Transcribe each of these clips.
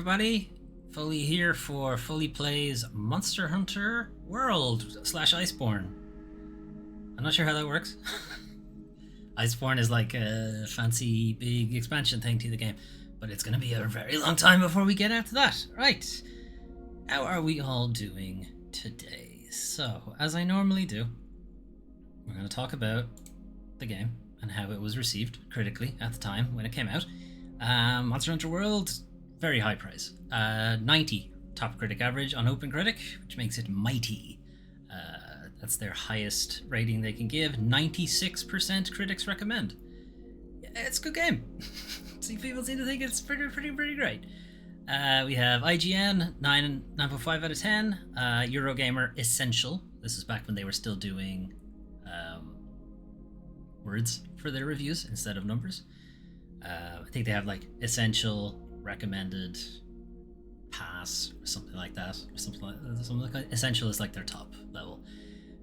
everybody. Foley here for Foley Plays Monster Hunter World / Iceborne. I'm not sure how that works. Iceborne is like a fancy big expansion thing to the game, but it's going to be a very long time before we get out to that. Right. How are we all doing today? So, as I normally do, we're going to talk about the game and how it was received critically at the time when it came out. Monster Hunter World, very high praise. 90 top critic average on OpenCritic, which makes it mighty. That's their highest rating they can give. 96% critics recommend. It's a good game. See, people seem to think it's pretty great. We have IGN 9.5 out of 10. Eurogamer Essential. This is back when they were still doing words for their reviews instead of numbers. I think they have like essential, recommended, pass, or something like that. Or something like that. Essential is like their top level.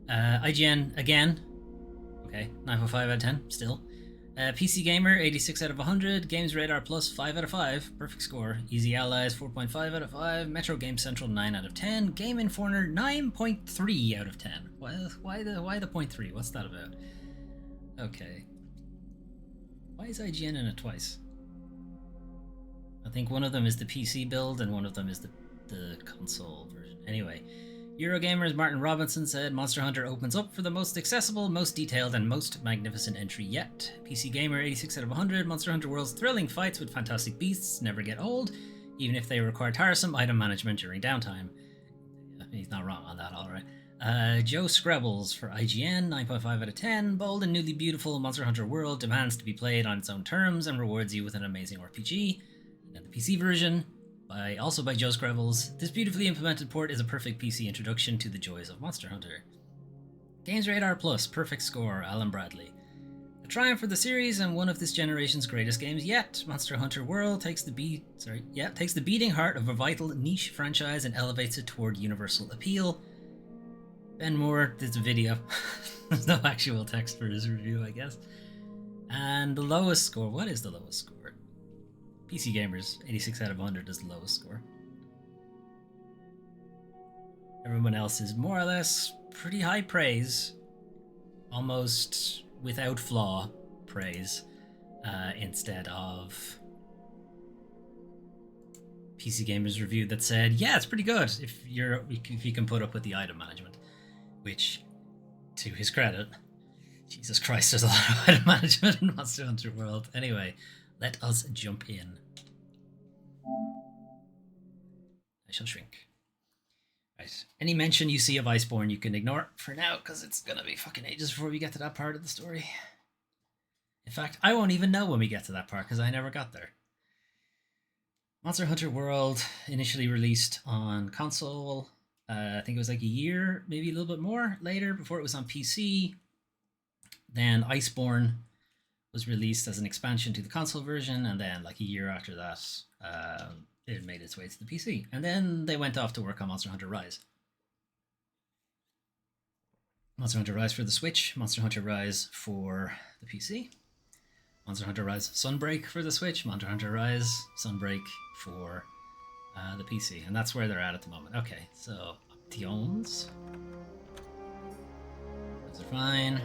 IGN again. Okay, 9.5 out of 10 still. PC Gamer 86 out of 100. Games Radar Plus 5 out of 5. Perfect score. Easy Allies 4.5 out of 5. Metro Game Central 9 out of 10. Game Informer 9.3 out of 10. Why the 0.3? What's that about? Okay. Why is IGN in it twice? I think one of them is the PC build and one of them is the console version. Anyway, Eurogamer's Martin Robinson said Monster Hunter opens up for the most accessible, most detailed, and most magnificent entry yet. PC Gamer 86 out of 100. Monster Hunter World's thrilling fights with fantastic beasts never get old, even if they require tiresome item management during downtime. He's not wrong on that, alright. Joe Scrabbles for IGN, 9.5 out of 10. Bold and newly beautiful Monster Hunter World demands to be played on its own terms and rewards you with an amazing RPG. And the PC version, also by Joe Scrabbles, this beautifully implemented port is a perfect PC introduction to the joys of Monster Hunter. Games Radar Plus, perfect score, Alan Bradley. A triumph for the series and one of this generation's greatest games yet. Monster Hunter World takes the beating heart of a vital niche franchise and elevates it toward universal appeal. Ben Moore did a video. There's no actual text for his review, I guess. And the lowest score, what is the lowest score? PC Gamers, 86 out of 100 is the lowest score. Everyone else is more or less pretty high praise. Almost without flaw praise. Instead of PC Gamers review that said, yeah, it's pretty good if you can put up with the item management. Which, to his credit, Jesus Christ, there's a lot of item management in Monster Hunter World. Anyway, let us jump in. I shall shrink. Right. Any mention you see of Iceborne you can ignore for now, because it's gonna be fucking ages before we get to that part of the story. In fact, I won't even know when we get to that part, because I never got there. Monster Hunter World initially released on console. I think it was like a year, maybe a little bit more later, before it was on PC. Then Iceborne was released as an expansion to the console version, and then like a year after that, it made its way to the PC. And then they went off to work on Monster Hunter Rise. Monster Hunter Rise for the Switch, Monster Hunter Rise for the PC, Monster Hunter Rise Sunbreak for the Switch, Monster Hunter Rise Sunbreak for the PC, and that's where they're at the moment. Okay, so options. Those are fine.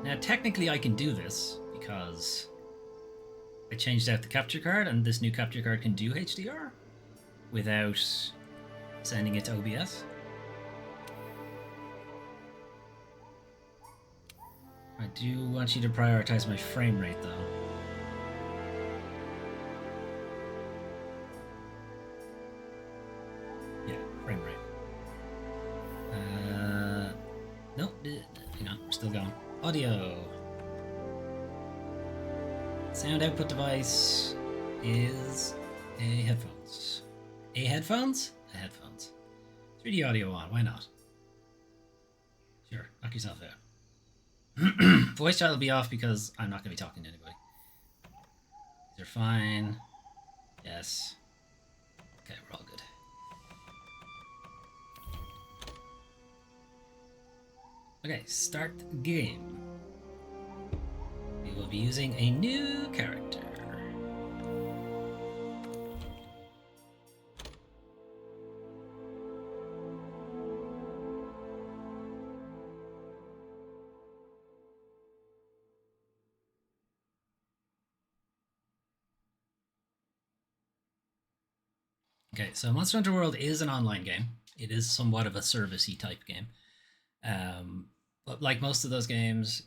Now, technically, I can do this because I changed out the capture card, and this new capture card can do HDR without sending it to OBS. I do want you to prioritize my frame rate, though. Yeah, frame rate. Nope, hang on, we're still going. Audio. Sound output device is a headphones. A headphones? A headphones. 3D audio on, why not? Sure, knock yourself out. Voice chat will be off because I'm not going to be talking to anybody. These are fine. Yes. Okay, we're all good. Okay, start game. We will be using a new character. Okay, so Monster Hunter World is an online game. It is somewhat of a servicey type game. But like most of those games,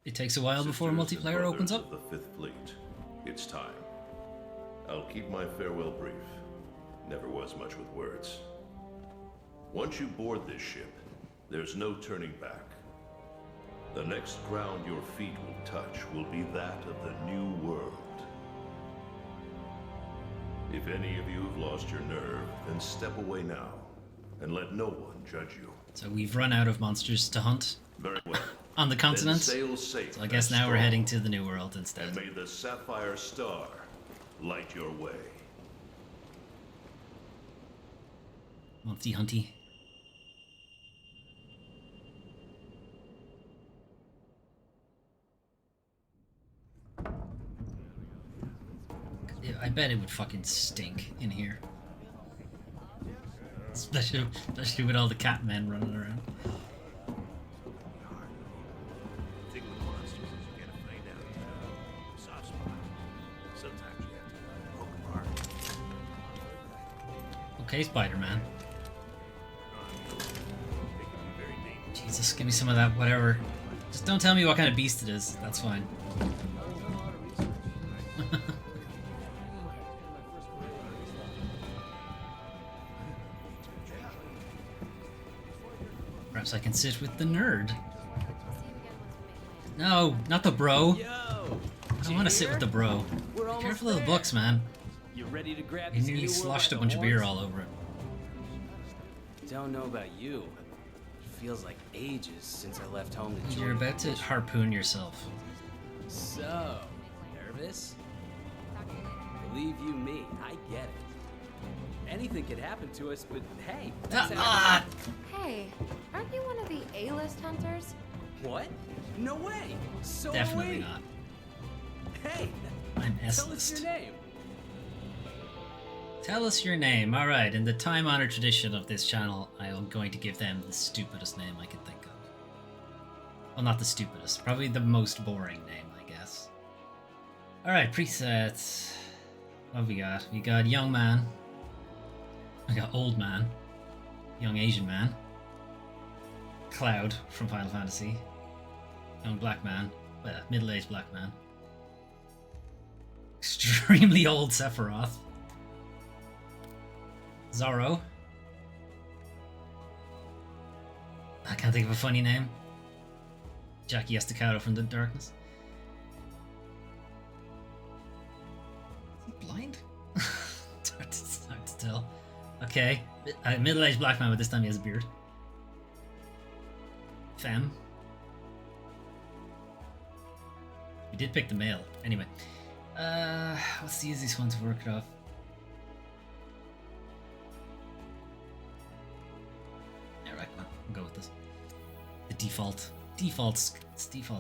it takes a while before multiplayer opens up. Of the Fifth Fleet, it's time. I'll keep my farewell brief. Never was much with words. Once you board this ship, there's no turning back. The next ground your feet will touch will be that of the new world. If any of you have lost your nerve, then step away now, and let no one judge you. So we've run out of monsters to hunt. Very well. On the continent. Sail safe, so I guess now we're heading to the New World instead. And may the Sapphire Star light your way. Monty Hunty. I bet it would fucking stink in here. Especially with all the cat men running around. Okay, Spider-Man. Jesus, give me some of that, whatever. Just don't tell me what kind of beast it is. That's fine. Perhaps I can sit with the nerd. No, not the bro. I don't want to sit with the bro. Be careful of the books, man. You ready to grab He nearly sloshed a bunch of beer all over it. Don't know about you. It feels like ages since I left home to join. You're about to harpoon yourself. So, nervous? Believe you me, I get it. Anything could happen to us, but hey. Hey, aren't you one of the A-list hunters? What? No way. So Definitely wait. not. Hey, I'm tell us S-list. your name. Tell us your name. Alright, in the time-honored tradition of this channel, I am going to give them the stupidest name I can think of. Well, not the stupidest. Probably the most boring name, I guess. Alright, presets. What have we got? We got young man. We got old man. Young Asian man. Cloud from Final Fantasy. Young black man. Well, middle-aged black man. Extremely old Sephiroth. Zorro. I can't think of a funny name. Jackie Estacado from the Darkness. Is he blind? It's hard to tell. Okay. Middle-aged black man, but this time he has a beard. Femme. We did pick the male. Anyway. What's the easiest one to work it off? Yeah, right, I'll go with this. The default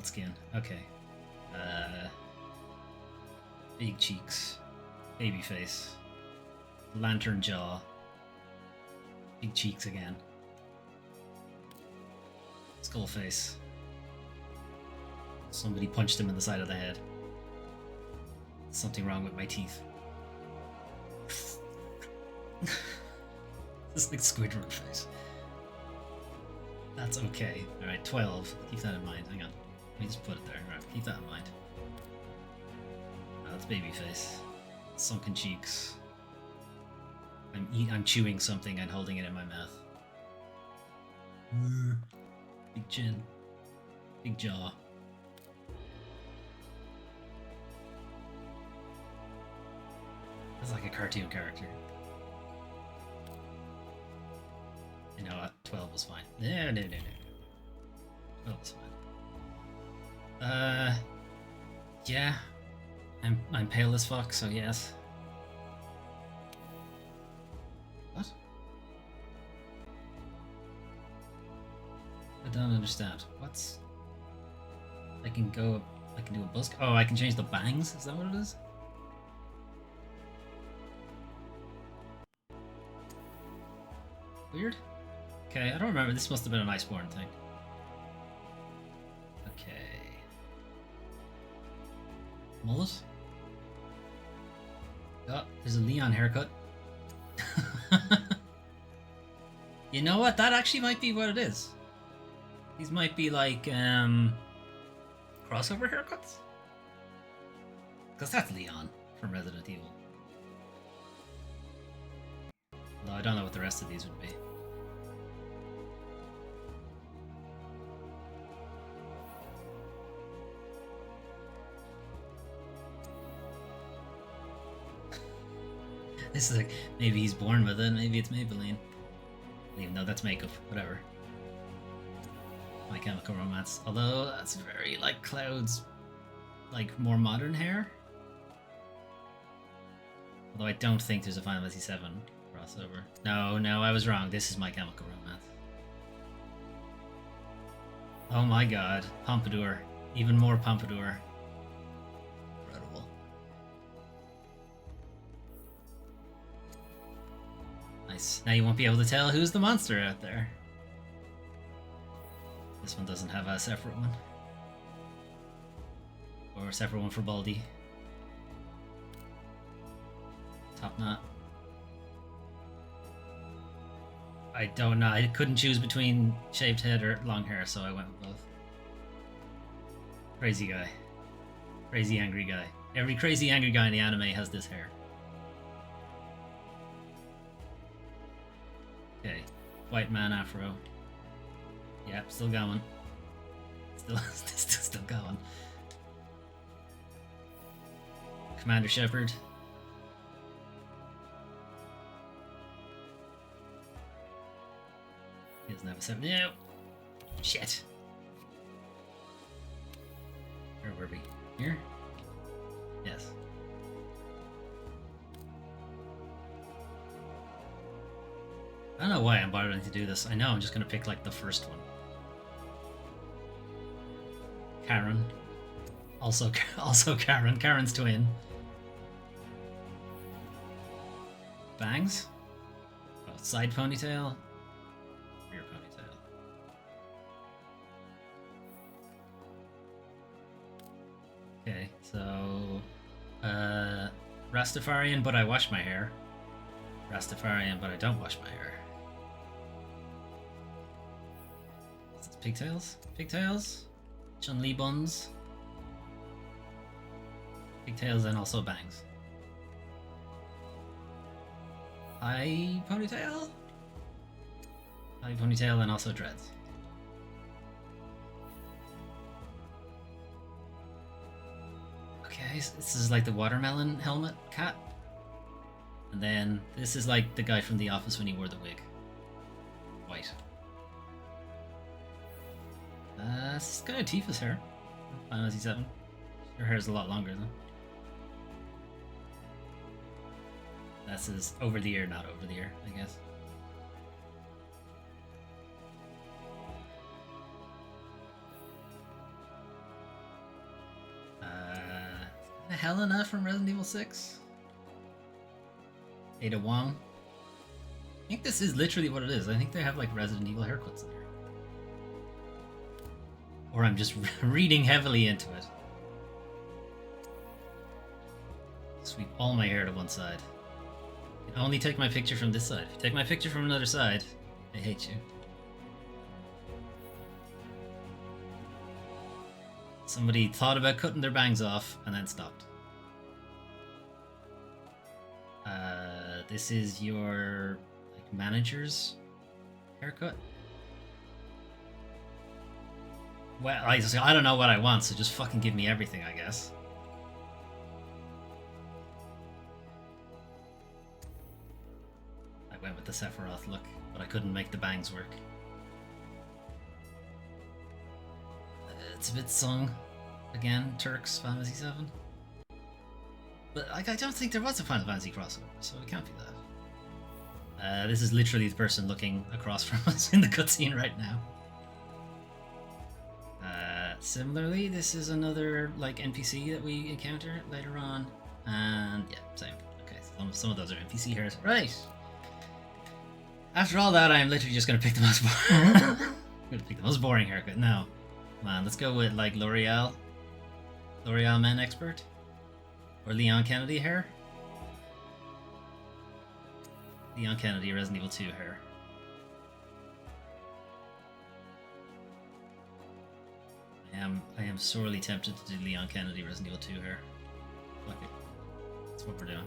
skin. Okay. Big cheeks. Baby face. Lantern jaw. Big cheeks again. Skull face. Somebody punched him in the side of the head. Something wrong with my teeth. This is like Squidward face. That's okay. Alright, 12. Keep that in mind. Hang on. Let me just put it there. Alright, keep that in mind. That's baby face. Sunken cheeks. I'm chewing something and holding it in my mouth. Big chin. Big jaw. That's like a cartoon character. You know what? 12 was fine. No. 12 was fine. Yeah. I'm pale as fuck, so yes. What? don't understand. What's... I can do a busk. Oh, I can change the bangs? Is that what it is? Weird. Okay, I don't remember. This must have been an Iceborne thing. Okay. Mullet? Oh, there's a Leon haircut. You know what? That actually might be what it is. These might be like, crossover haircuts? Because that's Leon from Resident Evil. Although I don't know what the rest of these would be. This is like, maybe he's born with it, maybe it's Maybelline. Even though that's makeup, whatever. My Chemical Romance. Although that's very like Cloud's like more modern hair. Although I don't think there's a Final Fantasy VII crossover. No, I was wrong. This is My Chemical Romance. Oh my god. Pompadour. Even more Pompadour. Incredible. Nice. Now you won't be able to tell who's the monster out there. This one doesn't have a separate one. Or a separate one for Baldy. Top knot. I don't know. I couldn't choose between shaved head or long hair, so I went with both. Crazy guy. Crazy angry guy. Every crazy angry guy in the anime has this hair. Okay. White man afro. Yep, still going. Still going. Commander Shepard. He doesn't have a 7. No! Shit! Where were we? Here? Yes. I don't know why I'm bothering to do this. I know I'm just gonna pick like the first one. Karen. Also Karen. Karen's twin. Bangs? Oh, side ponytail. Rear ponytail. Okay, so Rastafarian, but I wash my hair. Rastafarian, but I don't wash my hair. Is this pigtails? Pigtails? Chun-Li buns? Pigtails and also bangs. High ponytail? High ponytail and also dreads. Okay, so this is like the watermelon helmet cat. And then this is like the guy from The Office when he wore the wig. White. This is kind of Tifa's hair. Final Fantasy VII. Her hair is a lot longer though. This is over the ear, not over the ear, I guess. Helena from Resident Evil 6. Ada Wong. I think this is literally what it is. I think they have like Resident Evil haircuts in here. Or I'm just reading heavily into it. Sweep all my hair to one side. You can only take my picture from this side. If you take my picture from another side, I hate you. Somebody thought about cutting their bangs off and then stopped. This is your like manager's haircut. Well, I don't know what I want, so just fucking give me everything, I guess. I went with the Sephiroth look, but I couldn't make the bangs work. It's a bit sung. Again, Turks, Final Fantasy VII. But like, I don't think there was a Final Fantasy crossover, so it can't be that. This is literally the person looking across from us in the cutscene right now. Similarly, this is another like NPC that we encounter later on, and yeah, same. Okay, some of those are NPC hairs, right? After all that, I'm literally just gonna pick the most boring haircut. No, man, let's go with like L'Oreal Men Expert, or Leon Kennedy hair. Leon Kennedy Resident Evil 2 hair. I am sorely tempted to do Leon Kennedy Resident Evil 2 hair. Fuck it. That's what we're doing.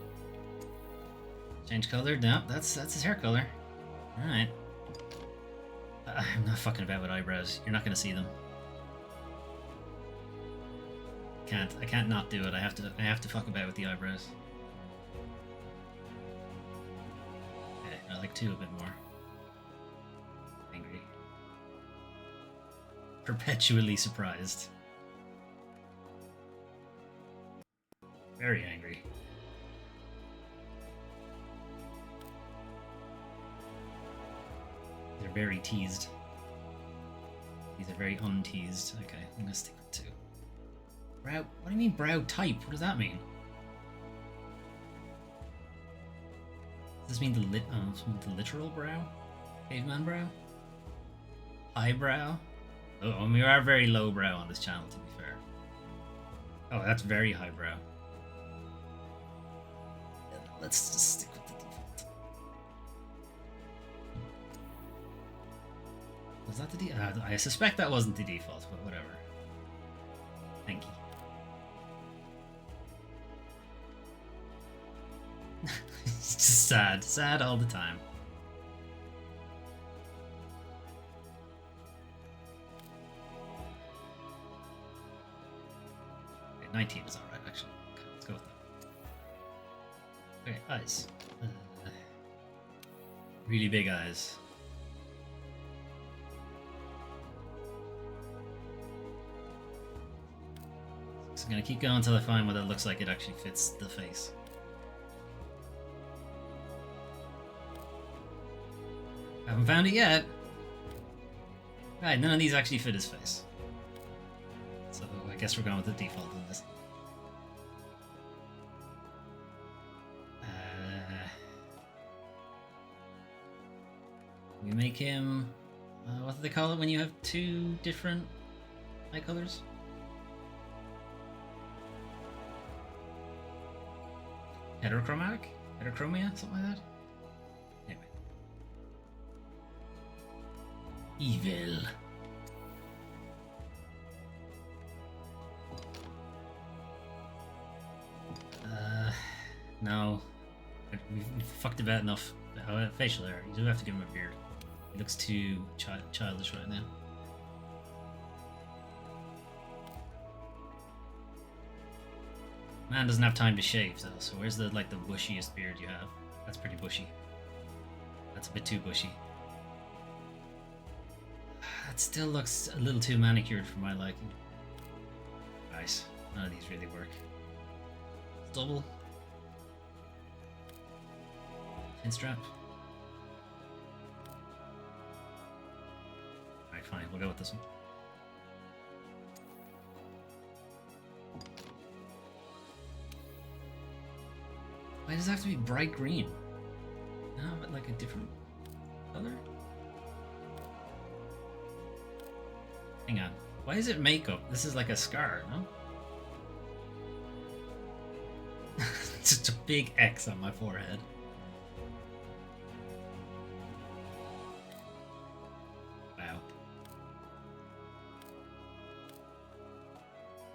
Change color? No, that's his hair color. Alright. I'm not fucking about with eyebrows. You're not gonna see them. I can't not do it. I have to fuck about with the eyebrows. Okay, I like 2 a bit more. Angry. Perpetually surprised. Very angry. They're very teased. These are very unteased. Okay, I'm gonna stick with 2. Brow? What do you mean brow type? What does that mean? Does this mean the literal brow? Caveman brow? Highbrow? Oh, and we are very low brow on this channel, to be fair. Oh, that's very highbrow. Let's just stick with the default. Was that the default? I suspect that wasn't the default, but whatever. Thank you. It's just sad all the time. Okay, 19 is alright, actually. Okay, let's go with that. Okay, eyes. Really big eyes. So I'm gonna keep going until I find what it looks like it actually fits the face. Haven't found it yet. Right, none of these actually fit his face. So I guess we're going with the default on this. We make him... what do they call it when you have 2 different eye colors? Heterochromatic? Heterochromia? Something like that? Anyway. Evil. No. We've fucked about enough. Facial hair. You do have to give him a beard. He looks too childish right now. Man doesn't have time to shave though, so where's the bushiest beard you have? That's pretty bushy. That's a bit too bushy. That still looks a little too manicured for my liking. Nice. None of these really work. Double. Chin strap. Alright, fine. We'll go with this one. Why does it have to be bright green? No, but like a different color? Hang on. Why is it makeup? This is like a scar, no? It's just a big X on my forehead. Wow.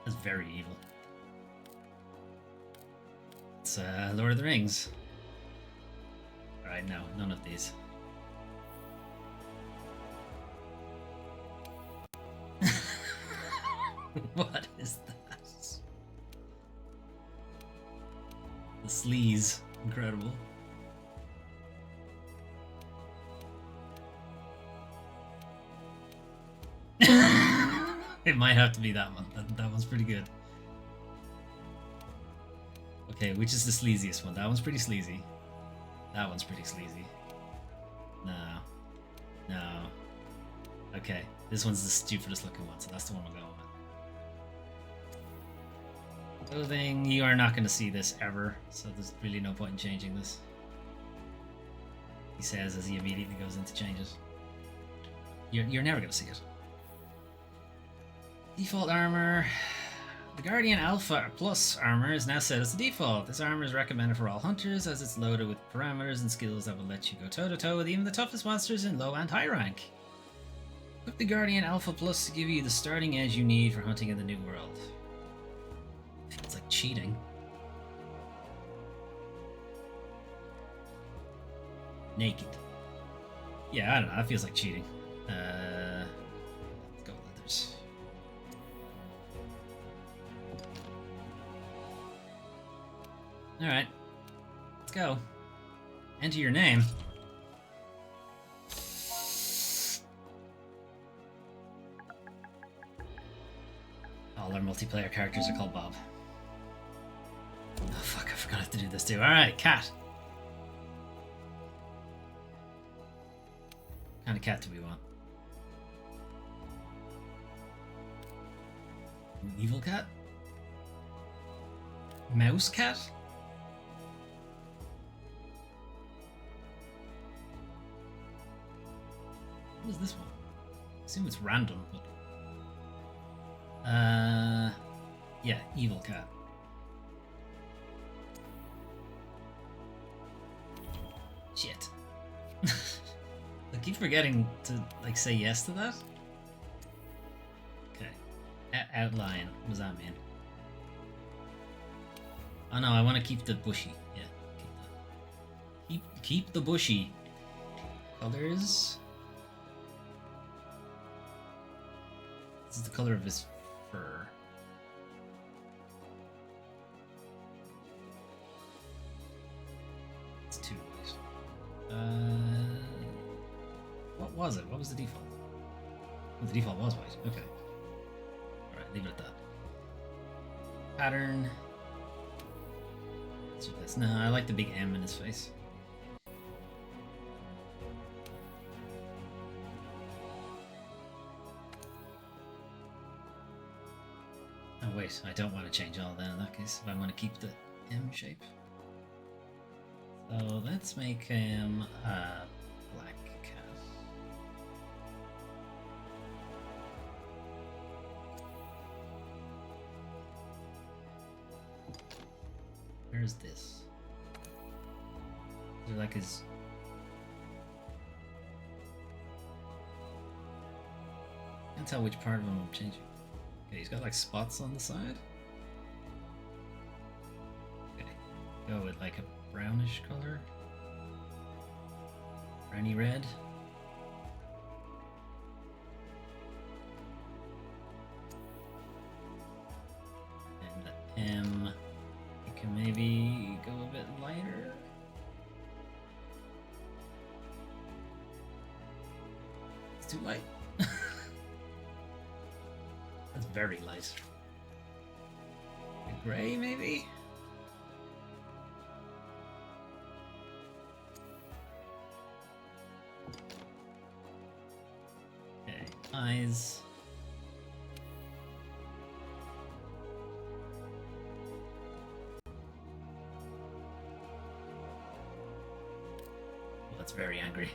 That's very evil. It's Lord of the Rings. Alright, no, none of these. What is that? The sleaze. Incredible. It might have to be that one. That one's pretty good. Okay, which is the sleaziest one? That one's pretty sleazy. That one's pretty sleazy. No. No. Okay, this one's the stupidest looking one, so that's the one we're going with. Clothing, you are not going to see this ever, so there's really no point in changing this. He says as he immediately goes in to change it. You're never going to see it. Default armor. The Guardian Alpha Plus armor is now set as the default. This armor is recommended for all hunters as it's loaded with parameters and skills that will let you go toe-to-toe with even the toughest monsters in low and high rank. Equip the Guardian Alpha Plus to give you the starting edge you need for hunting in the new world. Feels like cheating. Naked. Yeah, I don't know. That feels like cheating. Let's go with leathers. Alright. Let's go. Enter your name. All our multiplayer characters are called Bob. Oh fuck, I forgot I have to do this too. Alright, cat. What kind of cat do we want? An evil cat? Mouse cat? What is this one? I assume it's random, but... yeah, evil cat. Shit. I keep forgetting to, like, say yes to that. Okay. Outline. What does that mean? Oh no, I want to keep the bushy. Yeah, keep that. Keep the bushy. Colors. This is the color of his fur. It's too white. What was it? What was the default? Oh, the default was white. Okay. Alright, leave it at that. Pattern. Let's do this. No, I like the big M in his face. Oh wait, I don't want to change all that in that case, if I want to keep the M shape. So let's make him a black cat. Where's this? Is there like his... Can't tell which part of him I'm changing. Okay, he's got like spots on the side. Okay, go with like a brownish color. Browny red. And the M, you can maybe go a bit lighter. It's too light. That's very light. A gray, maybe? Okay, eyes. Well, that's very angry.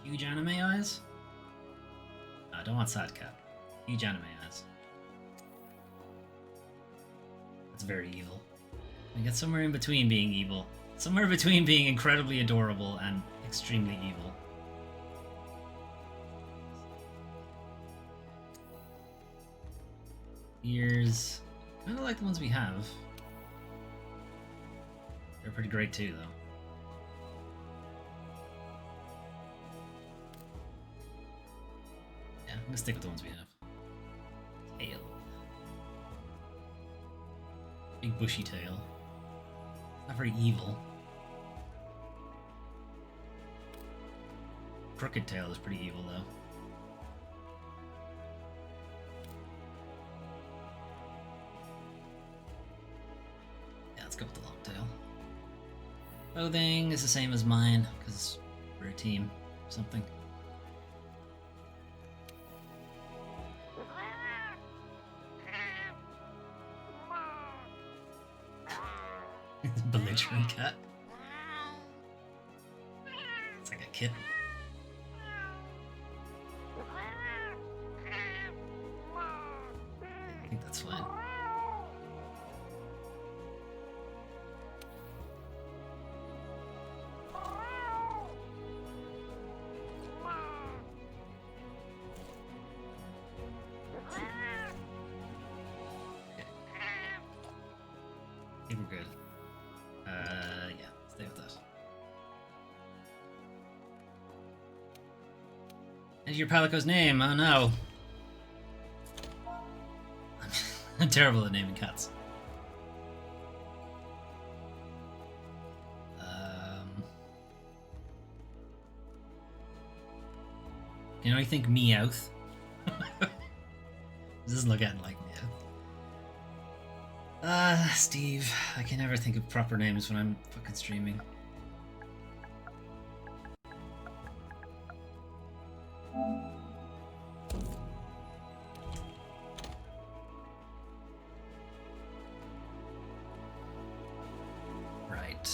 Huge anime eyes? No, I don't want sad cat. Huge anime eyes. That's very evil. I get somewhere in between being evil. Somewhere between being incredibly adorable and extremely evil. Ears. Kind of like the ones we have. They're pretty great too, though. Yeah, I'm gonna stick with the ones we have. Tail. Big bushy tail. Not very evil. Crooked tail is pretty evil, though. Yeah, let's go with the long tail. Clothing is the same as mine, because we're a team or something. Belligerent cat. It's like a kitten. I think that's fine. I think we're good. Yeah, stay with that. And your Palico's name? Oh no. I'm terrible at naming cats. You know, I think Meowth. This doesn't look anything like Meowth. Steve. I can never think of proper names when I'm fucking streaming. Right.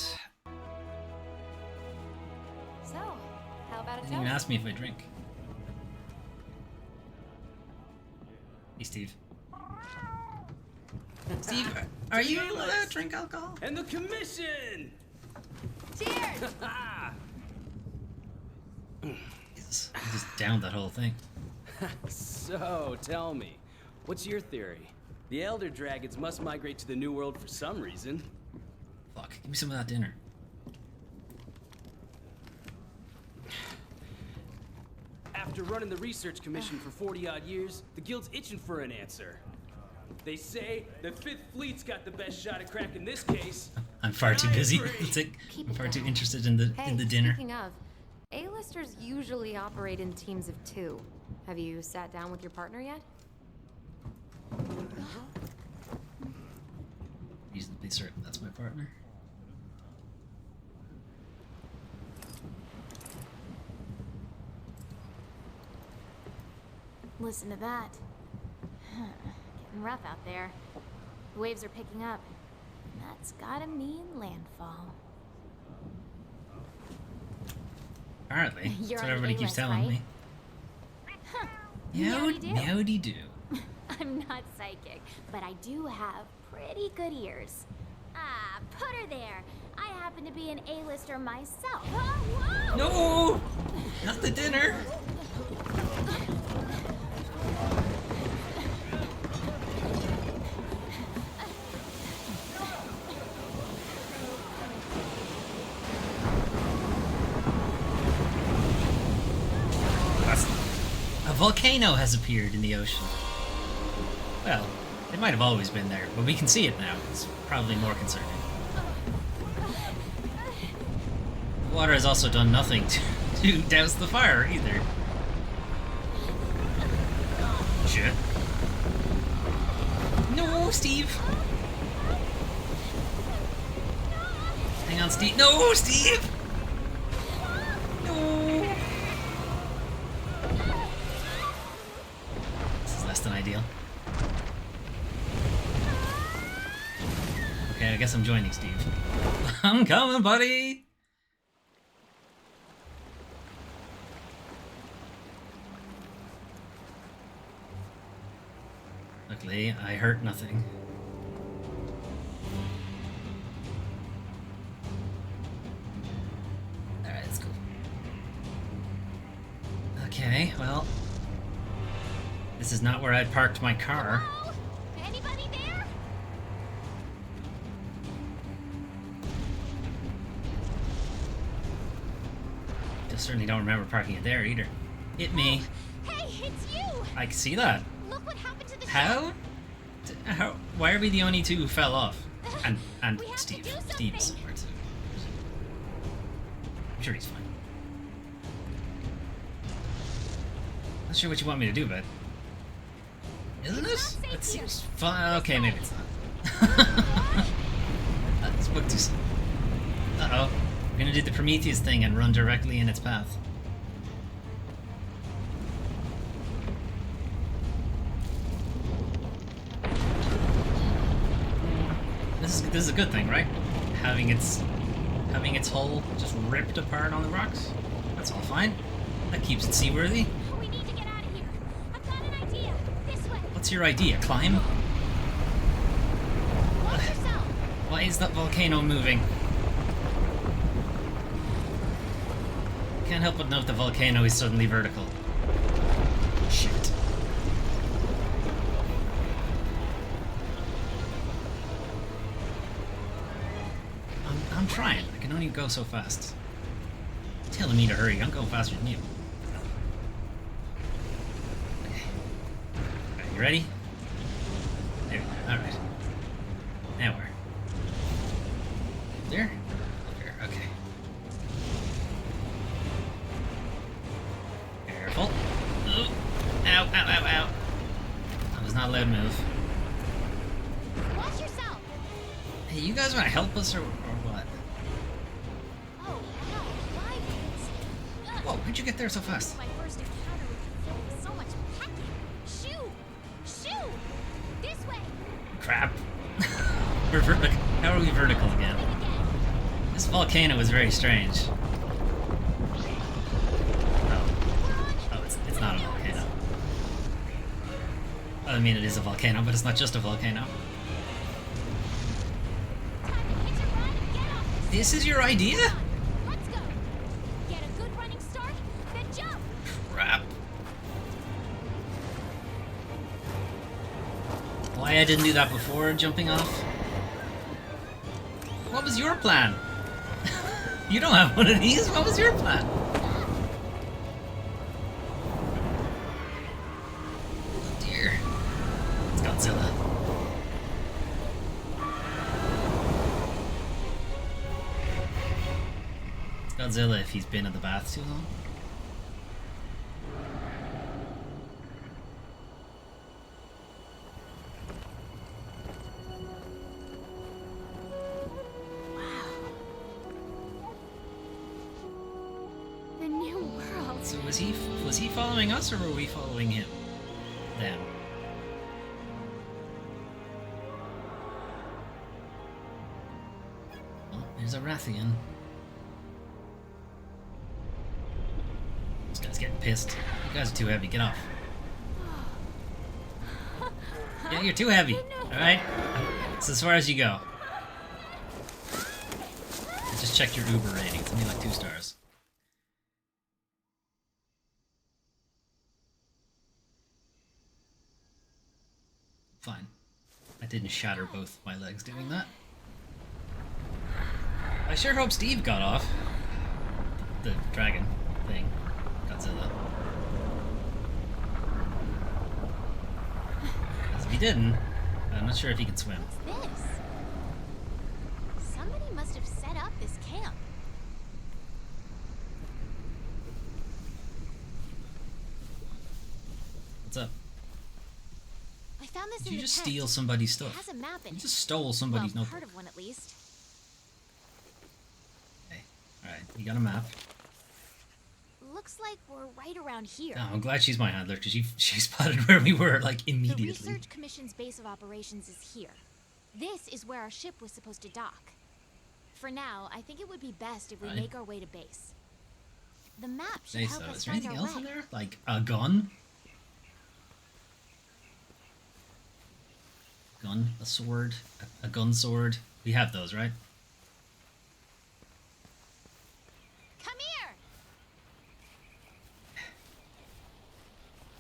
So, how about a Didn't even toast? ask me if I drink. Hey, Steve. Steve, are you allowed to drink alcohol? And the commission! Cheers! He just downed that whole thing. So, tell me, what's your theory? The Elder Dragons must migrate to the New World for some reason. Fuck, give me some of that dinner. After running the research commission for 40-odd years, the Guild's itching for an answer. They say the Fifth Fleet's got the best shot at cracking this case. I'm far And too I busy. agree. I'm far too interested in the dinner. Speaking of, A-listers usually operate in teams of 2. Have you sat down with your partner yet? Reasonably certain that's my partner. Listen to that. Getting rough out there. The waves are picking up. That's gotta mean landfall. Apparently, that's You're what on everybody the keeps A-list, telling right? me. Huh. Meow, Meowdy-doo. meowdy do. I'm not psychic, but I do have pretty good ears. Ah, put her there. I happen to be an A-lister myself. Oh, whoa! No, not the dinner. A volcano has appeared in the ocean. Well, it might have always been there, but we can see it now. It's probably more concerning. The water has also done nothing to douse the fire either. Shit. No, Steve! Hang on, Steve. No, Steve! No! This is less than ideal. Okay, I guess I'm joining Steve. I'm coming, buddy! Luckily, I hurt nothing. Alright, let's go. Okay, well... This is not where I parked my car. Hello? Anybody there? Just certainly don't remember parking it there either. Hit me. Hey, it's you! I can see that. Look what happened to the How? How? Why are we the only two who fell off? And We have to Steve. do something. Steve's somewhere too. I'm sure he's fine. Not sure what you want me to do, but isn't it? It's not That safe seems here. fun. Okay, maybe it's not. Spoke too soon. Uh oh. gonna do the Prometheus thing and run directly in its path. This is a good thing, right? Having its hull just ripped apart on the rocks. That's all fine. That keeps it seaworthy. We need to get out of here. I've got an idea. This way. What's your idea? Climb? Watch yourself. Why is that volcano moving? Can't help but note the volcano is suddenly vertical. Shit. I'm trying. I can only go so fast. It's telling me to hurry. I'm going faster than you. Okay. Alright, you ready? There. Alright. Now where? There? There. Okay. Careful. Ooh. Ow, ow, ow, ow. I was not allowed to move. Watch yourself. Hey, you guys want to help us or what? Oh, hell. Why did Whoa, where'd you get there so fast? my first encounter with so much packing. Shoo! Shoo! This way! Crap. We're vertical. How are we vertical again? Coming again. This volcano is very strange. Oh, it's not a volcano. I mean, it is a volcano, but it's not just a volcano. Time to hitch a ride and get off this. This is your idea? Let's go. Get a good running start, then jump. Crap. Why I didn't do that before jumping off? What was your plan? You don't have one of these. What was your plan? Oh dear. It's Godzilla. It's Godzilla if he's been in the bath too long. The new world. So was he following us or were we following him? Them. Oh, there's a Rathian. This guy's getting pissed. You guys are too heavy. Get off. Yeah, you're too heavy. Alright? It's as far as you go. I just checked your Uber rating. It's only like 2 stars. Fine. I didn't shatter both my legs doing that. I sure hope Steve got off. The dragon thing. Godzilla. Because if he didn't, I'm not sure if he can swim. What's this? Somebody must have set up this camp. What's up? I found this Did in you the just tent. steal somebody's It stuff? has a map in You it. just stole somebody's well, notebook. part of one at least. Okay. Alright, you got a map. Looks like we're right around here. Oh, I'm glad she's my handler because she spotted where we were like The immediately. Research Commission's base of operations is here. This is where our ship was supposed to dock. For now, I think it would be best if we Right. make our way to base. The map should Say help so. us Is there find anything our else in way. there? Like a gun? Gun? A sword? A gun sword? We have those, right? Come here!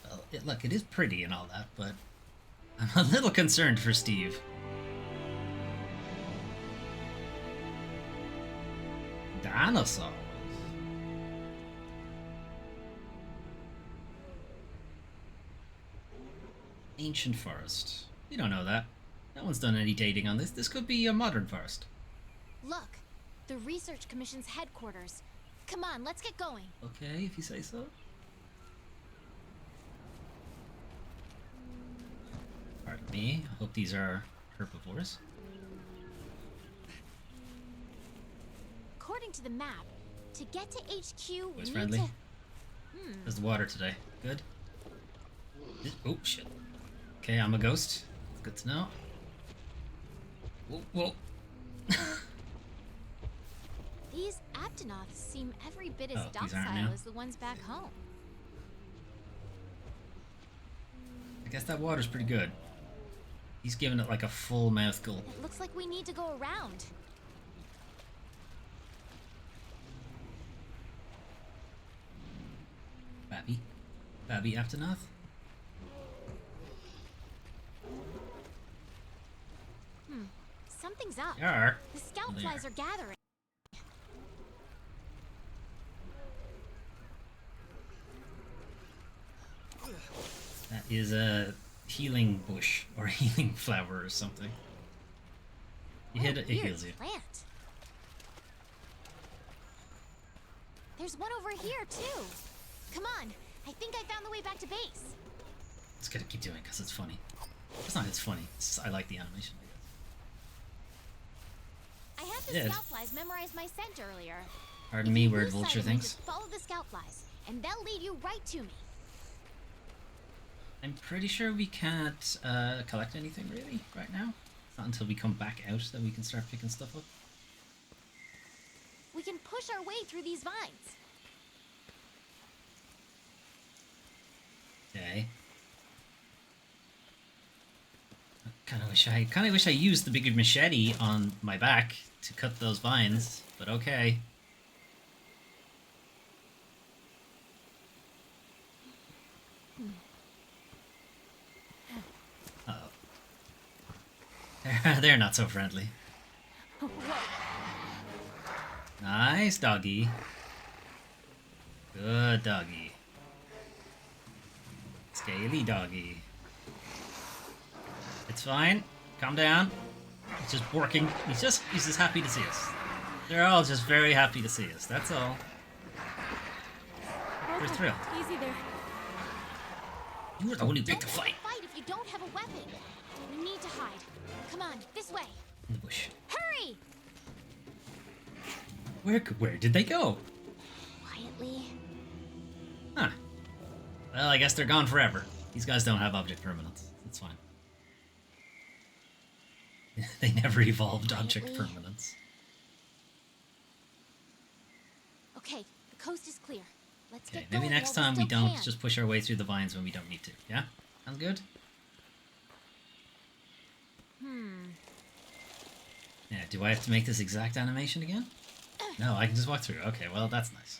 Well, look, it is pretty and all that, but I'm a little concerned for Steve. Dinosaurs. Ancient forest. We don't know that. No one's done any dating on this. This could be a modern forest. Look, the Research Commission's headquarters. Come on, let's get going. Okay, if you say so. Pardon me. I hope these are herbivores. According according to the map, to get to HQ, we Always need friendly. to... How's the water today? Good? Oh, shit. Okay, I'm a ghost. Good to know. Whoa, whoa. These Aptonoths seem every bit as Oh, these aren't docile now. as the ones back home. I guess that water's pretty good. He's giving it like a full mouth gulp. It looks like we need to go around. Babby Afternoth? Something's up. Yar. The scout There. flies are gathering. That is a healing bush or a healing flower or something. You hit it, it Weird heals you. plant. There's one over here too. Come on, I think I found the way back to base. Just gotta keep doing it because it's funny. It's not it's funny. I like the animation. I had the Yeah. scout flies memorize my scent earlier. Pardon If me, you word lose sight vulture of them, things. just follow the scout flies, and they'll lead you right to me. I'm pretty sure we can't collect anything really right now. It's not until we come back out that we can start picking stuff up. We can push our way through these vines. Okay. Kind of wish I used the bigger machete on my back to cut those vines, but okay. Uh-oh. They're not so friendly. Nice doggy. Good doggy. Scaly doggy. It's fine. Calm down. He's just working. He's just happy to see us. They're all just very happy to see us. That's all. We're thrilled. Easy there. You were the one who picked a Don't fight. fight if you don't have a weapon. We need to hide. Come on, this way. In the bush. Hurry! Where did they go? Quietly. Huh. Well, I guess they're gone forever. These guys don't have object permanence. That's fine. They never evolved object Quietly. permanence. Okay, the coast is clear. Let's Okay, get maybe going next while time we still don't can. just push our way through the vines when we don't need to. Yeah? Sounds good? Yeah, do I have to make this exact animation again? No, I can just walk through. Okay, well, that's nice.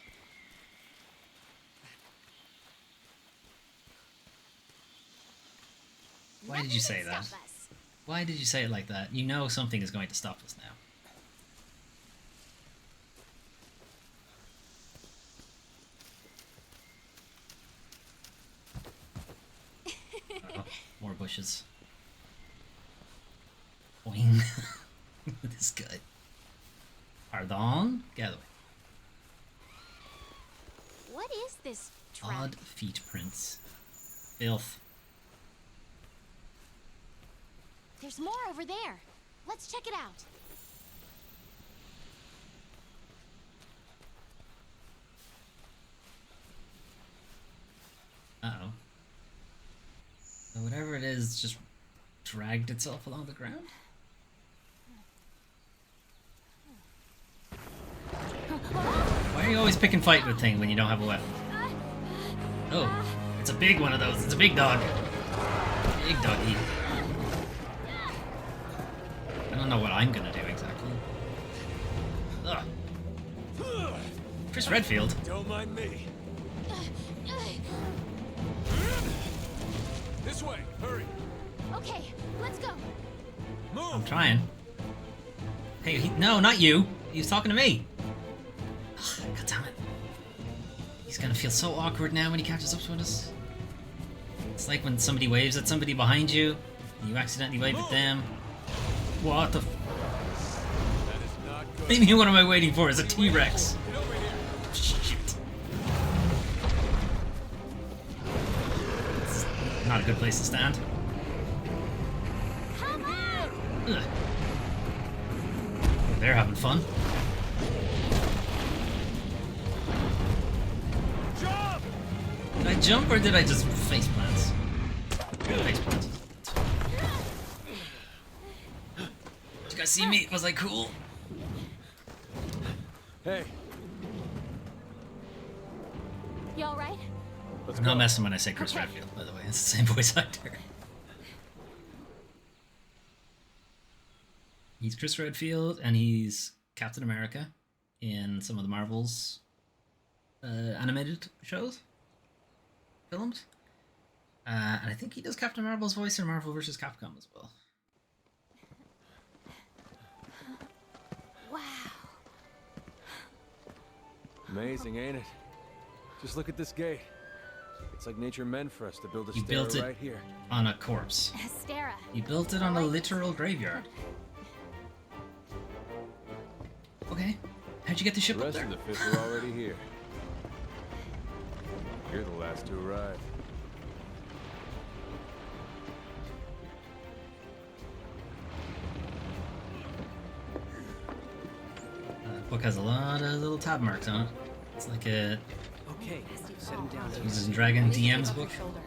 Why did Nothing you can say that? stop us. Why did you say it like that? You know something is going to stop us now. Uh-oh, more bushes. Boing. This guy. Pardon? Get away. What is this trap? Odd feet prints. Filth. There's more over there. Let's check it out. Uh-oh. So whatever it is just dragged itself along the ground? Why are you always picking fight with things when you don't have a weapon? Oh, it's a big one of those. It's a big dog. Big doggy. I don't know what I'm gonna do exactly. Ugh. Chris Redfield. Don't mind me. This way, hurry. Okay, let's go. Move. I'm trying. Hey, no, not you. He was talking to me. Ugh, God damn it. He's gonna feel so awkward now when he catches up with us. It's like when somebody waves at somebody behind you, and you accidentally wave at them. What the f- That is not good. Maybe what am I waiting for? Is a T-Rex. Get over here. Shit. This is not a good place to stand. Come on! Ugh. They're having fun. jump or did I just face plants? Face plants. Did you guys see me? Was I cool? Hey, You alright? let's I'm go. not messing when I say Chris Okay. Redfield, by the way. It's the same voice actor. He's Chris Redfield, and he's Captain America in some of the Marvel's animated shows, films. And I think he does Captain Marvel's voice in Marvel vs. Capcom as well. Wow. Amazing, ain't it? Just look at this gate. It's like nature meant for us to build a You stair built it right here. on a corpse. Astera. You built it on a literal graveyard. Okay. How'd you get the ship The up rest there? of the fifth are already here. You're the last to arrive. Book has a lot of little tab marks on it. It's like a Okay, set him down. Dungeons and Dragon DM's book. Shoulder.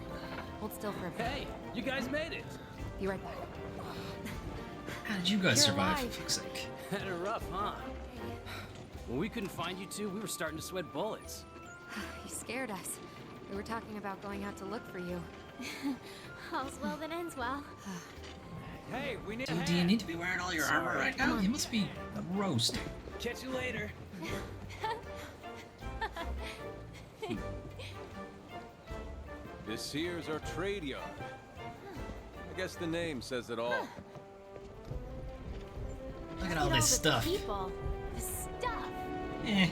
Hold still for a bit. Hey, you guys made it. Be right back. How did you guys You're survive, alive. for fuck's sake? Had it rough, huh? When we couldn't find you two, we were starting to sweat bullets. You scared us. We were talking about going out to look for you. All's well that ends well. Hey, we need Do you need to be wearing all your armor right now? You must be a roast. Catch you later. This here's our trade yard. I guess the name says it all. Look at Look all at this the stuff. people. The stuff. Eh.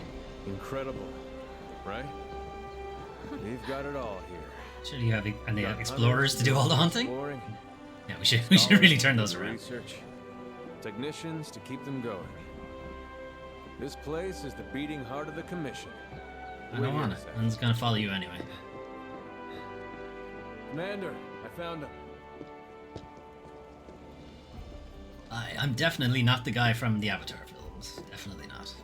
Incredible, right? We've got it all here. Should you have and the Got explorers to do all the hunting? exploring, Yeah, we should really turn those scholars around. to Research, technicians to keep them going. This place is the beating heart of the commission. I Wait don't want here it. a second. I'm just gonna follow you anyway. Commander, I found him. I'm definitely not the guy from the Avatar films. Definitely not.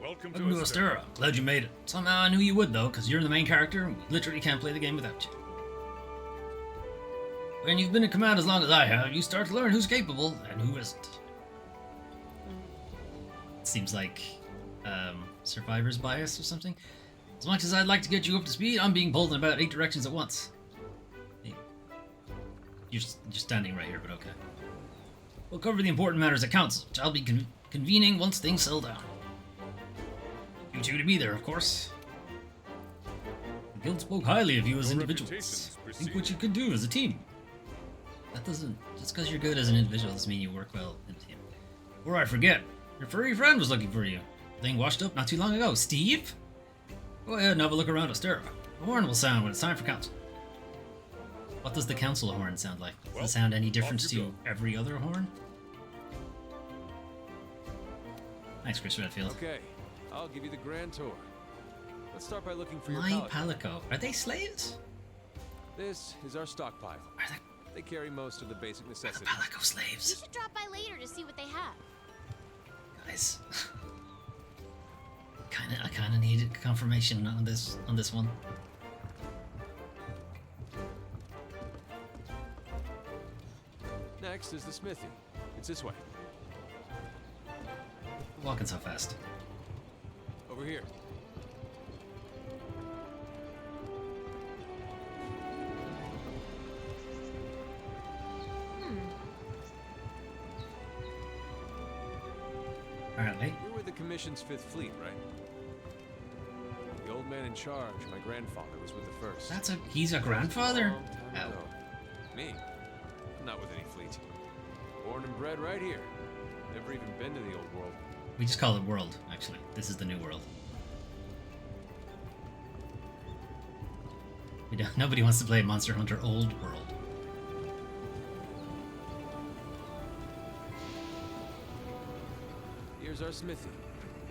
Welcome Welcome to Astera. Glad you made it. Somehow I knew you would though, because you're the main character and we literally can't play the game without you. When you've been in command as long as I have, you start to learn who's capable and who isn't. Seems like survivor's bias or something. As much as I'd like to get you up to speed, I'm being pulled in about 8 directions at once. Hey, you're standing right here, but okay. We'll cover the important matters at council, which I'll be convening once things settle down. You two to be there, of course. The guild spoke highly of you as Your individuals. reputations Think precede what you could do as a team. That doesn't... Just because you're good as an individual doesn't mean you work well in a team. Before I forget, your furry friend was looking for you. Thing washed up not too long ago. Steve? Go ahead and have a look around Astera. The horn will sound when it's time for council. What does the council horn sound like? Does Well, it sound any off different you to go. every other horn? Thanks, Chris Redfield. Okay, I'll give you the grand tour. Let's start by looking for your My pallet. Palico. Are they slaves? This is our stockpile. Are They carry most of the basic the necessities. Palico We slaves? should drop by later to see what they have. Guys. I kinda need confirmation on this one. Next is the smithy. It's this way. Walking so fast. Over here. Apparently. You're with the Commission's 5th Fleet, right? The old man in charge, my grandfather, was with the 1st. He's a grandfather? Long time Oh. ago. Me? Not with any fleet. Born and bred right here. Never even been to the old world. We just call it world, actually. This is the new world. Nobody wants to play Monster Hunter Old World. Here's our smithy.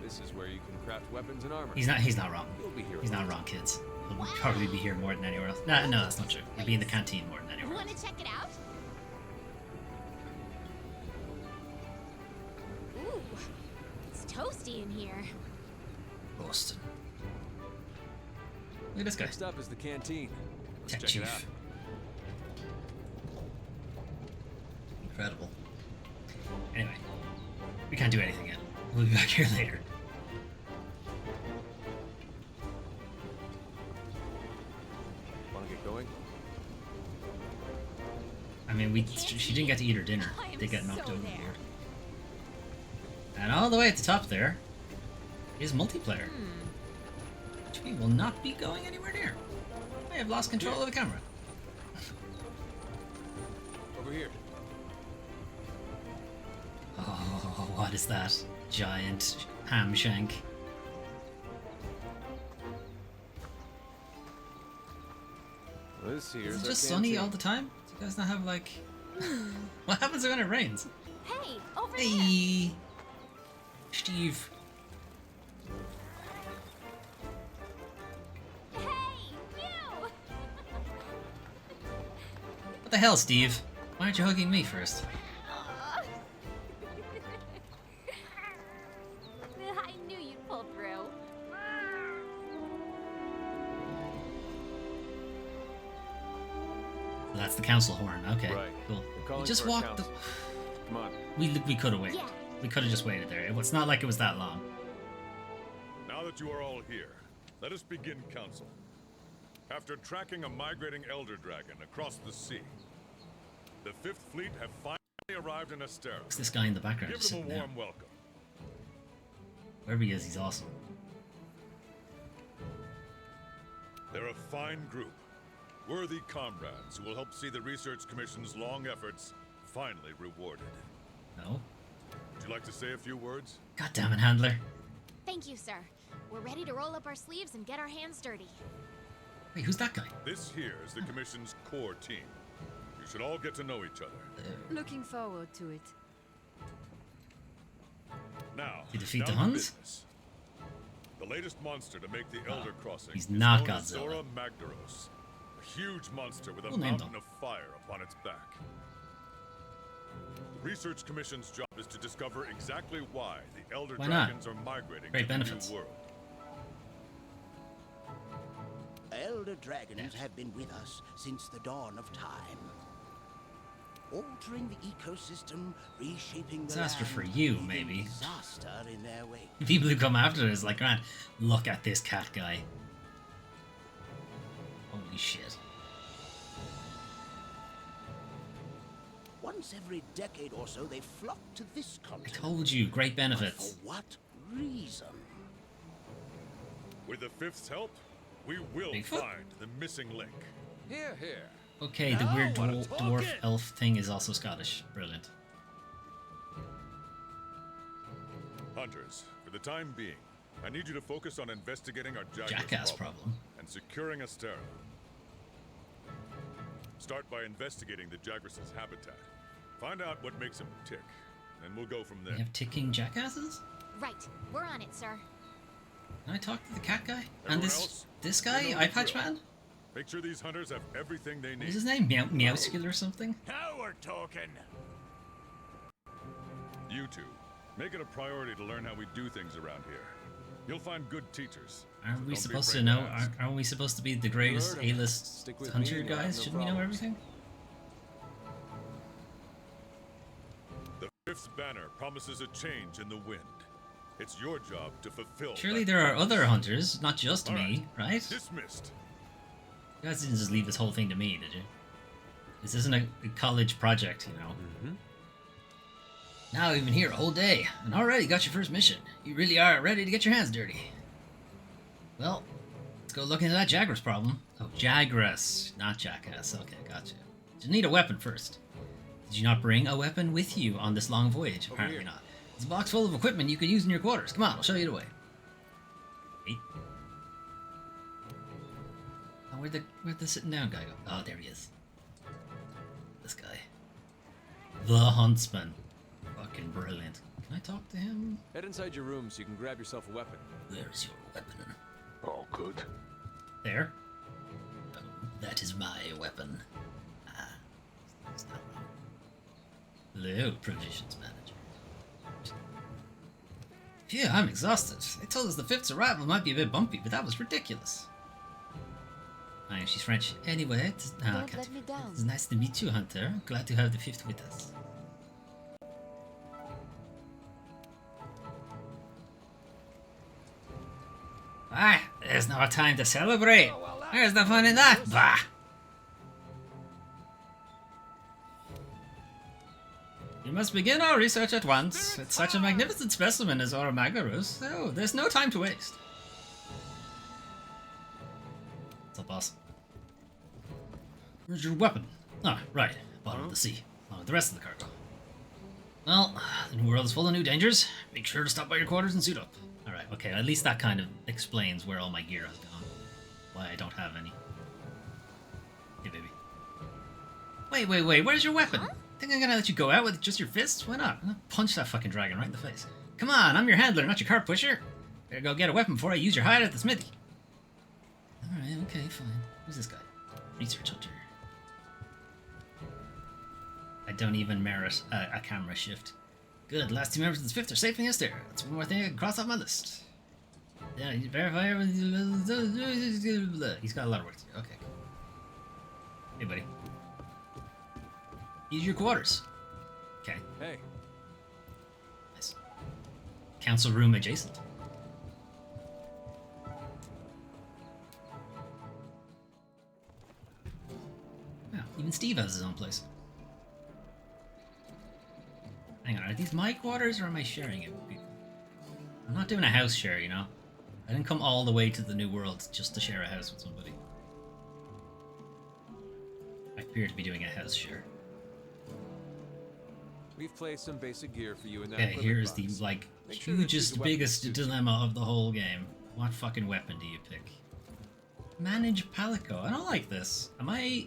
This is where you can craft weapons and armor. He's not wrong. You'll be here. He's not wrong, kids. He'll probably be here more than anywhere else. No, that's not true. He'll be in the canteen more than anywhere Want else. to check it out? Ooh, dusty in here. Boston. Look at this guy. Next up is the canteen. Let's Tech check it chief. out. Incredible. Anyway, we can't do anything yet. We'll be back here later. Want to get going? I mean, she didn't get to eat her dinner. I am They got knocked so over. there. And all the way at the top there is multiplayer, which we will not be going anywhere near. I have lost control of the camera. Over here. Oh, what is that? Giant ham shank. This here's Is it our just sunny canteen. all the time? Do you guys not have like... What happens when it rains? Hey, over there. Hey! Steve. Hey, you! What the hell, Steve? Why aren't you hugging me first? I knew you'd pull through. So that's the council horn. Okay, Right. cool. We're We calling just for a walked the... council. Come on. We could have waited. Yeah. We could have just waited there. It's not like it was that long. Now that you are all here, let us begin council. After tracking a migrating elder dragon across the sea, the Fifth Fleet have finally arrived in Astera. It's this guy in the background Give just them a sitting warm down. welcome. Wherever he is, he's awesome. They're a fine group, worthy comrades who will help see the Research Commission's long efforts finally rewarded. No? Would you like to say a few words? God damn it, Handler. Thank you, sir. We're ready to roll up our sleeves and get our hands dirty. Wait, who's that guy? This here is the Commission's core team. You should all get to know each other. Looking forward to it. Now, You defeat down the to Huns? business. The latest monster to make the Elder Crossing he's is not known as Godzilla. Zora Magdaros, a huge monster with a Cool name, mountain though. of fire upon its back. The Research Commission's job is to discover exactly why the Elder Why not? Dragons are migrating Great to benefits. the New World. Elder dragons have been with us since the dawn of time. Altering the ecosystem, reshaping the Disaster land, for you, leaving maybe. Disaster in their wake. People who come after us like, man, look at this cat guy. Holy shit. Once every decade or so, they flock to this I continent. told you, great But benefits. for what reason? With the Fifth's help, we will Bigfoot? find the missing link. Here, here. Okay, the Now weird what a dwarf talking! elf thing is also Scottish. Brilliant. Hunters, for the time being, I need you to focus on investigating our Jackass problem. and securing Astera. Start by investigating the Jagras's habitat. Find out what makes him tick, and we'll go from We there. have ticking jackasses? Right, we're on it, sir. Can I talk to the cat guy? Everyone And this else? this You guy, know the Eye Patch drill. Man? Make sure these hunters have everything they What need. was his name? Meowscule or something? Now we're talking. You two, make it a priority to learn how we do things around here. You'll find good teachers. Aren't so we don't be supposed to afraid know? ask. Aren't we supposed to be the greatest Heard 'em. A-list Stick with me hunter and you'll have guys? no Shouldn't we know problems. everything? The Fifth's banner promises a change in the wind. It's your job to fulfill. Surely that there are promise. other hunters, not just All me, right? Dismissed. You guys didn't just leave this whole thing to me, did you? This isn't a college project, you know. Mm-hmm. Now you've been here a whole day, and already got your first mission. You really are ready to get your hands dirty. Well, let's go look into that Jagras problem. Oh, Jagras, not Jackass. Okay, gotcha. You need a weapon first. Did you not bring a weapon with you on this long voyage? Over Apparently here. not. It's a box full of equipment you can use in your quarters. Come on, I'll show you the way. Wait. Oh, where'd the sitting down guy go? Oh, there he is. This guy. The Huntsman. Fucking brilliant. Can I talk to him? Head inside your room so you can grab yourself a weapon. Where's your weapon? All good. There. Oh, that is my weapon. Ah. That's not wrong. Hello, provisions manager. Phew, I'm exhausted. They told us the fifth's arrival might be a bit bumpy, but that was ridiculous. I she's French. Anyway, Don't let me down. It's nice to meet you, Hunter. Glad to have the fifth with us. Ah, there's no time to celebrate. Where's the fun in that? Bah! We must begin our research at once. It's such a magnificent specimen as Oromagarus, so there's no time to waste. What's up, boss? Where's your weapon? Ah, right. Bottom of the sea. Along with the rest of the cargo. Well, the new world is full of new dangers. Make sure to stop by your quarters and suit up. Alright, okay, at least that kind of explains where all my gear has gone. Why I don't have any. Hey, baby. Wait, where's your weapon? Huh? Think I'm gonna let you go out with just your fists? Why not? I'll punch that fucking dragon right in the face. Come on, I'm your handler, not your cart pusher. Better go get a weapon before I use your hide at the smithy. Alright, okay, fine. Who's this guy? Research hunter. I don't even merit a camera shift. Good, last two members of the fifth are safe in the stair. That's one more thing I can cross off my list. Yeah, you verify everything. He's got a lot of work to do. Okay. Hey, buddy. Use your quarters. Okay. Hey. Nice. Council room adjacent. Yeah, even Steve has his own place. Hang on, are these my quarters or am I sharing it with people? I'm not doing a house share, you know? I didn't come all the way to the new world just to share a house with somebody. I appear to be doing a house share. We've placed some basic gear for you in that Okay, equipment here's the, box. like, Make sure to choose hugest, a weapon that biggest suits you. dilemma of the whole game. What fucking weapon do you pick? Manage Palico. I don't like this. Am I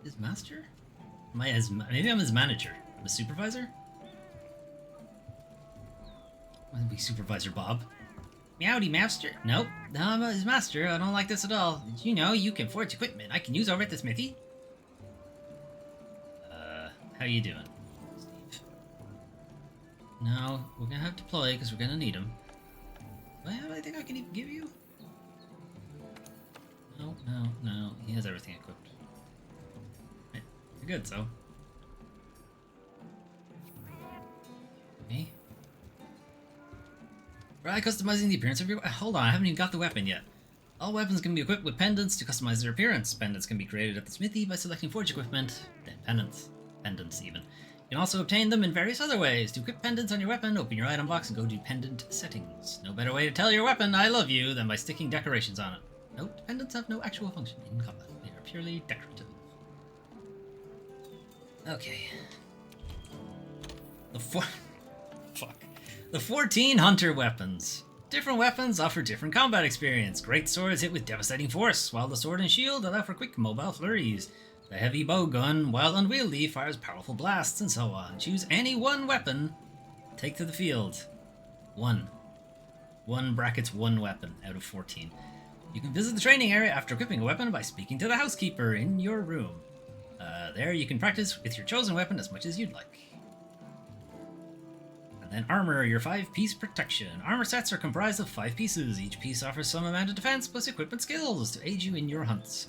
his master? Am I his... Maybe I'm his manager. I'm a supervisor? I want to be Supervisor Bob. Meowdy master. Nope. No, I'm his master. I don't like this at all. Did you know you can forge equipment I can use over at the smithy? How you doing, Steve? No, we're gonna have to play because we're gonna need him. Do I have anything I can even give you? No. He has everything equipped. Right, you're good, so. Me? Try customizing the appearance of your... Hold on, I haven't even got the weapon yet. All weapons can be equipped with pendants to customize their appearance. Pendants can be created at the smithy by selecting forge equipment, then pendants even. You can also obtain them in various other ways. To equip pendants on your weapon, open your item box and go to pendant settings. No better way to tell your weapon I love you than by sticking decorations on it. Note, pendants have no actual function in combat. They are purely decorative. Okay. The 14 hunter weapons. Different weapons offer different combat experience. Great swords hit with devastating force, while the sword and shield allow for quick mobile flurries. The heavy bow gun, while unwieldy, fires powerful blasts, and so on. Choose any one weapon. Take to the field. One brackets one weapon out of 14. You can visit the training area after equipping a weapon by speaking to the housekeeper in your room. There you can practice with your chosen weapon as much as you'd like. And then armor, your 5-piece protection. Armor sets are comprised of 5 pieces. Each piece offers some amount of defense plus equipment skills to aid you in your hunts.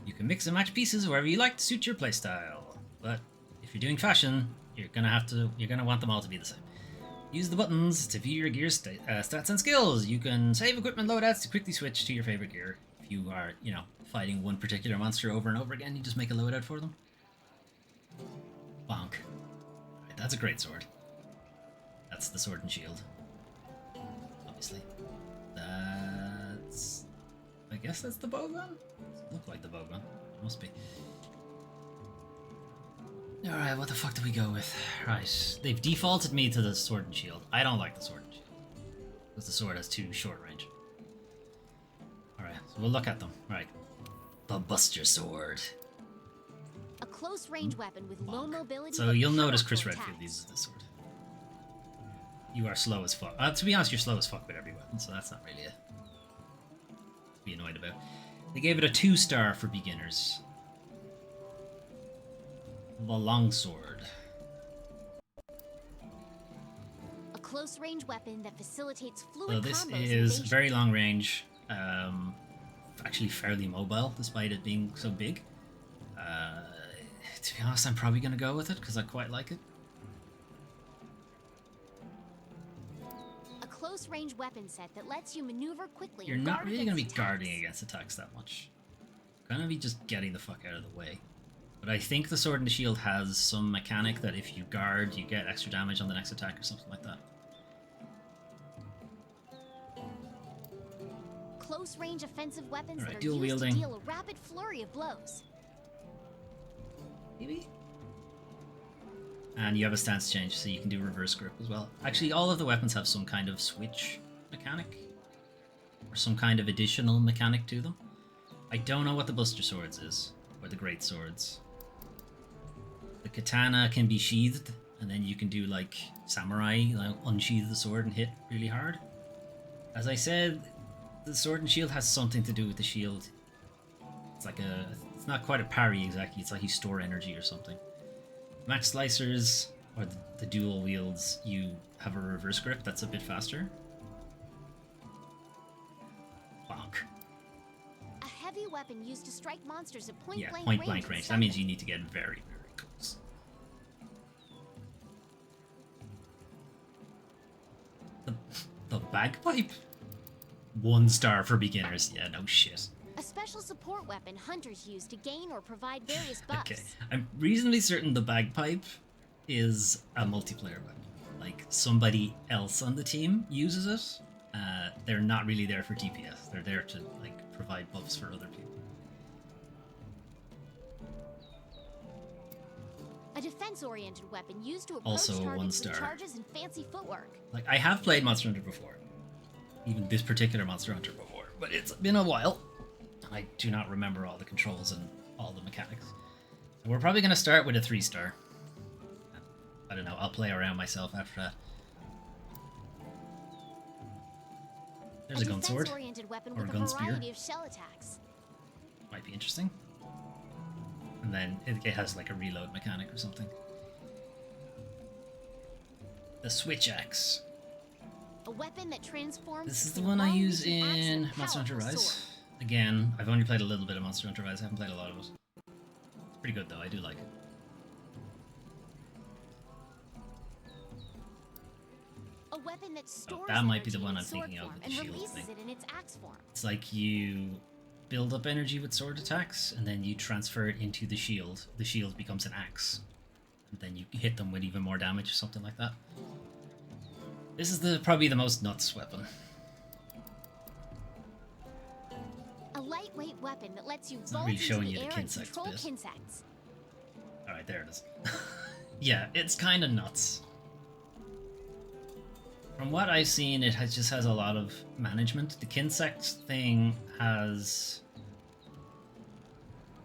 You can mix and match pieces wherever you like to suit your playstyle. But if you're doing fashion, you're gonna want them all to be the same. Use the buttons to view your gear's stats and skills. You can save equipment loadouts to quickly switch to your favorite gear. If you are, fighting one particular monster over and over again, you just make a loadout for them. Bonk. Right, that's a great sword. That's the sword and shield. Obviously. I guess that's the bow gun? Doesn't look like the bow gun. It must be. Alright, what the fuck do we go with? Right, they've defaulted me to the sword and shield. I don't like the sword and shield. Because the sword has too short range. Alright, so we'll look at them. Right. The Buster Sword. A close range weapon with low mobility. So but you'll notice Chris powerful Redfield attacks. uses this sword. You are slow as fuck. To be honest, you're slow as fuck with every weapon, so that's not really to be annoyed about. They gave it a 2-star for beginners. The longsword. close-range weapon that facilitates So fluid this combos is evasion. very long range, actually fairly mobile despite it being so big. To be honest, I'm probably going to go with it because I quite like it. A close-range weapon set that lets you maneuver quickly. You're and not guard really going to be against guarding attacks. against attacks that much. You're going to be just getting the fuck out of the way. But I think the Sword and the Shield has some mechanic that if you guard, you get extra damage on the next attack or something like that. Close-range offensive weapons Alright, that are dual used wielding. to deal a rapid flurry of blows. Maybe? And you have a stance change, so you can do reverse grip as well. Actually, all of the weapons have some kind of switch mechanic. Or some kind of additional mechanic to them. I don't know what the Buster Swords is. Or the Great Swords. The katana can be sheathed, and then you can do like samurai, like unsheath the sword and hit really hard. As I said, the Sword and Shield has something to do with the shield. It's like it's not quite a parry exactly, it's like you store energy or something. Match slicers, or the dual wields, you have a reverse grip that's a bit faster. Bonk. A heavy weapon used to strike monsters at point Yeah, blank point range. blank with range. That means stealth. you need to get very, very close. The bagpipe? 1 star for beginners. Yeah, no shit. A special support weapon hunters use to gain or provide various buffs. Okay, I'm reasonably certain the bagpipe is a multiplayer weapon. Like, somebody else on the team uses it. They're not really there for DPS. They're there to, like, provide buffs for other people. A defense-oriented weapon used to approach Also a 1 targets star. with charges and fancy footwork. Like, I have played Monster Hunter before. Even this particular Monster Hunter before. But it's been a while. I do not remember all the controls and all the mechanics. And we're probably going to start with a 3 star. I don't know, I'll play around myself after that. There's a gun sword. Defense-oriented weapon Or a with gun a spear. variety of shell attacks. Might be interesting. And then it has like a reload mechanic or something. The switch axe. A weapon that transforms. This is the into one I long use reaching axe and in a Monster Hunter powerful Rise. sword. Again, I've only played a little bit of Monster Hunter Rise. I haven't played a lot of it. It's pretty good though. I do like it. A weapon that stores that might be the energy one in I'm sword thinking of form with the and shield releases thing. it in its axe form. It's like you build up energy with sword attacks, and then you transfer it into the shield. The shield becomes an axe. And then you hit them with even more damage or something like that. This is probably the most nuts weapon. A lightweight weapon that lets you not vault really into showing the you the air and Kinsects control bit. Kinsects. Alright, there it is. Yeah, it's kind of nuts. From what I've seen, just has a lot of management. The Kinsect thing has...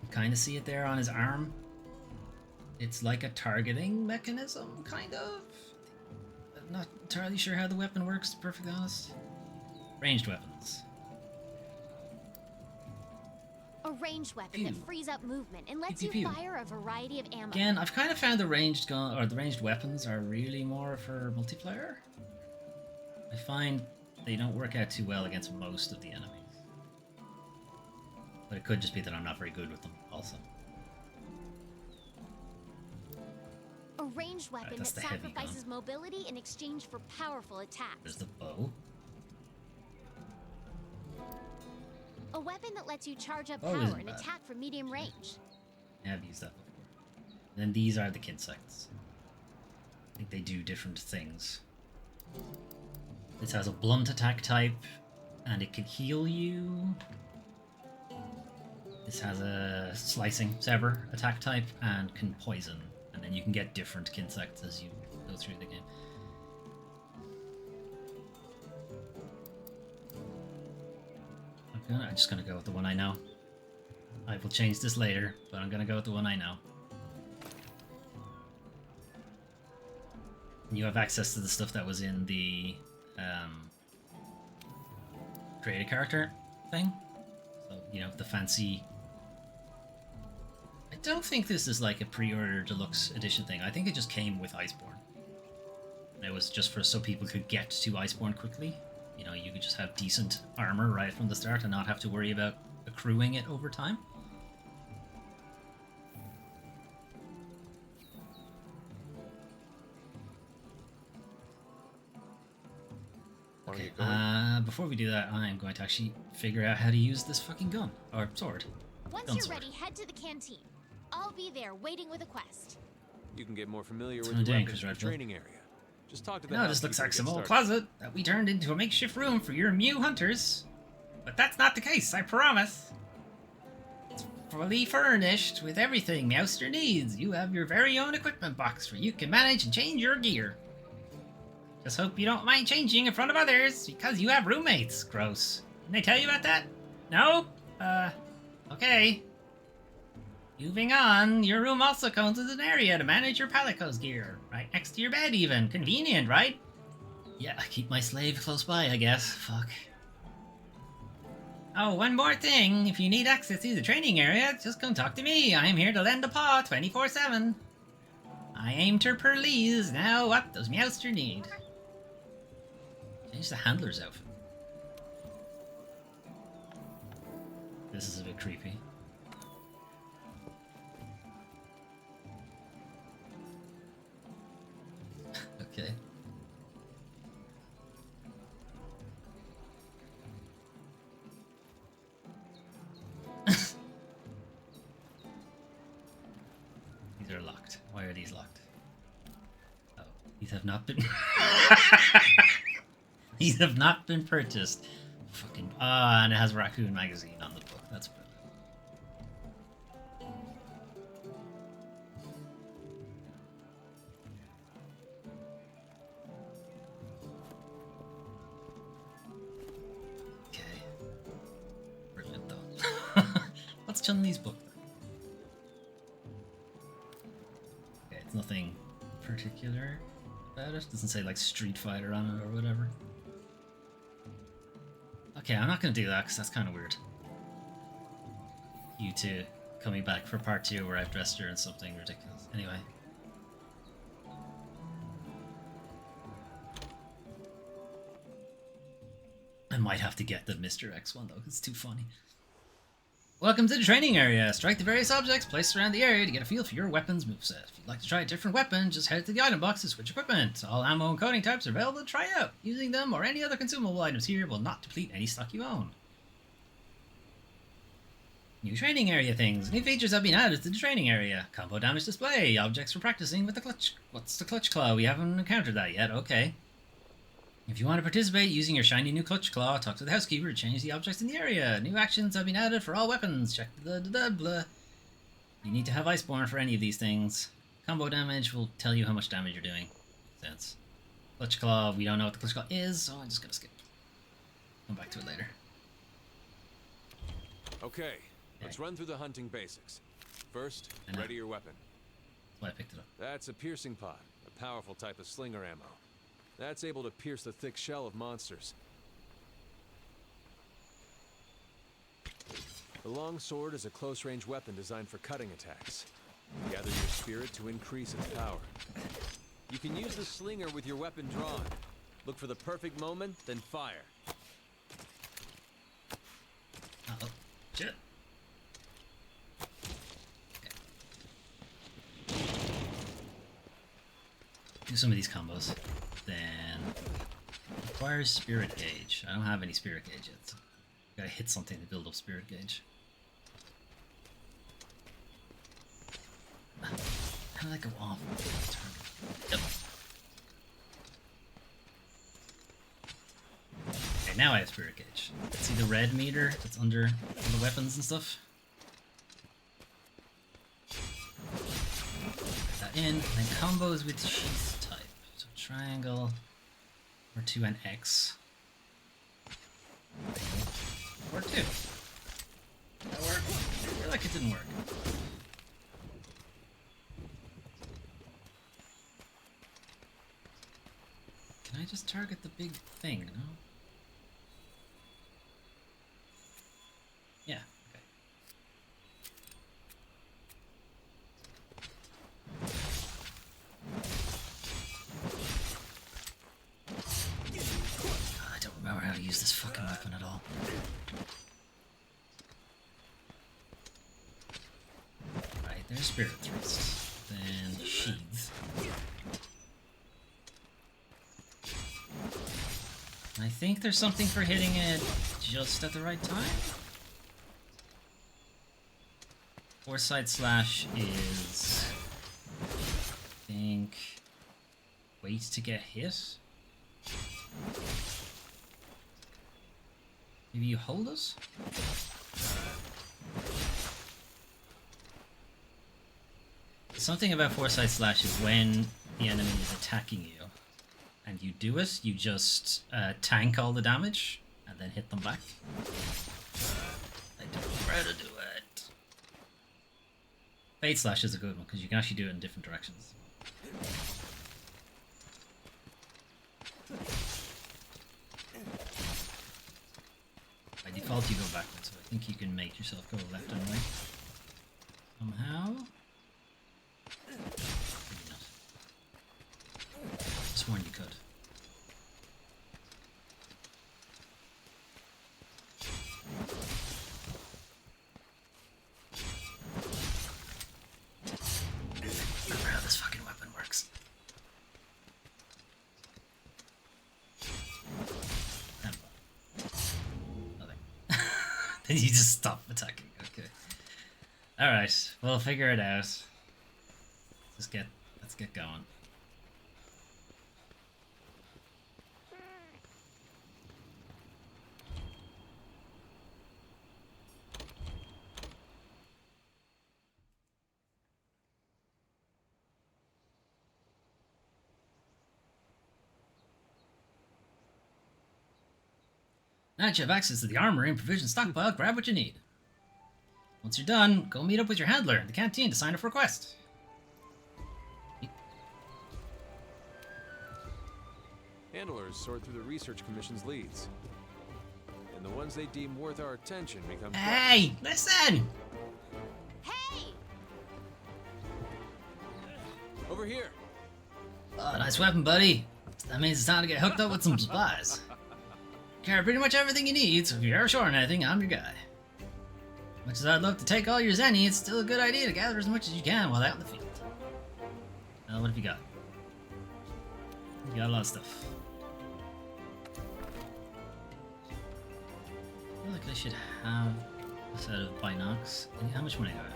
You kind of see it there on his arm. It's like a targeting mechanism, kind of. I'm not entirely sure how the weapon works, to be perfectly honest. Ranged weapons. A ranged weapon Pew. that frees up movement and lets Pew, you pew, pew. fire a variety of ammo. Again, I've kind of found the ranged gun or the ranged weapons are really more for multiplayer. I find they don't work out too well against most of the enemies. But it could just be that I'm not very good with them, also. A ranged weapon that's that the heavy gun. sacrifices mobility in exchange for powerful attacks. There's the bow. A weapon that lets you charge up Bow power isn't and bad. attack from medium range. I have used that before. Then these are the Kinsects. I think they do different things. This has a blunt attack type, and it can heal you. This has a slicing, sever attack type, and can poison. And then you can get different Kinsects as you go through the game. I'm just gonna go with the one I know. I will change this later, but I'm gonna go with the one I know. You have access to the stuff that was in the create a character thing. So, you know, the fancy... I don't think this is like a pre-order deluxe edition thing. I think it just came with Iceborne. It was just for so people could get to Iceborne quickly. You know, you could just have decent armor right from the start and not have to worry about accruing it over time. Okay, before we do that, I'm going to actually figure out how to use this fucking gun. Or sword. Once Gun you're sword. ready, head to the canteen. I'll be there waiting with a quest. You can get more familiar It's with not the dangerous, weapons in the Redfield. training area. Just talk to the No, this looks housekeeper like to some get old started. closet that we turned into a makeshift room for your Mew hunters. But that's not the case, I promise. It's fully furnished with everything Meowster needs. You have your very own equipment box where you can manage and change your gear. Just hope you don't mind changing in front of others, because you have roommates. Gross. Didn't they tell you about that? No? Okay. Moving on, your room also comes with an area to manage your Palico's gear. Right next to your bed even. Convenient, right? Yeah, I keep my slave close by, I guess. Fuck. Oh, one more thing. If you need access to the training area, just come talk to me. I'm here to lend a paw 24/7. I aim to please. Now what does Meowster need? Change the handler's outfit. This is a bit creepy. Okay. These are locked. Why are these locked? Oh, these have not been. These have not been purchased. Fucking. Ah, and it has Raccoon Magazine on the book. That's brilliant. Okay. Brilliant, though. What's Chun-Li's book? Okay, it's nothing particular about it. Doesn't say like Street Fighter on it or whatever. Okay, I'm not gonna do that because that's kind of weird. You two coming back for part 2 where I've dressed her in something ridiculous. Anyway. I might have to get the Mr. X one though, it's too funny. Welcome to the training area. Strike the various objects placed around the area to get a feel for your weapon's moveset. If you'd like to try a different weapon, just head to the item box to switch equipment. All ammo and coating types are available to try out. Using them or any other consumable items here will not deplete any stock you own. New training area things. New features have been added to the training area. Combo damage display. Objects for practicing with the clutch. What's the clutch claw? We haven't encountered that yet. Okay. If you want to participate using your shiny new clutch claw, talk to the housekeeper to change the objects in the area. New actions have been added for all weapons. Check the blah. You need to have Iceborne for any of these things. Combo damage will tell you how much damage you're doing. Makes sense. Clutch claw, we don't know what the clutch claw is, so I'm just gonna skip. Come back to it later. Okay, let's run through the hunting basics. First, ready your weapon. That's why I picked it up. That's a piercing pod, a powerful type of slinger ammo. That's able to pierce the thick shell of monsters. The long sword is a close-range weapon designed for cutting attacks. Gather your spirit to increase its power. You can use the slinger with your weapon drawn. Look for the perfect moment, then fire. Uh-oh. Shit. Okay. Do some of these combos. Then requires spirit gauge. I don't have any spirit gauge yet. So gotta hit something to build up spirit gauge. How did that go off? Yep. Okay, now I have spirit gauge. See the red meter that's under all the weapons and stuff? Put that in, and then combos with sheath type. So triangle, or 2 and X. Or 2. That work? I feel like it didn't work. Can I just target the big thing, no? Yeah, okay. use this fucking weapon at all. Right, there's Spirit Thrust. Then Sheath. I think there's something for hitting it just at the right time. Foresight Slash is, I think, wait to get hit. Maybe you hold us? Something about Foresight Slash is when the enemy is attacking you and you do it, you just tank all the damage and then hit them back. I don't know how to do it. Fate Slash is a good one because you can actually do it in different directions. By default you go backwards, so I think you can make yourself go left and right. Somehow. Maybe not. Just sworn you could. I don't know how this fucking weapon works. Nothing. Then you just stop attacking. Okay. Alright, we'll figure it out. Let's get going. Now that you have access to the armory and provision stockpile, grab what you need. Once you're done, go meet up with your handler in the canteen to sign up for a quest. Handlers sort through the research commission's leads. And the ones they deem worth our attention become... Hey, listen! Hey! Over here! Oh, nice weapon, buddy. That means it's time to get hooked up with some supplies. Carry pretty much everything you need, so if you're ever short on anything, I'm your guy. Much as I'd love to take all your zenny, it's still a good idea to gather as much as you can while out in the field. What have you got? You got a lot of stuff. I feel like I should have a set of binocs. How much money do I have?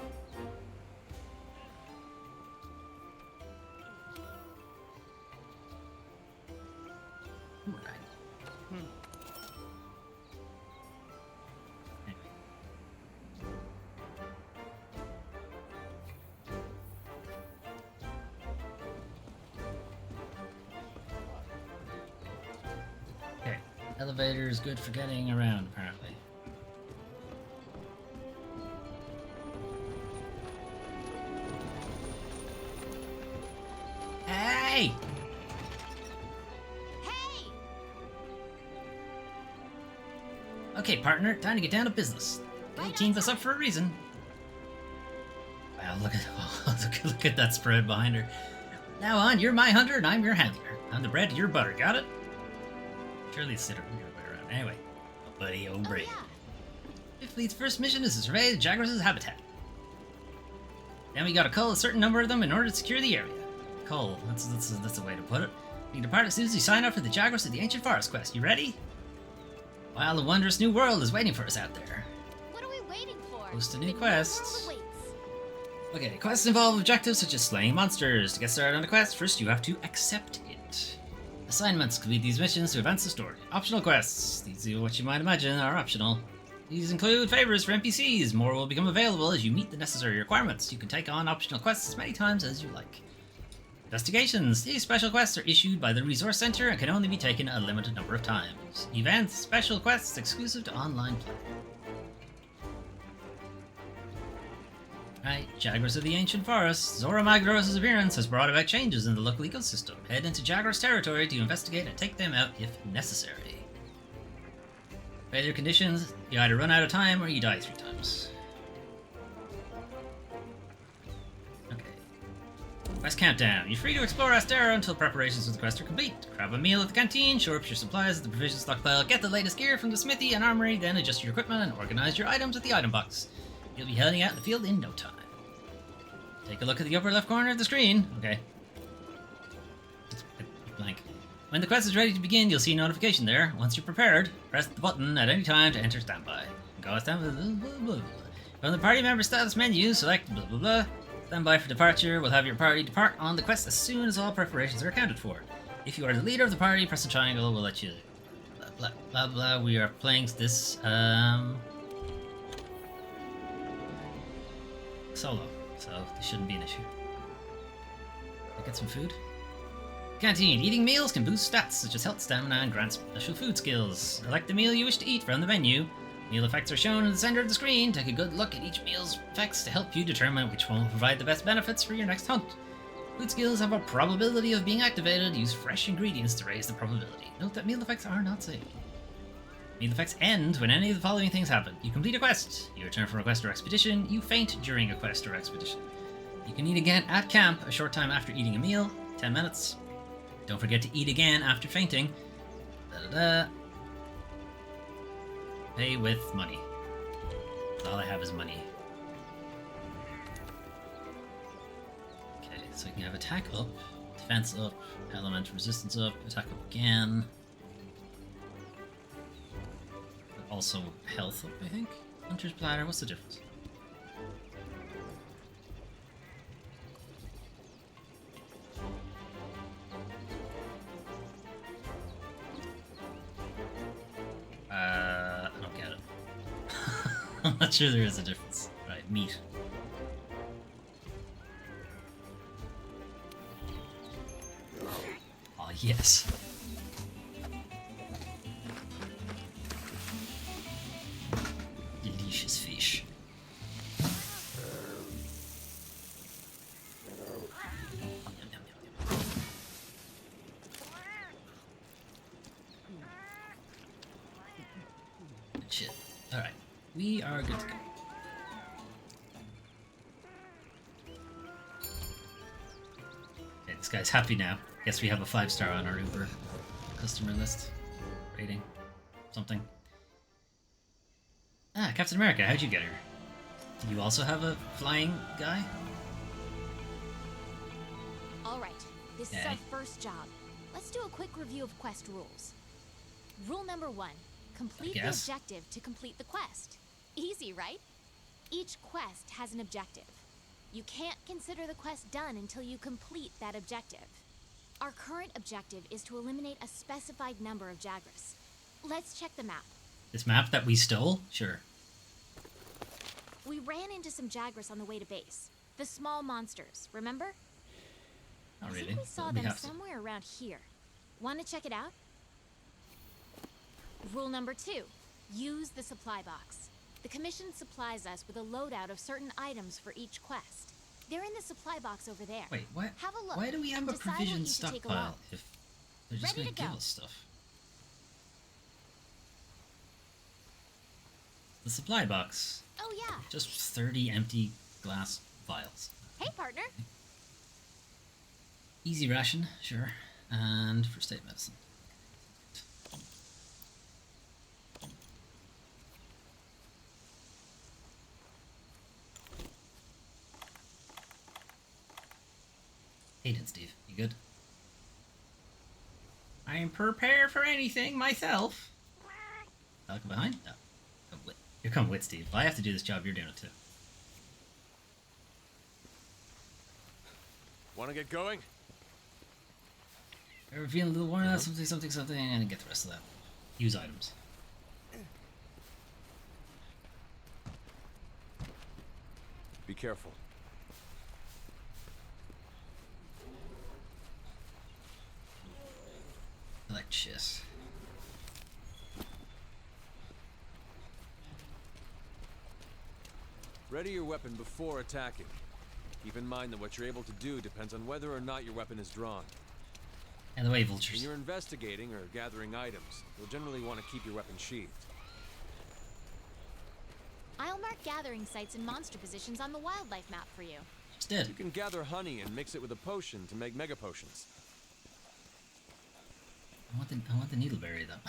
Okay, elevator is good for getting around, apparently. Hey! Hey! Okay, partner, time to get down to business. They teamed us up for a reason. Wow, look at that spread behind her. Now on, you're my hunter and I'm your handler. I'm the bread to your butter, got it? Surely it's the other way around. Anyway, oh buddy, oh brave. yeah. Fifth Fleet's first mission is to survey the Jaguars' habitat. Then we gotta cull a certain number of them in order to secure the area. Cull, that's a way to put it. You can depart as soon as you sign up for the Jaguars of the Ancient Forest quest. You ready? While a wondrous new world is waiting for us out there. What are we waiting for? Host a new The quest. world awaits. Okay, quests involve objectives such as slaying monsters. To get started on a quest, first you have to accept it. Assignments: complete these missions to advance the story. Optional quests: these are what you might imagine are optional. These include favors for NPCs. More will become available as you meet the necessary requirements. You can take on optional quests as many times as you like. Investigations: these special quests are issued by the Resource Center and can only be taken a limited number of times. Events: special quests exclusive to online play. Right, Jaguars of the Ancient Forest. Zora Magdaros' appearance has brought about changes in the local ecosystem. Head into Jaguars territory to investigate and take them out if necessary. Failure conditions: you either run out of time or you die 3 times. Okay. Quest countdown. You're free to explore Astera until preparations for the quest are complete. Grab a meal at the canteen, shore up your supplies at the provision stockpile, get the latest gear from the smithy and armory, then adjust your equipment and organize your items at the item box. You'll be heading out in the field in no time. Take a look at the upper left corner of the screen. Okay. It's blank. When the quest is ready to begin, you'll see a notification there. Once you're prepared, press the button at any time to enter standby. Go standby. Blah, blah, blah. From the party member status menu, select blah blah blah. Standby for departure. We'll have your party depart on the quest as soon as all preparations are accounted for. If you are the leader of the party, press the triangle. We'll let you. Blah blah blah blah. We are playing this solo, so this shouldn't be an issue. I'll get some food. Canteen. Eating meals can boost stats such as health, stamina, and grant special food skills. Select the meal you wish to eat from the menu. Meal effects are shown in the center of the screen. Take a good look at each meal's effects to help you determine which one will provide the best benefits for your next hunt. Food skills have a probability of being activated. Use fresh ingredients to raise the probability. Note that meal effects are not safe. Meal effects end when any of the following things happen. You complete a quest. You return from a quest or expedition. You faint during a quest or expedition. You can eat again at camp a short time after eating a meal. 10 minutes. Don't forget to eat again after fainting. Da-da-da. Pay with money. All I have is money. Okay, so we can have attack up, defense up, element resistance up, attack up again. But also health up, I think. Hunter's platter, what's the difference? I don't get it. I'm not sure there is a difference. Right, meat. Oh, yes. Delicious fish. Yum, yum, yum, yum. Shit. Alright. We are good to go. Okay, this guy's happy now. Guess we have a 5-star on our Uber customer list. Rating. Something. Ah, Captain America, how'd you get here? Do you also have a flying guy? Alright, this is our first job. Let's do a quick review of quest rules. Rule number 1. Complete the objective to complete the quest. Easy, right? Each quest has an objective. You can't consider the quest done until you complete that objective. Our current objective is to eliminate a specified number of Jagras. Let's check the map. This map that we stole? Sure. We ran into some Jagras on the way to base. The small monsters, remember? Not I really. think we saw them somewhere around here. Want to check it out? Rule number 2. Use the supply box. The Commission supplies us with a loadout of certain items for each quest. They're in the supply box over there. Wait, what? Have a look. Why do we have a Decide what provision you should take along. stockpile if they're just Ready going to to give go. us stuff? The supply box. Oh yeah. Just 30 empty glass vials. Hey, partner. Easy ration, sure. And first aid medicine. Aiden, Steve, you good? I am prepared for anything myself. I'll come behind? No. Come with. You're coming with, Steve. If I have to do this job, you're doing it too. Want to get going? Ever feeling a little worn out? Something, and get the rest of that. Use items. Be careful. Delicious. Ready your weapon before attacking. Keep in mind that what you're able to do depends on whether or not your weapon is drawn. And the way When vultures. you're investigating or gathering items, you'll generally want to keep your weapon sheathed. I'll mark gathering sites and monster positions on the wildlife map for you. Just did. You can gather honey and mix it with a potion to make mega potions. I want the needleberry though.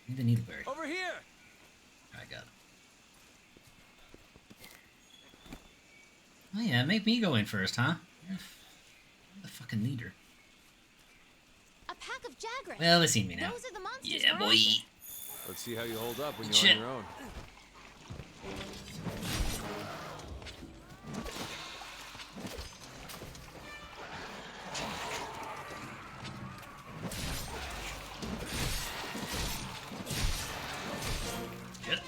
Need the needleberry. Over here! I got it. Oh yeah, make me go in first, huh? You're the fucking leader. A pack of Jagras. Well, they seen me now. Those are the monsters Yeah, we're boy. after. Let's see how you hold up when Shit. you're on your own. Shit.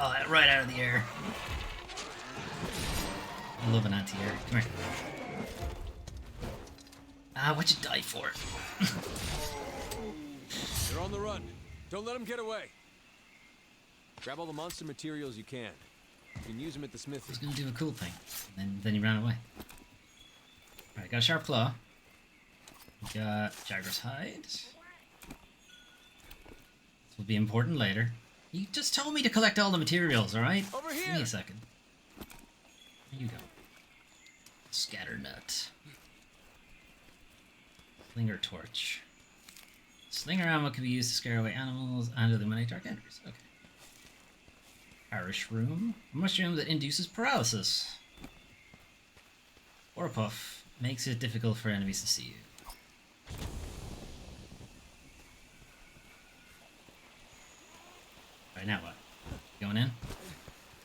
Oh, that right out of the air. I love an anti-air. Come here. Ah, what'd you die for? They're on the run. Don't let them get away. Grab all the monster materials you can. You can use them at the I smithy. was gonna do a cool thing. And then he ran away. Alright, got a sharp claw. We got Jagra's hide. This will be important later. You just told me to collect all the materials, alright? Over Give here! me a second. There you go. Scatter nut. Slinger torch. Slinger ammo can be used to scare away animals and illuminate dark enemies. Okay. Parish room. A mushroom that induces paralysis. Or a puff. Makes it difficult for enemies to see you. Right, now what? Going in?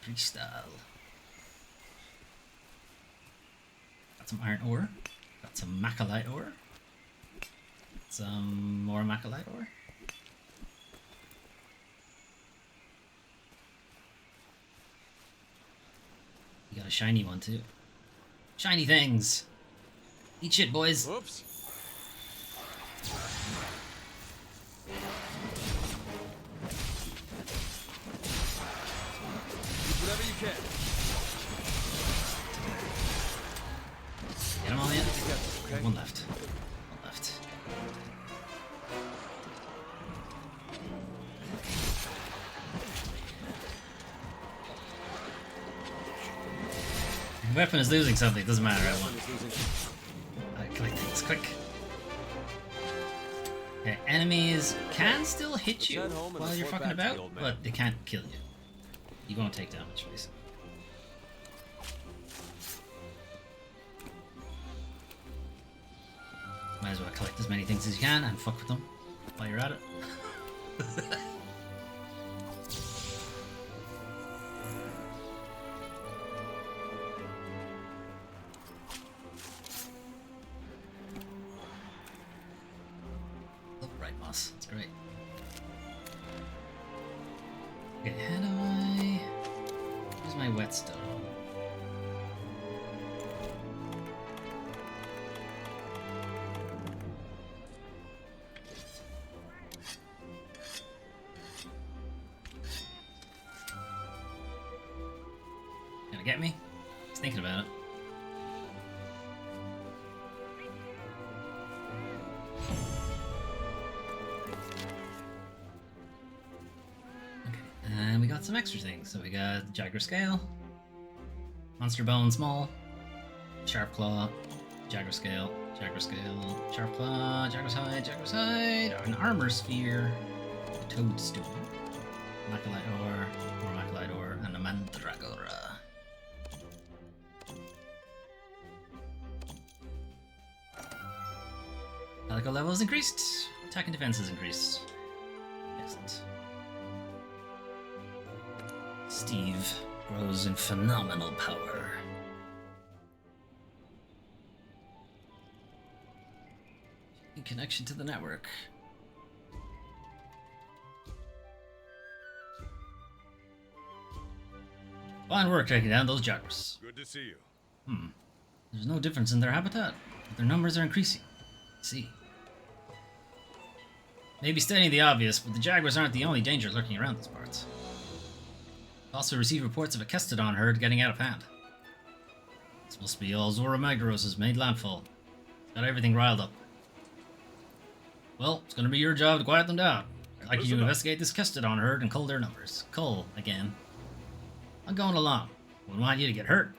Freestyle. Got some iron ore. Got some macalite ore. Some more macalite ore. You got a shiny one too. Shiny things! Eat shit, boys! Whoops. Use whatever you can. Get them all in? Okay. One left. One left. Your weapon is losing something, doesn't matter, I want. Is losing. Collect things, quick. Okay, enemies can still hit you Head home and while you're report fucking back to the about, old man. but they can't kill you. You won't take damage, basically. Might as well collect as many things as you can and fuck with them while you're at it. Oh, right, moss. That's great. Okay, how do I... Where's my whetstone? Gonna get me? He's thinking about it. Okay, and we got some extra things. So we got Jagra Scale, Monster Bone Small, Sharp Claw, Jagra Scale, Sharp Claw, Jagra's Hide, an Armor Sphere, a Toadstool, Macalite Ore, more Macalite Ore, and a Mandragora. Calico level is increased. Attack and defense is increased. Excellent. Steve grows in phenomenal power. In connection to the network. Fine work taking down those Jagras. Good to see you. There's no difference in their habitat, but their numbers are increasing. See. Maybe stating the obvious, but the Jaguars aren't the only danger lurking around these parts. We also received reports of a Kestodon herd getting out of hand. This must be all Zora Magdaros has made landfall. Got everything riled up. Well, it's gonna be your job to quiet them down. I'd like you to investigate this Kestodon herd and cull their numbers. Cull, again. I'm going along. Wouldn't want you to get hurt.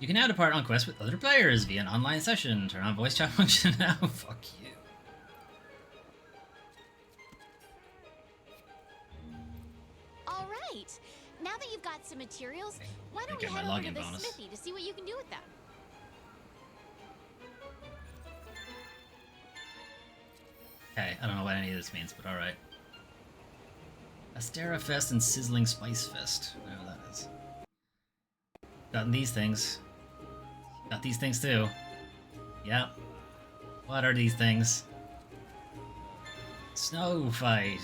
You can now depart on quests with other players via an online session. Turn on voice chat function now. Fuck you. All right. Now that you've got some materials, why don't we head over to the smithy to see what you can do with them? Okay, I don't know what any of this means, but alright. Astera Fest and Sizzling Spice Fest. Whatever that is. Gotten these things. Got these things too. Yeah. What are these things? Snow fight.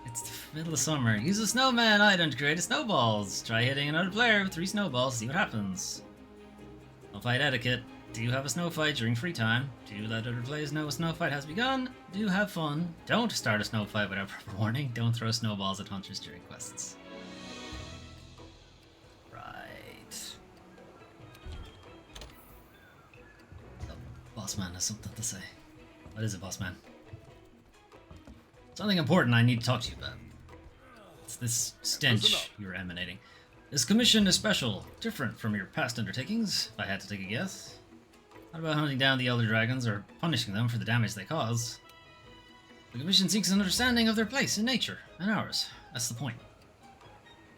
It's the middle of summer. Use a snowman item to create a snowballs. Try hitting another player with 3 snowballs, see what happens. Snow fight etiquette. Do you have a snow fight during free time? Do let other players know a snow fight has begun? Do have fun. Don't start a snow fight without proper warning. Don't throw snowballs at hunters during quests. Right. The boss man has something to say. What is it, boss man? Something important I need to talk to you about. It's this stench you're emanating. This commission is special, different from your past undertakings, if I had to take a guess. Not about hunting down the Elder Dragons or punishing them for the damage they cause. The commission seeks an understanding of their place in nature, and ours. That's the point.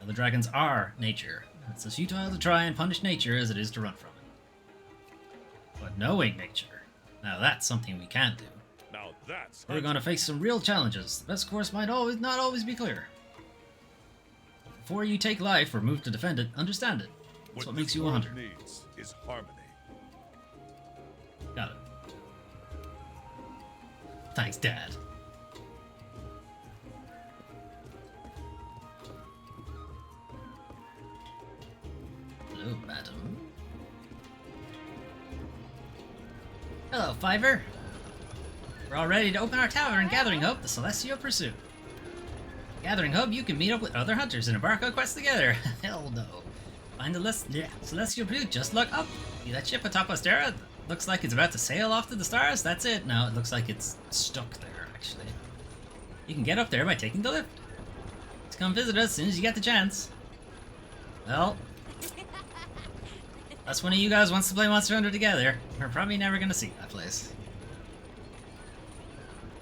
Elder Dragons are nature. It's as futile to try and punish nature as it is to run from it. But knowing nature, now that's something we can do. Now that's We're going to face some real challenges. The best course might not always be clear. Before you take life or move to defend it, understand it. That's what makes you a hunter. Needs is harmony. Got it. Thanks, Dad. Hello, madam. Hello, Fiver. We're all ready to open our tower in Gathering Hope, the Celestial Pursuit. Gathering Hope, you can meet up with other hunters and embark on quests together. Hell no. Find the Celestial Pursuit, just look up. See that ship atop Astera? Looks like it's about to sail off to the stars? That's it. No, it looks like it's stuck there, actually. You can get up there by taking the lift. Just come visit us as soon as you get the chance. Well, unless one of you guys wants to play Monster Hunter together, we're probably never gonna see that place.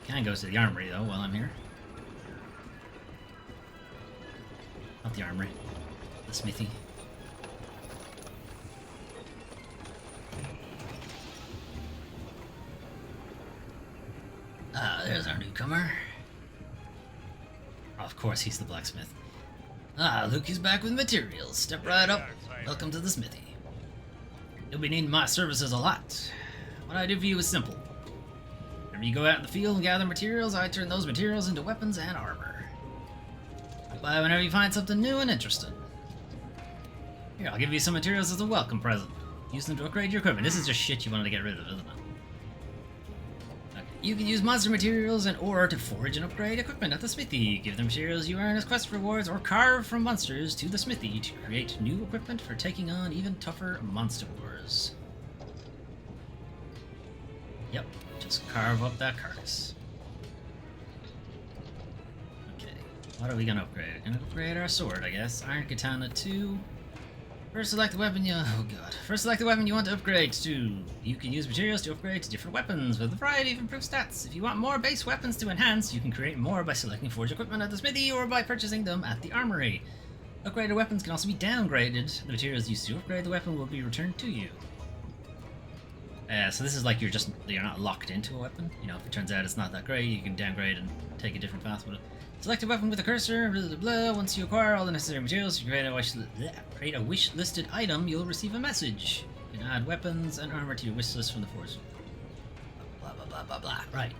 Can go to the armory, though, while I'm here. Not the armory. The smithy. Ah, there's our newcomer. Of course, he's the blacksmith. Ah, look who's back with materials. Step right up. Welcome to the smithy. You'll be needing my services a lot. What I do for you is simple. Whenever you go out in the field and gather materials, I turn those materials into weapons and armor. Buy whenever you find something new and interesting. Here, I'll give you some materials as a welcome present. Use them to upgrade your equipment. This is just shit you wanted to get rid of, isn't it? You can use monster materials and ore to forge and upgrade equipment at the smithy. Give the materials you earn as quest rewards or carve from monsters to the smithy to create new equipment for taking on even tougher monster wars. Yep, just carve up that carcass. Okay, what are we gonna upgrade? We're gonna upgrade our sword, I guess. Iron Katana 2. First select the weapon First select the weapon you want to upgrade to. You can use materials to upgrade to different weapons with a variety of improved stats. If you want more base weapons to enhance, you can create more by selecting forge equipment at the smithy or by purchasing them at the armory. Upgraded weapons can also be downgraded. The materials used to upgrade the weapon will be returned to you. So this is like you're not locked into a weapon. You know, if it turns out it's not that great, you can downgrade and take a different path with it. Select a weapon with a cursor, blah, blah, blah. Once you acquire all the necessary materials to create a wish-listed item, you'll receive a message. You can add weapons and armor to your wish list from the force. Blah, blah, blah, blah, blah. Right.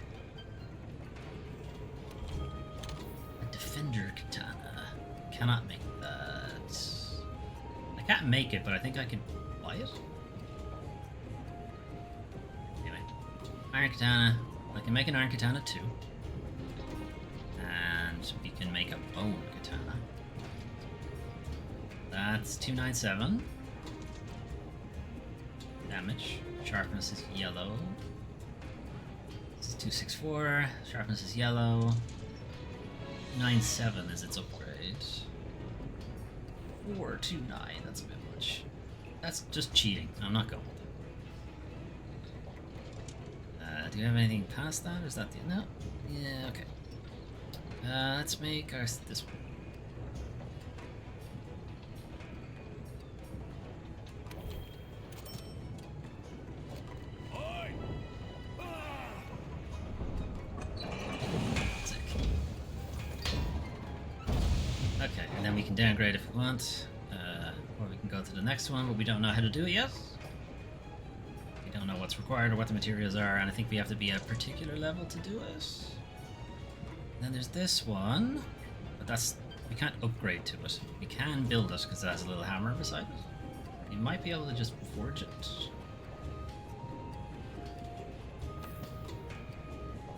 A Defender Katana. Cannot make that. I can't make it, but I think I can buy it. Anyway. Iron Katana. I can make an Iron Katana too. And we can make a bone katana. That's 297. Damage. Sharpness is yellow. 264. Sharpness is yellow. 9.7 is its upgrade. 4.29. That's a bit much. That's just cheating. I'm not going with it. Do you have anything past that? Or is that the no? Yeah. Okay. Let's make our this one. Okay, and then we can downgrade if we want, or we can go to the next one, but we don't know how to do it yet. We don't know what's required or what the materials are, and I think we have to be at a particular level to do it. Then there's this one, but we can't upgrade to it. We can build it because it has a little hammer beside it. You might be able to just forge it.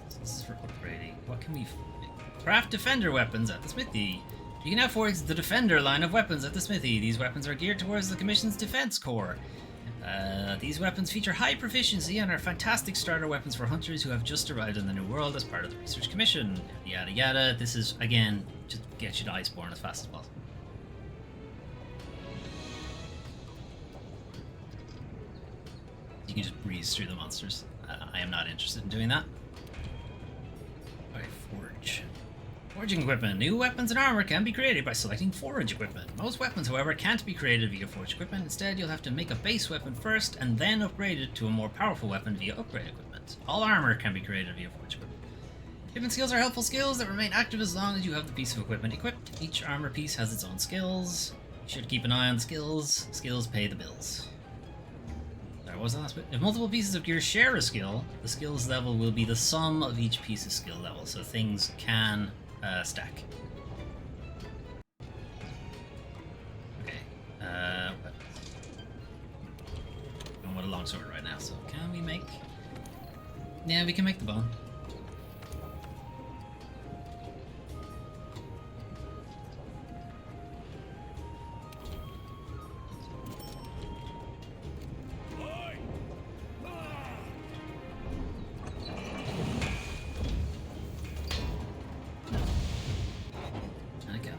So this is for upgrading. What can we craft? Defender weapons at the smithy. You can now forge the Defender line of weapons at the smithy. These weapons are geared towards the Commission's defense core. These weapons feature high proficiency and are fantastic starter weapons for hunters who have just arrived in the New World as part of the Research Commission. Yada yada. This is, again, just get you to Iceborne as fast as possible. You can just breeze through the monsters. I am not interested in doing that. Alright, forge. Forging equipment. New weapons and armor can be created by selecting forge equipment. Most weapons, however, can't be created via forge equipment. Instead, you'll have to make a base weapon first and then upgrade it to a more powerful weapon via upgrade equipment. All armor can be created via forge equipment. Equipment skills are helpful skills that remain active as long as you have the piece of equipment equipped. Each armor piece has its own skills. You should keep an eye on skills. Skills pay the bills. Sorry, what was the last bit? If multiple pieces of gear share a skill, the skills level will be the sum of each piece's skill level, so things can stack. Okay. I'm with a longsword right now, so can we make... Yeah, we can make the bone.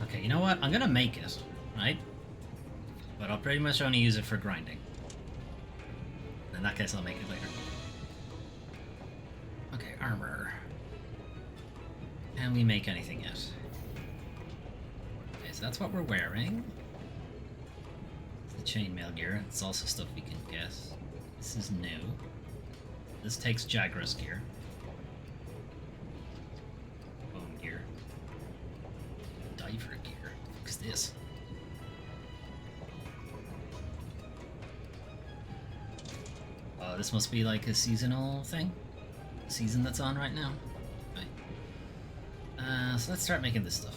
Okay, you know what? I'm gonna make it, right? But I'll pretty much only use it for grinding. In that case, I'll make it later. Okay, armor. Can we make anything yet? Okay, so that's what we're wearing. The chainmail gear. It's also stuff we can get. This is new. This takes Jagras gear. Bone gear. Diver gear. What's this? This must be like a seasonal thing? A season that's on right now? Okay. So let's start making this stuff.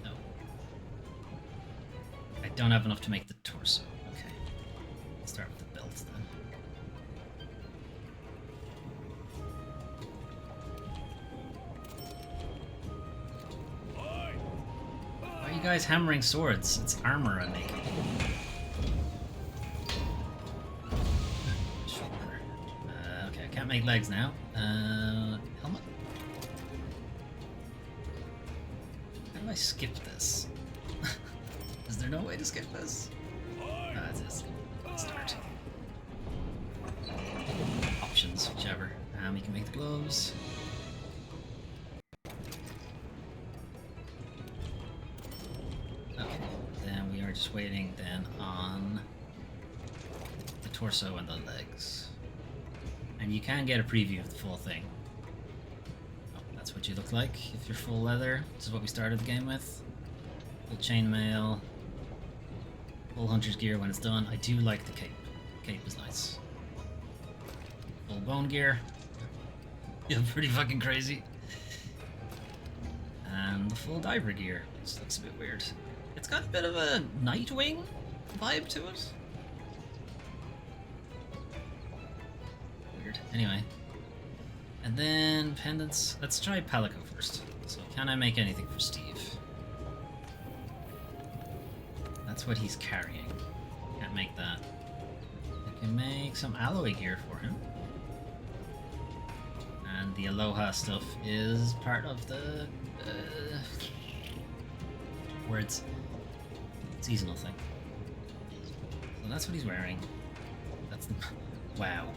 No. I don't have enough to make the torso. Okay. Let's start with the belt then. Why are you guys hammering swords? It's armor I'm making. Make legs now. Helmet? How do I skip this? Is there no way to skip this? That's it. Let's start. Options, whichever. And we can make the gloves. Okay. Then we are just waiting then on the torso and the legs. And you can get a preview of the full thing. Oh, that's what you look like if you're full leather. This is what we started the game with. Full chainmail. Full hunter's gear when it's done. I do like the cape. Cape is nice. Full bone gear. Yeah, pretty fucking crazy. And the full diver gear, which looks a bit weird. It's got a bit of a Nightwing vibe to it. Anyway. And then pendants. Let's try Palico first. So can I make anything for Steve? That's what he's carrying. Can't make that. I can make some alloy gear for him. the Aloha stuff is part of the words seasonal thing. So that's what he's wearing. That's wow,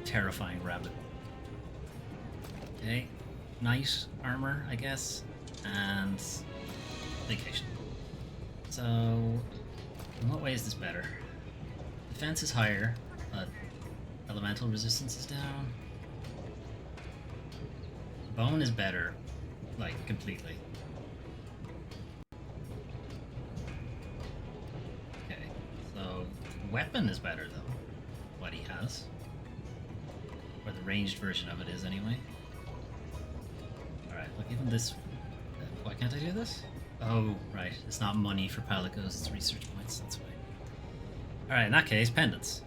terrifying rabbit. Okay, night armor, I guess, and vacation. So, in what way is this better? Defense is higher, but elemental resistance is down. Bone is better, like, completely. Okay, so weapon is better, though, what he has. Or the ranged version of it is, anyway. Alright, look, even this... Why can't I do this? Oh, right, it's not money for Palicos, it's research points, that's why. Alright, in that case, pendants.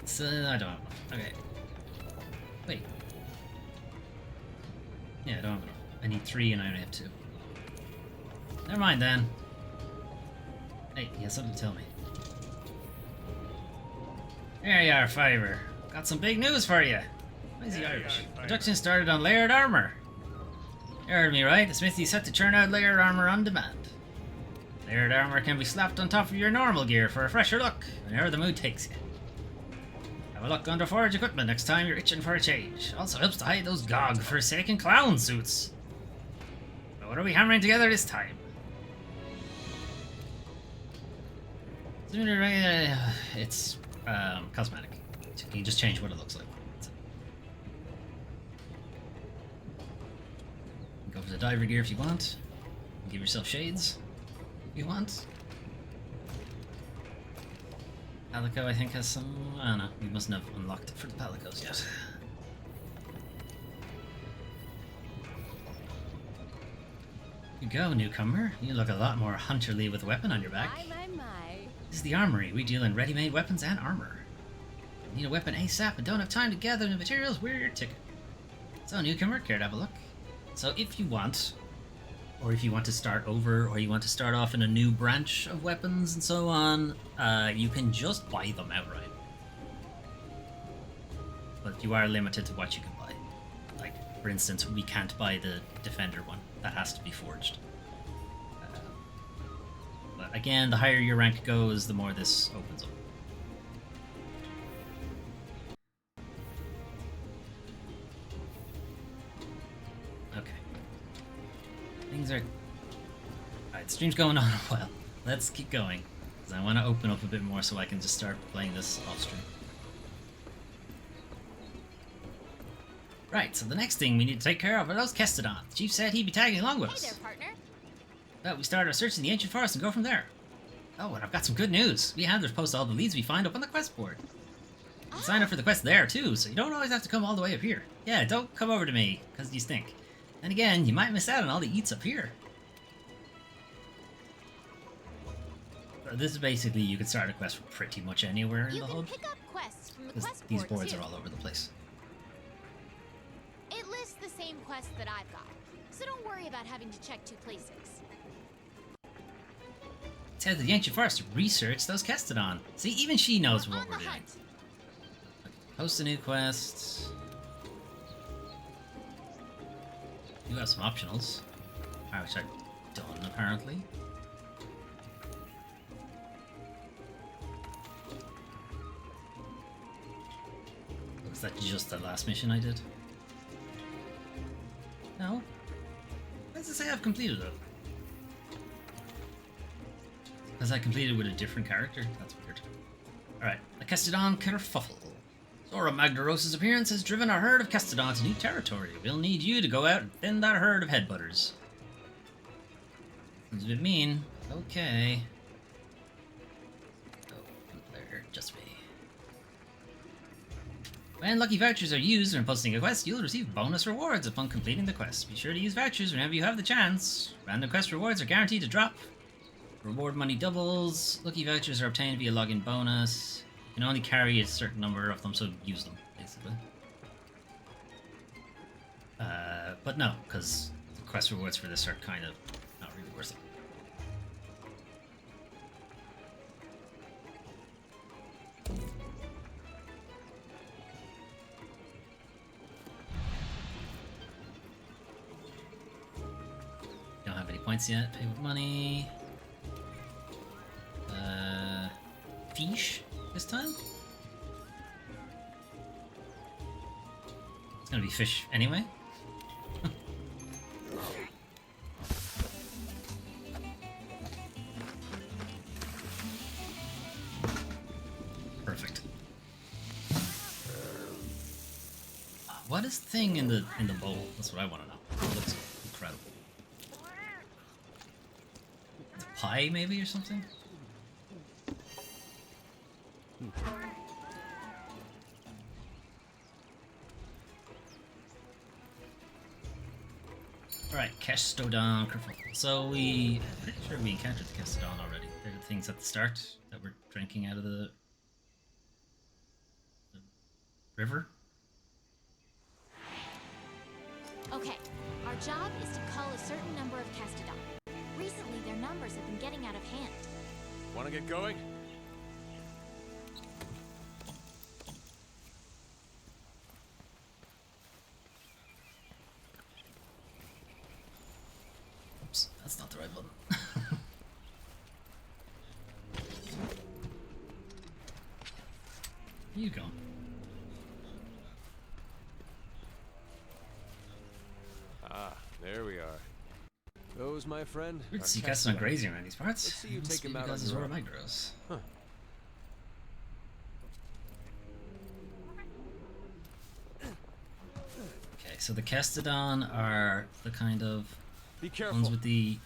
So, I don't have enough. Okay. Wait. Yeah, I don't have enough. I need 3 and I only have 2. Never mind then. Hey, he has something to tell me. There you are, Fiver. Got some big news for you. Why is he Irish? Production started on layered armor. You heard me right. The smithy's set to churn out layered armor on demand. Layered armor can be slapped on top of your normal gear for a fresher look whenever the mood takes you. Have a look under forge equipment next time you're itching for a change. Also helps to hide those gog-forsaken clown suits. But what are we hammering together this time? It's cosmetic. You can just change what it looks like. Go for the diver gear if you want. Give yourself shades if you want. Palico, I think, has some... I don't know. We mustn't have unlocked it for the Palicos yet. You go, newcomer. You look a lot more hunterly with a weapon on your back. My. This is the armory. We deal in ready-made weapons and armor. You need a weapon ASAP and don't have time to gather the materials. We're your ticket. So, newcomer, care to have a look? So, if you want, or if you want to start over, or you want to start off in a new branch of weapons and so on, you can just buy them outright. But you are limited to what you can buy. Like, for instance, we can't buy the Defender one. That has to be forged. But again, the higher your rank goes, the more this opens up. Okay. Things are... Alright, the stream's going on well. Let's keep going. Because I want to open up a bit more so I can just start playing this off stream. Right, so the next thing we need to take care of are those Kestodon. The chief said he'd be tagging along with us. Hey there, partner. Well, we start our search in the ancient forest and go from there. Oh, and I've got some good news. We handlers post all the leads we find up on the quest board. You can sign up for the quest there, too, so you don't always have to come all the way up here. Yeah, don't come over to me, because you stink. And again, you might miss out on all the eats up here. This is basically, you can start a quest from pretty much anywhere in the hub. You can pick up quests from the quest These board, boards too. are all over the place. It lists the same quest that I've got, so don't worry about having to check 2 places. Let's head to the ancient forest to research those Kestodon. See, even she knows what we're doing. Hunt. Post a new quest. You have some optionals, which I've done apparently. Was that just the last mission I did? No. Why does it say I've completed it? Because I completed with a different character? That's weird. Alright, a Kestodon kerfuffle. Zora Magdaros' appearance has driven a herd of Kestodon to new territory. We'll need you to go out and thin that herd of headbutters. Seems a bit mean. Okay. Oh, player, just me. When lucky vouchers are used when posting a quest, you'll receive bonus rewards upon completing the quest. Be sure to use vouchers whenever you have the chance. Random quest rewards are guaranteed to drop. Reward money doubles. Lucky vouchers are obtained via login bonus. You can only carry a certain number of them, so use them, basically. But no, because the quest rewards for this are kind of not really worth it. points yet. Pay with money. Fish this time? It's gonna be fish anyway. Perfect. What is the thing in the bowl? That's what I want to know. It looks incredible. It's a pie, maybe, or something? Alright, Kestodon Kerfuffle. So I'm pretty sure we encountered the Kestodon already. There are things at the start that we're drinking out of the river. Okay, our job is to cull a certain number of Kestodon. Recently, their numbers have been getting out of hand. Want to get going? Oops, that's not the right button. You go. Ah, there we are. Those, my friend, Weird are to see Kestodon Kestodon. grazing around these parts. Let's see you Must take be him out because on it's your where own. mine grows. Huh. Okay, so the Kestodon are the kind of Be careful. ones with the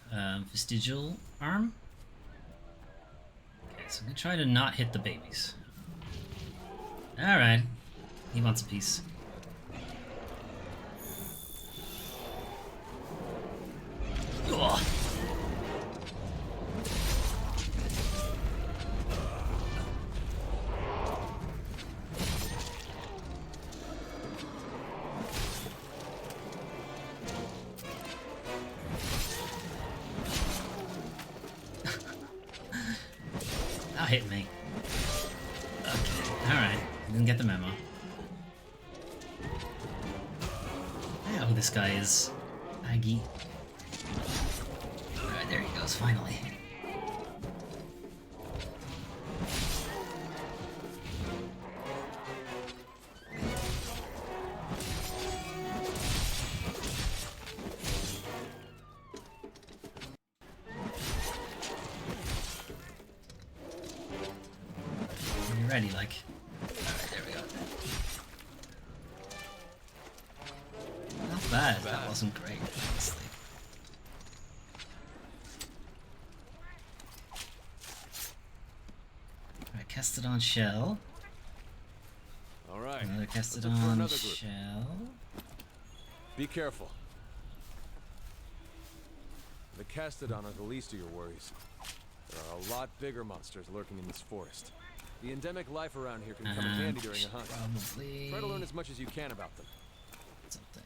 vestigial arm. Okay, so we try to not hit the babies. Alright. He wants a piece. Ugh. Now hit me. Okay, alright. Didn't get the memo. I know who this guy is. Aggie. Alright, there he goes, finally. Are you ready, like? Alright, there we go. Not bad. That wasn't great, honestly. Alright, Kestodon shell. All right. Another Let's look for Kestodon another group. shell. Be careful. The Kestodon are the least of your worries. There are a lot bigger monsters lurking in this forest. The endemic life around here can come in handy during a hunt. Probably Try to learn as much as you can about them. something.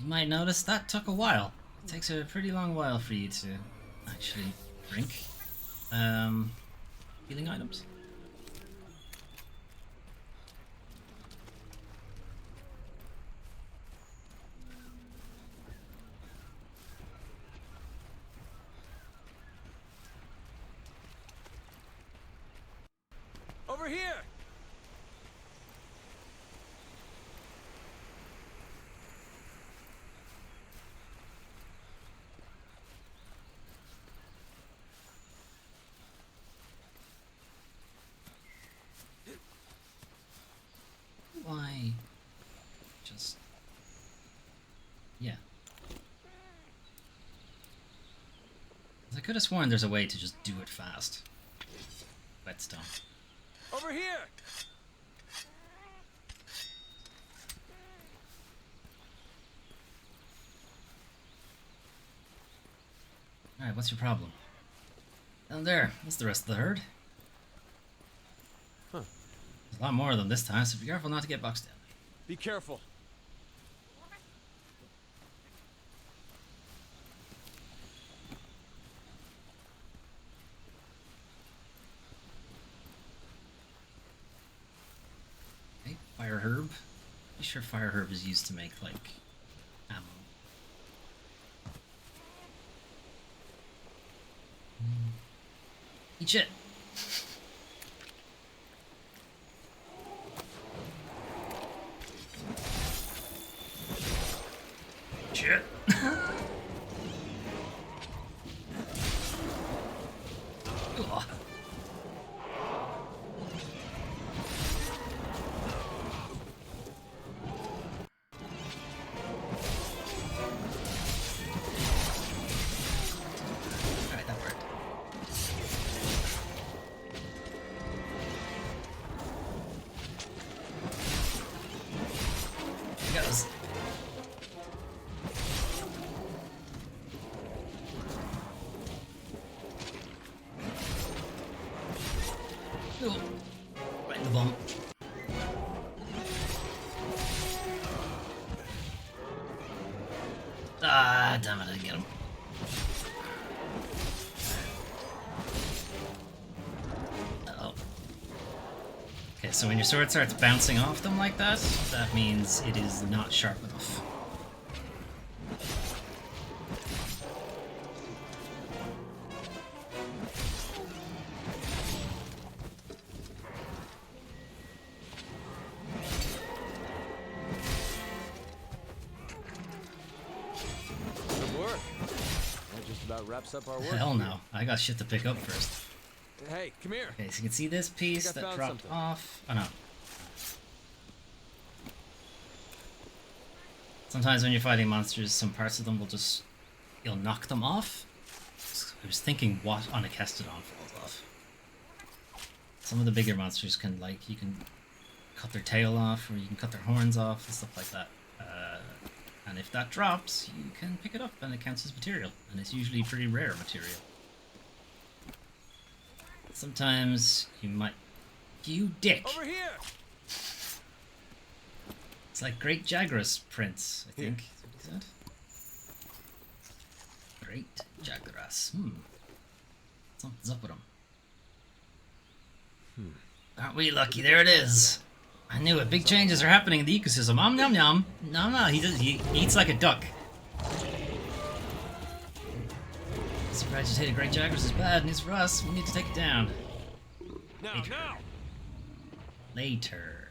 You might notice that took a while. It takes a pretty long while for you to actually drink healing items. Over here! Why? Just... yeah. I could have sworn there's a way to just do it fast. Whetstone. Over here! Alright, what's your problem? Down there. That's the rest of the herd. Huh. There's a lot more of them this time, so be careful not to get boxed in. Be careful. Okay, fire herb. Pretty sure fire herb is used to make like ammo. Eat shit. Shit. Ugh. Alright, that worked. He goes. Ooh. Right in the bum. Ah, damn it, I didn't get him. Uh-oh. Okay, so when your sword starts bouncing off them like that, that means it is not sharp enough. Good work. That just about wraps up our work. Hell no, I got shit to pick up first. Hey, come here. Okay, so you can see this piece I that found dropped something. off. Oh no. Sometimes when you're fighting monsters, some parts of them will just... you'll knock them off. I was thinking what on a Kestodon falls off. Some of the bigger monsters can, like, you can cut their tail off, or you can cut their horns off, and stuff like that. And if that drops, you can pick it up, and it counts as material. And it's usually pretty rare material. Sometimes you might... You dick! Over here. It's like Great Jagras Prince, I think. Is that what he said? Great Jagras. Something's up with him. Aren't we lucky? There it is. I knew it. Big changes are happening in the ecosystem. Nom nom. No, he eats like a duck. Super agitated Great Jagras is bad news for us. We need to take it down. Now. Later.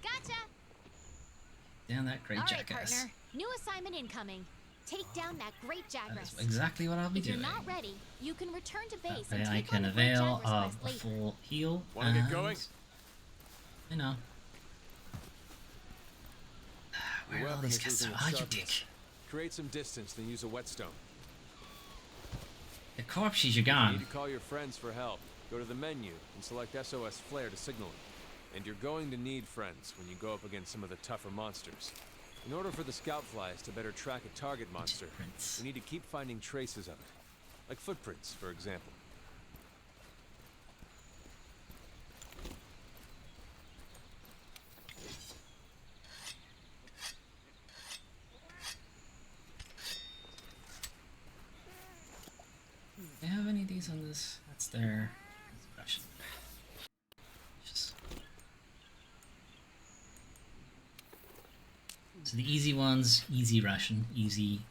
Gotcha! Down that Great All right, Jagras. partner. New assignment incoming. Take down that great That is Jagras. exactly what I'll be If you're doing. not ready, you can return to base That and way I take can on the great avail Jagras of quest a later. full heal. Wanna get and- going? I know. Your Where are all weapon these is guys? losing its Ah, you sharpness. dick. Create some distance, then use a whetstone. The corpses, you're You gone. need to call your friends for help. Go to the menu and select SOS Flare to signal it. And you're going to need friends when you go up against some of the tougher monsters. In order for the scout flies to better track a target monster, Prints. we need to keep finding traces of it. Like footprints, for example. Do they have any of these on this? That's their Russian. Just... So the easy ones, easy ration, easy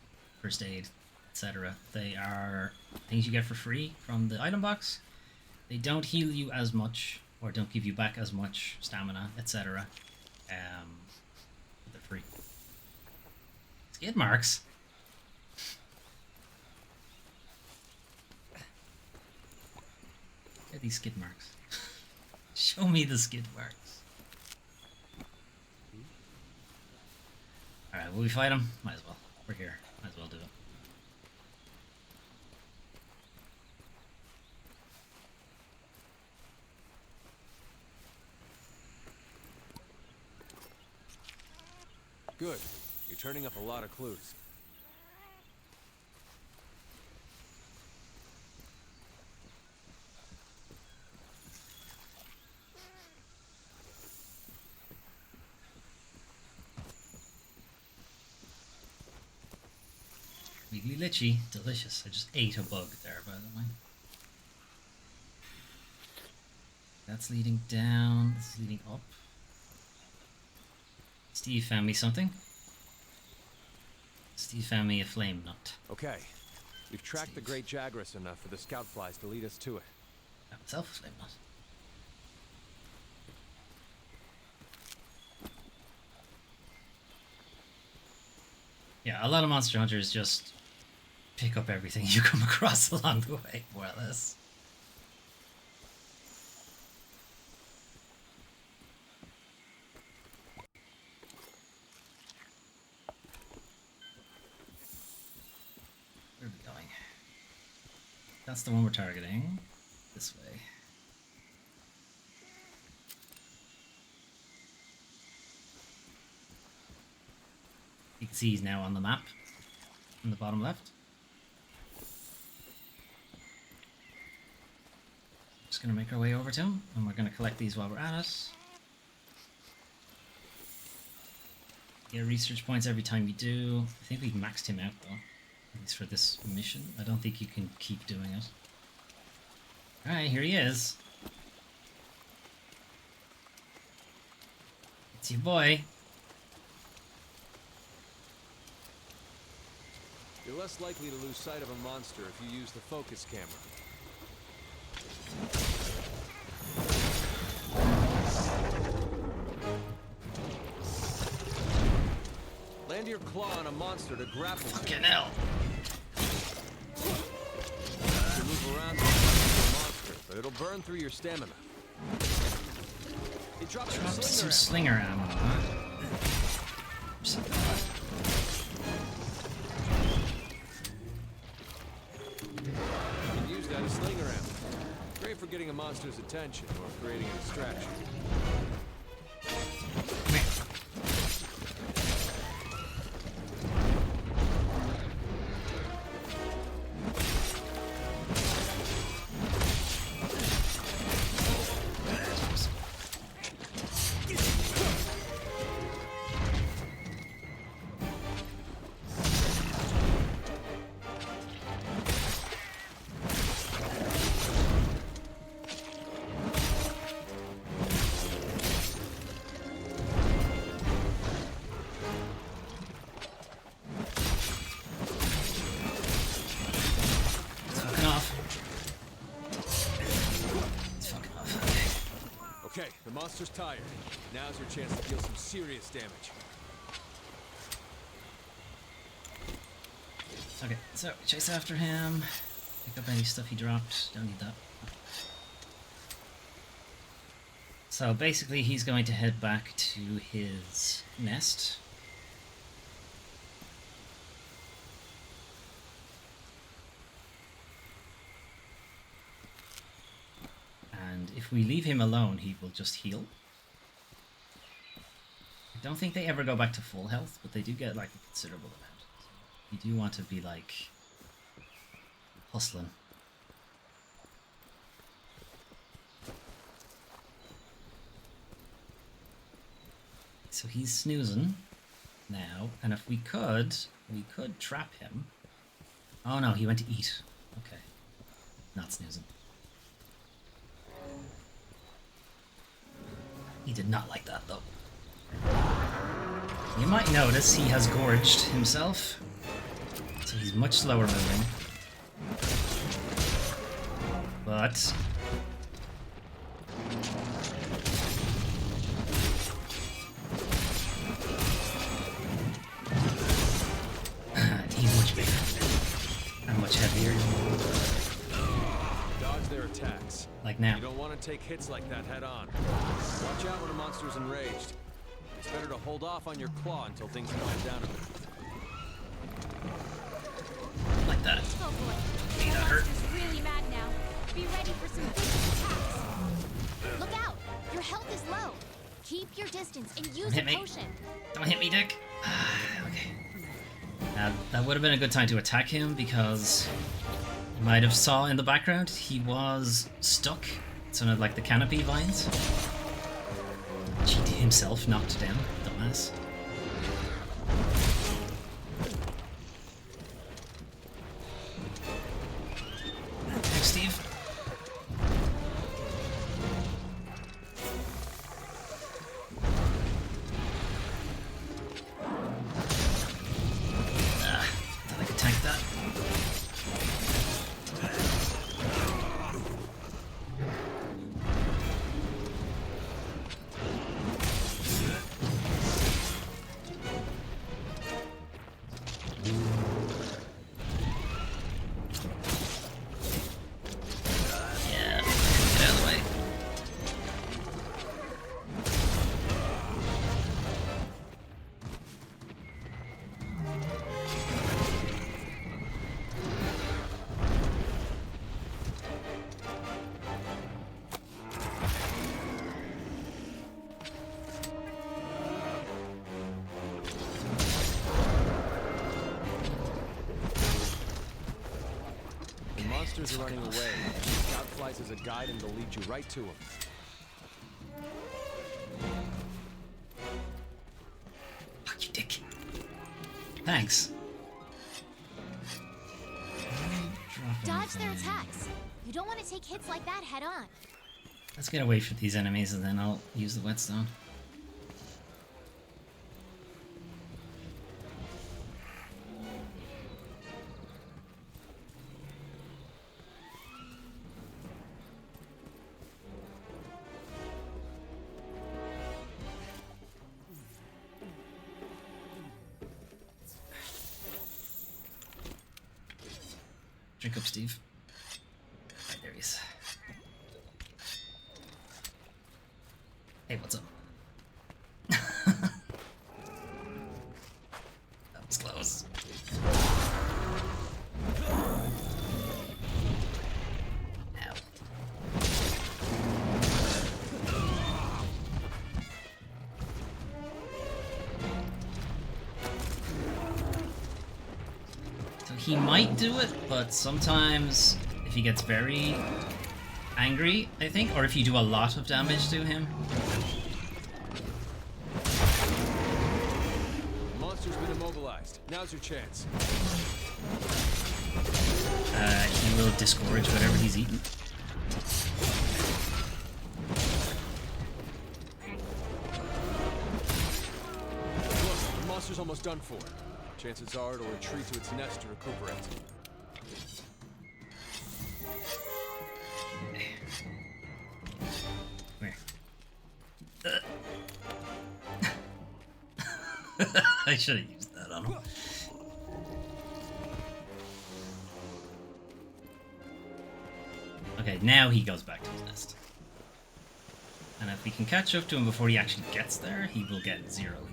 first aid, etc. They are things you get for free from the item box. They don't heal you as much, or don't give you back as much stamina, etc. But they're free. Skid marks. Where are these skid marks? Show me the skid marks. Alright, will we fight them? Might as well. We're here. Might as well do it. Good. You're turning up a lot of clues. Wiggly Litchy. Delicious. I just ate a bug there, by the way. That's leading down. This is leading up. Steve found me something. Steve found me a flame nut. Okay. We've tracked the Great Jagras enough for the scout flies to lead us to it. Found myself a flame nut. Yeah, a lot of monster hunters just pick up everything you come across along the way, more or less. Where are we going? That's the one we're targeting. This way. You can see he's now on the map in the bottom left. Just gonna make our way over to him, and we're gonna collect these while we're at it. Get research points every time you do. I think we've maxed him out though, at least for this mission. I don't think you can keep doing it. Alright, here he is. It's your boy. You're less likely to lose sight of a monster if you use the focus camera. Land your claw on a monster to grapple to. Fucking hell. You can move around to the monster, but it'll burn through your stamina. It drops Some slinger ammo, huh? You can use that as slinger ammo. Great for getting a monster's attention or creating a distraction. Come here. Okay, the monster's tired. Now's your chance to deal some serious damage. Okay, so chase after him. Pick up any stuff he dropped. Don't need that. So basically he's going to head back to his nest. And if we leave him alone, he will just heal. I don't think they ever go back to full health, but they do get like a considerable amount. You do want to be like hustling. So he's snoozing now, and if we could trap him. Oh no, he went to eat. Okay. Not snoozing. He did not like that though. You might notice he has gorged himself, so he's much slower moving. But he's much bigger and much heavier. Dodge their attacks. Like now. You don't want to take hits like that head on. Watch out when a monster's enraged. It's better to hold off on your claw until things calm down a bit. Like that. Oh boy. Hey, that hurt. Monster's really mad now. Be ready for some vicious attacks. Look out! Your health is low. Keep your distance and use a hit me. potion. Don't hit me, Dick. Okay. That would have been a good time to attack him because you might have saw in the background he was stuck. It's one of like the canopy vines. Which he himself knocked down, dumbass. Thanks, Steve. monsters are running away. Scout flies as a guide and they'll lead you right to them. Fuck you, dick. Thanks. Dodge their attacks. You don't want to take hits like that head on. Let's get away from these enemies and then I'll use the whetstone. Drink up, Steve. Right, there he is. Hey, what's up? That was close. Ow. So he might do it, but sometimes if he gets very angry, I think, or if you do a lot of damage to him. Monster's been immobilized. Now's your chance. He will discourage whatever he's eating. Look, the monster's almost done for. Chances are it'll retreat to its nest to recuperate. Where? I should have used that on him. Okay, now he goes back to his nest. And if we can catch up to him before he actually gets there, he will get 0 healing.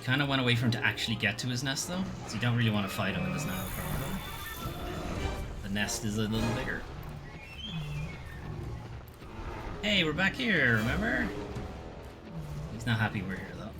Kind of went away from him to actually get to his nest though, so you don't really want to fight him in his nest. The nest is a little bigger. Hey, we're back here, remember? He's not happy we're here though.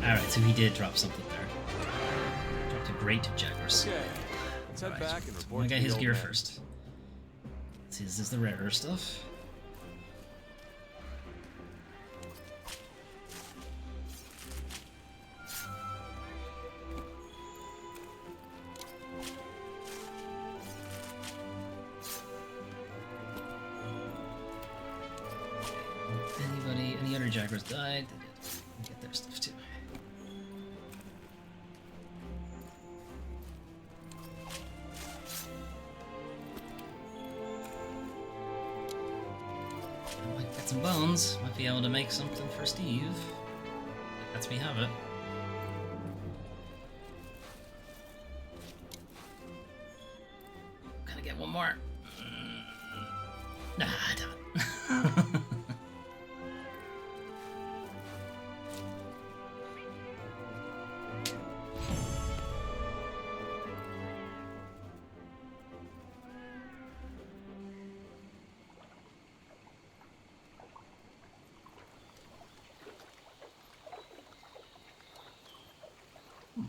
Alright, so he did drop something there. Dropped a great Jaguars. Okay, let's head back and I'm report gonna to get the his old gear man. first. Let's see, this is the rarer stuff. Any other Jaguars died? They did. Get their stuff too. Might get some bones. Might be able to make something for Steve. Lets me have it. Gotta get one more. Nah, I don't.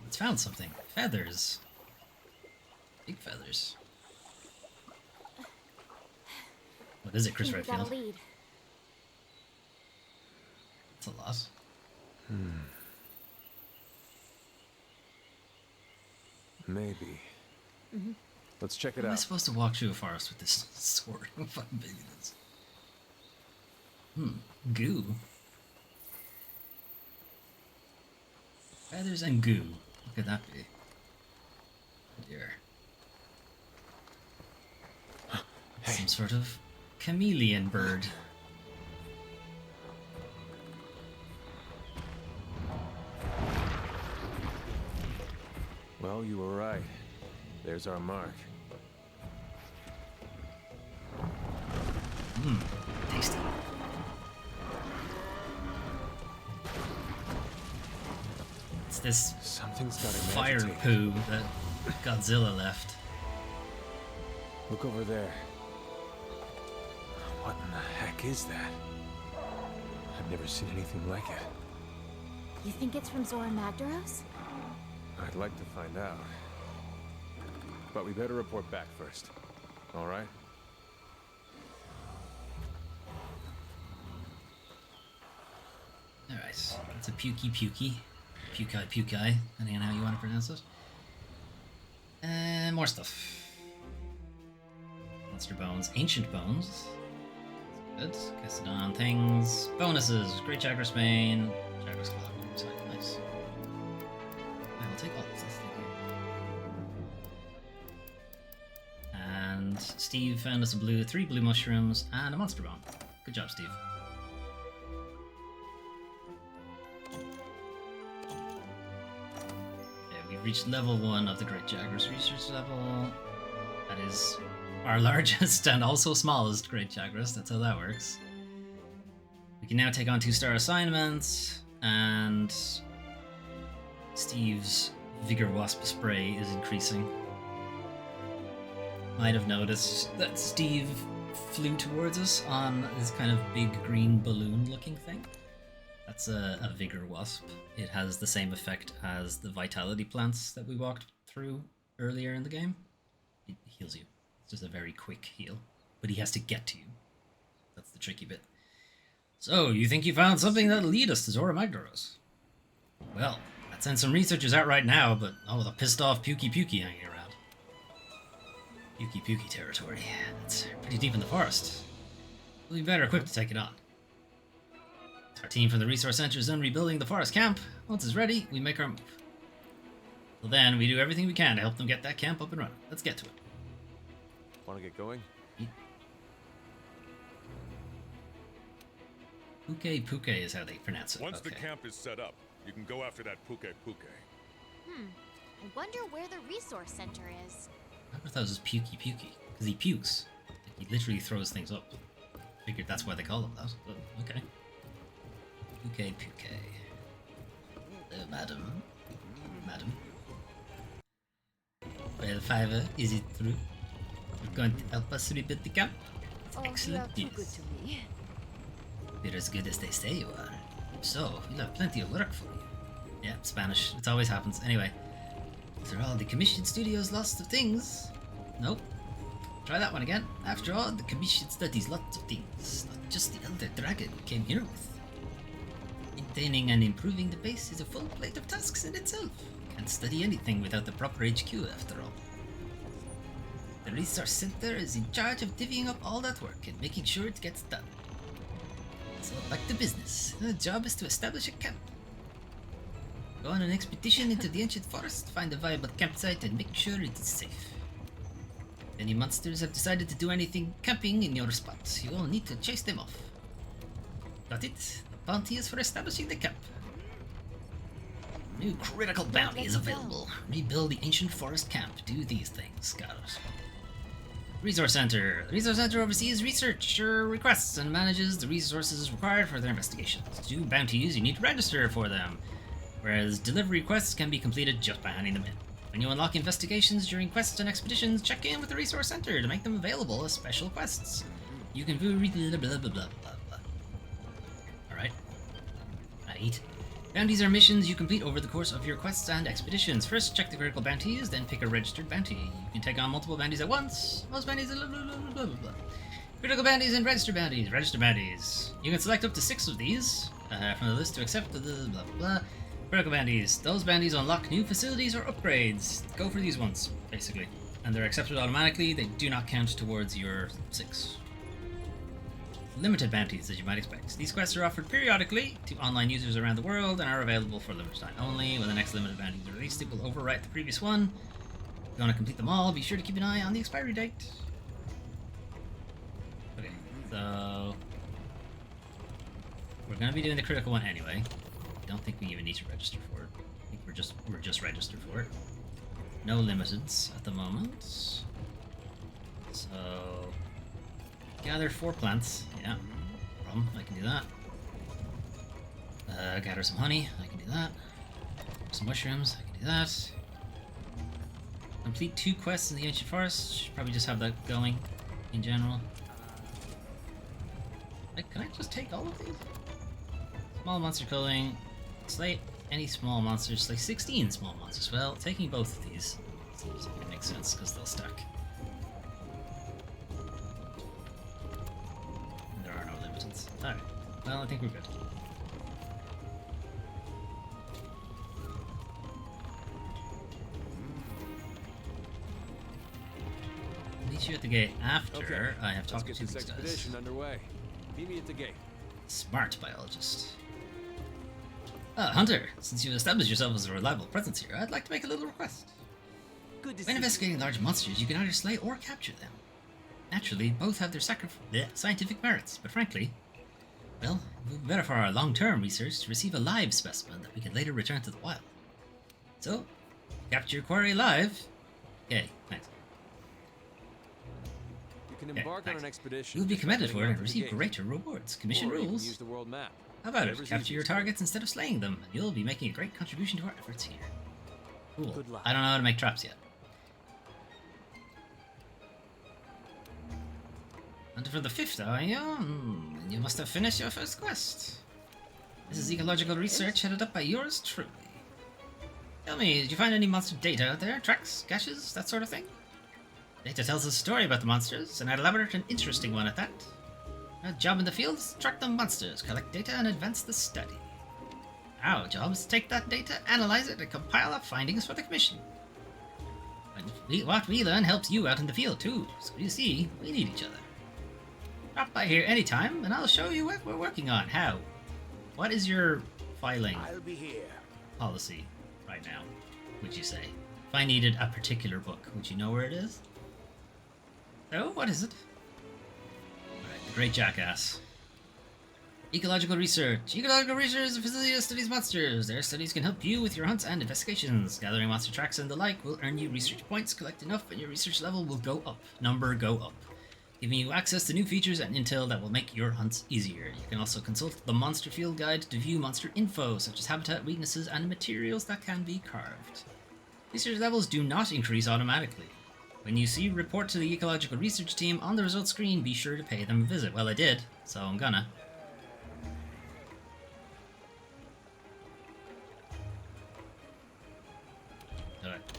It's found something. Feathers. Big feathers. What is it, Chris Think we got a Redfield? lead. It's a lot. Maybe. Let's check it How am I out. supposed to walk through a forest with this sword? How fucking big it is. Goo. Feathers and goo. What could that be? dear. Some sort of chameleon bird. Well, you were right. There's our mark. Tasty. It's this Something's got him fire agitated. poo that Godzilla left. Look over there. What in the heck is that? I've never seen anything like it. You think it's from Zora Magdaros? I'd like to find out. But we better report back first. All right? Alright, it's a pukey. Pukai, depending on how you want to pronounce it. And more stuff. Monster bones, ancient bones. That's good. Cassadon things. Bonuses. Great Jagras Bane. Jagras Claw. Nice. I will take all this. Thank you. And Steve found us three blue mushrooms and a monster bone. Good job, Steve. We've reached level 1 of the Great Jagras research level. That is our largest and also smallest Great Jagras. That's how that works. We can now take on 2-star assignments, and Steve's Vigor Wasp spray is increasing. Might have noticed that Steve flew towards us on this kind of big green balloon looking thing. That's a Vigor Wasp. It has the same effect as the Vitality plants that we walked through earlier in the game. It heals you. It's just a very quick heal. But he has to get to you. That's the tricky bit. So, you think you found something that'll lead us to Zora Magdaros? Well, I'd send some researchers out right now, but the pissed off Pukey hanging around. Pukey territory. That's pretty deep in the forest. We'll be better equipped to take it on. Our team from the resource center is done rebuilding the forest camp. Once it's ready, we make our move. Till then, we do everything we can to help them get that camp up and running. Let's get to it. Want to get going? Puke is how they pronounce it. Once the camp is set up, you can go after that Puke. I wonder where the resource center is. I thought it was Pukey, because he pukes. Like, he literally throws things up. Figured that's why they call him that, but okay. Puke. Hello, madam. Well, Fiver, is it true? You're going to help us rebuild the camp? Excellent news. Good to me. You're as good as they say you are. So, we'll have plenty of work for you. Yeah, Spanish. It always happens. Anyway. After all, the commissioned studios lots of things. Nope. Try that one again. After all, the commission studies lots of things. Not just the Elder Dragon we came here with. Maintaining and improving the base is a full plate of tasks in itself. Can't study anything without the proper HQ, after all. The resource center is in charge of divvying up all that work and making sure it gets done. So back to business. The job is to establish a camp. Go on an expedition into the ancient forest, find a viable campsite, and make sure it is safe. If any monsters have decided to do anything camping in your spot, you will need to chase them off. Got it? The bounty is for establishing the camp. New critical bounty is available. Rebuild the ancient forest camp. Do these things. Got it. Resource Center. The Resource Center oversees research requests and manages the resources required for their investigations. To do bounties, you need to register for them, whereas delivery quests can be completed just by handing them in. When you unlock investigations during quests and expeditions, check in with the Resource Center to make them available as special quests. You can do blah blah blah blah blah. Alright. Right. Bounties are missions you complete over the course of your quests and expeditions. First, check the critical bounties, then pick a registered bounty. You can take on multiple bounties at once. Most bounties blah blah blah blah blah blah. Critical bounties and registered bounties. Registered bounties. You can select up to 6 of these from the list to accept the blah blah blah. Critical bounties. Those bounties unlock new facilities or upgrades. Go for these ones, basically. And they're accepted automatically. They do not count towards your 6. Limited bounties, as you might expect. These quests are offered periodically to online users around the world and are available for limited time only. When the next limited bounty is released, it will overwrite the previous one. you want to complete them all, be sure to keep an eye on the expiry date. Okay, so we're gonna be doing the critical one anyway. I don't think we even need to register for it. I think we're just registered for it. No limiteds at the moment. So gather 4 plants. Yeah, no problem. I can do that. Gather some honey. I can do that. Some mushrooms. I can do that. Complete 2 quests in the ancient forest. Should probably just have that going in general. Can I just take all of these? Small monster culling. Slay any small monsters. Slay 16 small monsters. Well, taking both of these seems like it makes sense because they'll stack. And there are no limiteds. Alright. Well, I think we're good. Meet you at the gate after I have talked to these guys. Expedition underway. Meet me at the gate. Smart biologist. Hunter, since you've established yourself as a reliable presence here, I'd like to make a little request. Good to When investigating large monsters, you can either slay or capture them. Naturally, both have their scientific merits, but frankly, well, it would be better for our long-term research to receive a live specimen that we can later return to the wild. So, capture your quarry alive. Okay, thanks. You can embark on an expedition. You'll be commended for it and the receive gate. greater rewards. Commission Or you can rules. use the world map. How about it? Whatever's Capture your easiest. targets instead of slaying them, and you'll be making a great contribution to our efforts here. Cool. Good luck. I don't know how to make traps yet. And for the 5th, are you? You must have finished your first quest. This is ecological research headed up by yours truly. Tell me, did you find any monster data out there? Tracks, caches, that sort of thing? Data tells a story about the monsters, an elaborate and interesting one at that. Our job in the field is to track the monsters, collect data, and advance the study. Our job is to take that data, analyze it, and compile our findings for the Commission. And what we learn helps you out in the field too, so you see, we need each other. Drop by here anytime, and I'll show you what we're working on. How? What is your filing I'll be here. policy right now, would you say? If I needed a particular book, would you know where it is? So, what is it? Alright, the Great Jackass. Ecological research. Ecological research is a facility that studies monsters. Their studies can help you with your hunts and investigations. Gathering monster tracks and the like will earn you research points. Collect enough and your research level will go up. Number go up. Giving you access to new features and intel that will make your hunts easier. You can also consult the Monster Field Guide to view monster info, such as habitat weaknesses and materials that can be carved. Research levels do not increase automatically. When you see report to the ecological research team on the results screen, be sure to pay them a visit. Well, I did, so I'm gonna.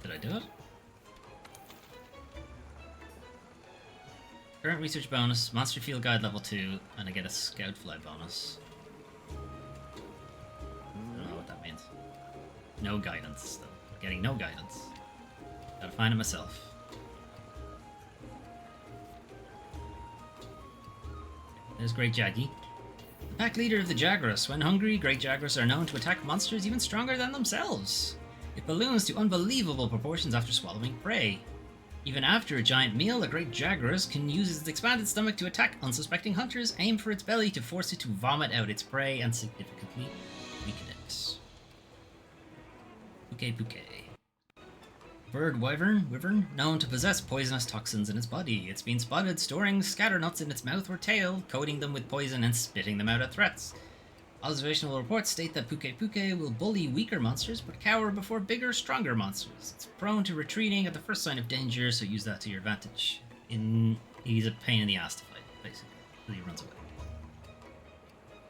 Did I do it? Current research bonus, Monster Field Guide level 2, and I get a Scout Fly bonus. I don't know what that means. No guidance, though. I'm getting no guidance. Gotta find it myself. There's Great Jaggy. The pack leader of the Jagras. When hungry, Great Jagras are known to attack monsters even stronger than themselves. It balloons to unbelievable proportions after swallowing prey. Even after a giant meal, a Great Jagras can use its expanded stomach to attack unsuspecting hunters, aim for its belly to force it to vomit out its prey, and significantly weaken it. Puke. Bird wyvern, known to possess poisonous toxins in its body. It's been spotted storing scatter nuts in its mouth or tail, coating them with poison and spitting them out at threats. Observational reports state that Puke will bully weaker monsters, but cower before bigger, stronger monsters. It's prone to retreating at the first sign of danger, so use that to your advantage. He's a pain in the ass to fight, basically, so he runs away.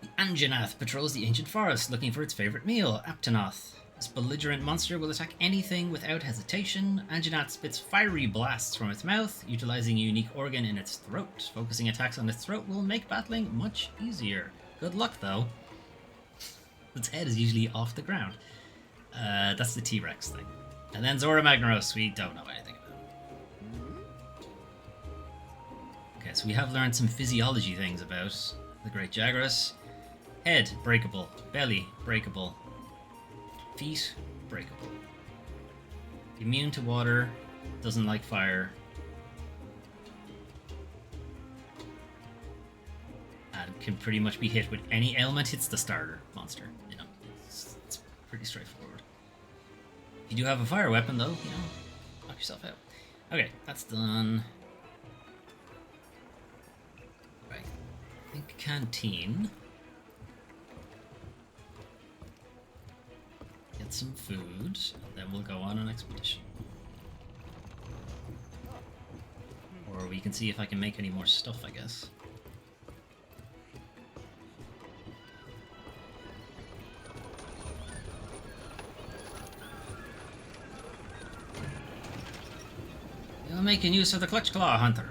The Anjanath patrols the ancient forest, looking for its favorite meal, Aptonoth. This belligerent monster will attack anything without hesitation. Anjanath spits fiery blasts from its mouth, utilizing a unique organ in its throat. Focusing attacks on its throat will make battling much easier. Good luck, though. Its head is usually off the ground. That's the T-Rex thing. And then Zora Magnaros, we don't know anything about. Okay, so we have learned some physiology things about the Great Jagras. Head, breakable. Belly, breakable. Feet, breakable. Immune to water. doesn't like fire. And can pretty much be hit with any element hits the starter monster. You know, it's pretty straightforward. If you do have a fire weapon, though, you know, knock yourself out. Okay, that's done. Right. I think canteen. Get some food, and then we'll go on an expedition. Or we can see if I can make any more stuff, I guess. You're making use of the Clutch Claw, Hunter.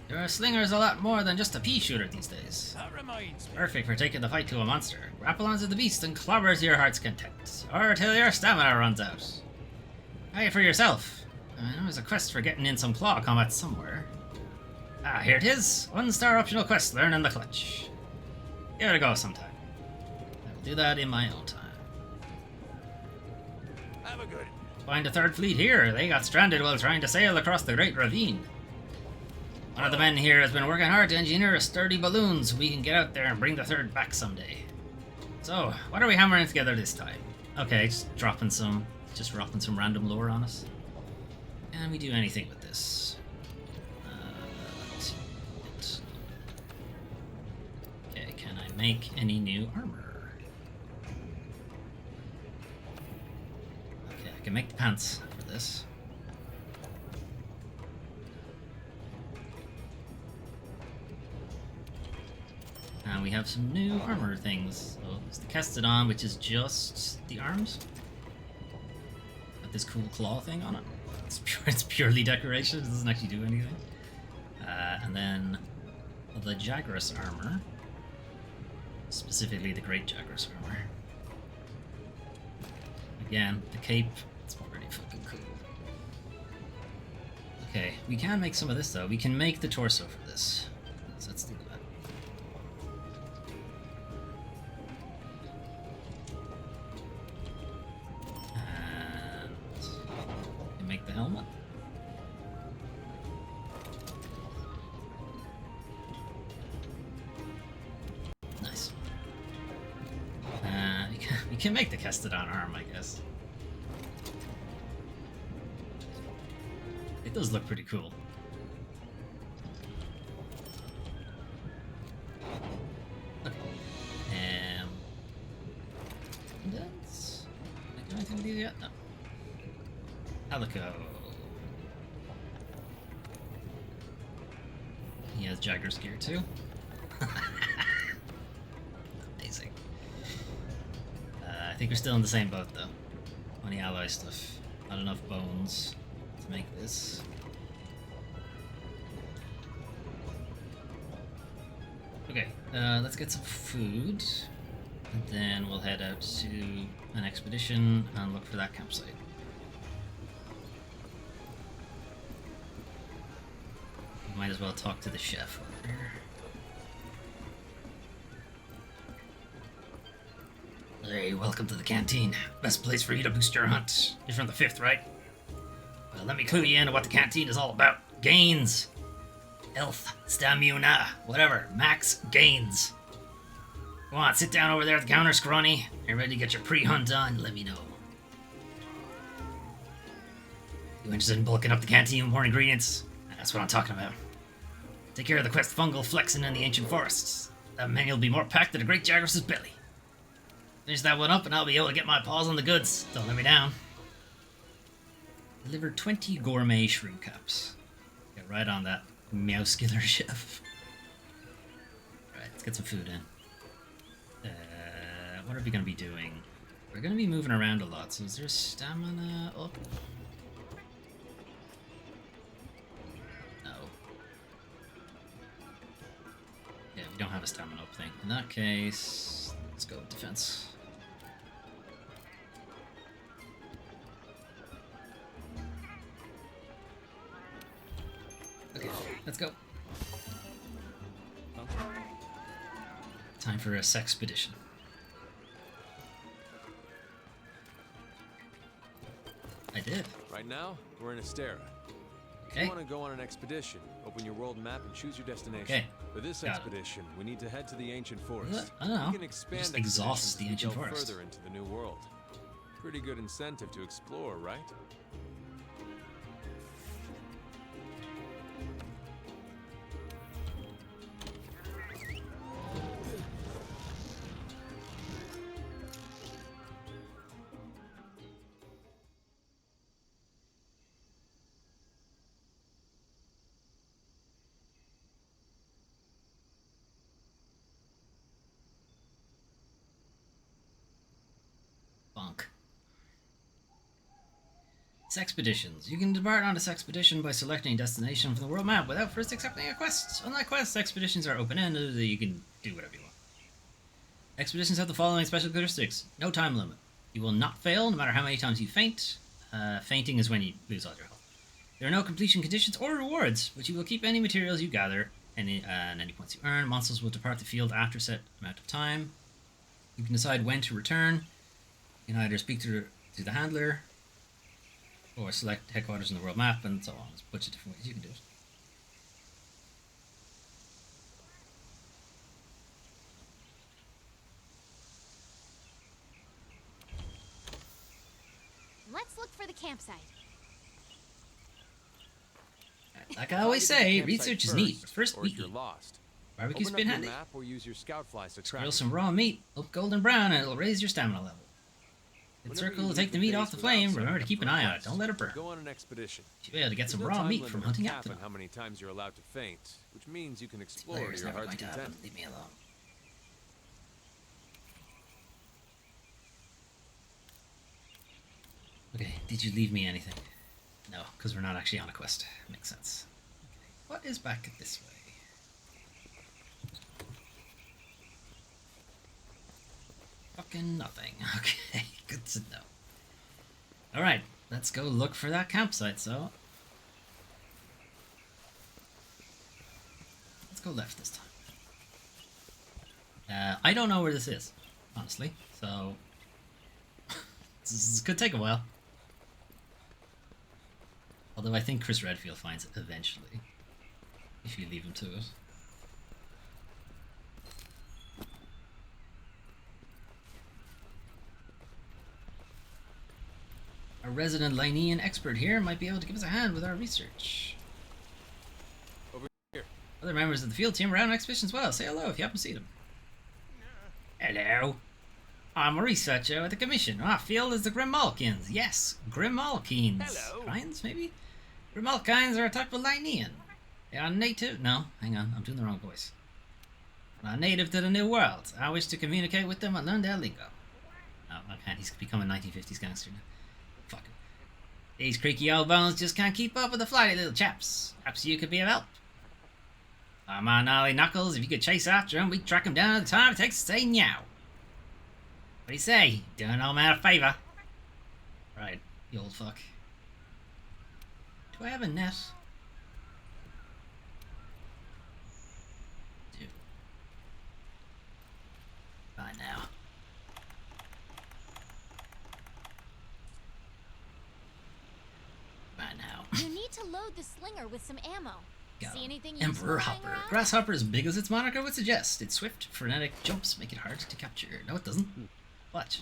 Your slinger's a lot more than just a pea shooter these days. That reminds me. Perfect for taking the fight to a monster. Grapple onto the beast and clobber to your heart's content. Or till your stamina runs out. Try it for yourself. There was a quest for getting in some claw combat somewhere. Ah, here it is. 1-star optional quest, learn in the clutch. Give it a go sometime. I will do that in my own time. Have a good. Find a third fleet here. They got stranded while trying to sail across the Great Ravine. One of the men here has been working hard to engineer a sturdy balloon so we can get out there and bring the third back someday. So, what are we hammering together this time? Okay, just dropping some random lore on us. Can we do anything with this? Let's see. Okay, can I make any new armor? Okay, I can make the pants for this. And we have some new armor things. So it's the Kestodon, which is just the arms. Got this cool claw thing on it. It's purely decoration, it doesn't actually do anything. And then the Jagras armor. Specifically the Great Jagras armor. Again, the cape, it's pretty fucking cool. Okay, we can make some of this though. We can make the torso for this. So let's do that. Make the helmet. Nice. We can make the Kestodon arm, I guess. It does look pretty cool. Okay. That's... Can I do anything with these yet? No. Calico. He has Jagger's gear too. Amazing. I think we're still in the same boat though. Only alloy stuff. Not enough bones to make this. Okay, let's get some food. And then we'll head out to an expedition and look for that campsite. Might as well talk to the chef over here. Hey, welcome to the canteen. Best place for you to boost your hunt. You're from the 5th, right? Well, let me clue you in on what the canteen is all about. Gains. Health. Stamina. Whatever. Max gains. Come on, sit down over there at the counter, scrawny. You're ready to get your pre-hunt on? Let me know. You interested in bulking up the canteen with more ingredients? That's what I'm talking about. Take care of the quest fungal flexing in the ancient forests. That menu will be more packed than a great Jagras' belly. Finish that one up and I'll be able to get my paws on the goods. Don't let me down. Deliver 20 gourmet shroom caps. Get right on that, Meowskiller chef. Alright, let's get some food in. What are we going to be doing? We're going to be moving around a lot, so is there stamina up? Yeah, we don't have a stamina up thing. In that case, let's go with defense. Okay, let's go. Time for a sexpedition. I did. Right now, we're in Astera. You want to go on an expedition, open your world map and choose your destination. Okay. For this expedition, we need to head to the ancient forest. I don't know. We can expand Just exhaust the ancient forest. further into the new world. Pretty good incentive to explore, right? Bonk. Expeditions. You can depart on this expedition by selecting a destination from the world map without first accepting a quest. Unlike quests, expeditions are open-ended, you can do whatever you want. Expeditions have the following special characteristics. No time limit. You will not fail, no matter how many times you faint. Fainting is when you lose all your health. There are no completion conditions or rewards, but you will keep any materials you gather and any points you earn. Monsters will depart the field after a set amount of time. You can decide when to return. You can either speak to the handler, or select headquarters on the world map, and so on. There's a bunch of different ways you can do it. Let's look for the campsite. Like I always say, research is neat, but first or we you're eat. lost. Barbecue's Open been up handy. your map or use your scout flies to track Grill it. some raw meat, up golden brown, and it'll raise your stamina level. Hit Whenever circle you to take leave the the meat base off the without flame. signing Remember to up keep for an a eye on it. quest, Don't let it burn. Go on an expedition. You should be able to get some There's no raw time meat limit from or hunting cap after on them. how many times you're allowed to faint, which means you can explore Player's to your never heart's going to happen. content. Leave me alone. Okay, did you leave me anything? No, because we're not actually on a quest. Makes sense. Okay. What is back this way? Fucking nothing. Okay, good to know. Alright, let's go look for that campsite, so... Let's go left this time. I don't know where this is, honestly, so... this could take a while. Although I think Chris Redfield finds it eventually, if you leave him to it. A resident Linean expert here might be able to give us a hand with our research. Over here. Other members of the field team are out on expedition as well. Say hello if you happen to see them. Hello. I'm a researcher with the Commission. Our field is the Grimalkins. Yes, Grimalkins. Hello. Grimalkins, maybe? Grimalkins are a type of Linean. They are native... No, hang on. I'm doing the wrong voice. They are native to the New World. I wish to communicate with them and learn their lingo. Oh, I can't. He's become a 1950s gangster now. Fuck him. These creaky old bones just can't keep up with the flighty little chaps. Perhaps you could be of help. Come on, gnarly knuckles. If you could chase after him, we'd track him down at the time it takes to say meow. What do you say? Doing an old man a favour? Right, you old fuck. Do I have a net? Do. Bye now. Bye now. You need to load the slinger with some ammo. Got See him. anything Emperor useful lying Hopper. around? Grasshopper is big as its moniker would suggest. Its swift, frenetic jumps make it hard to capture. No, it doesn't. Watch.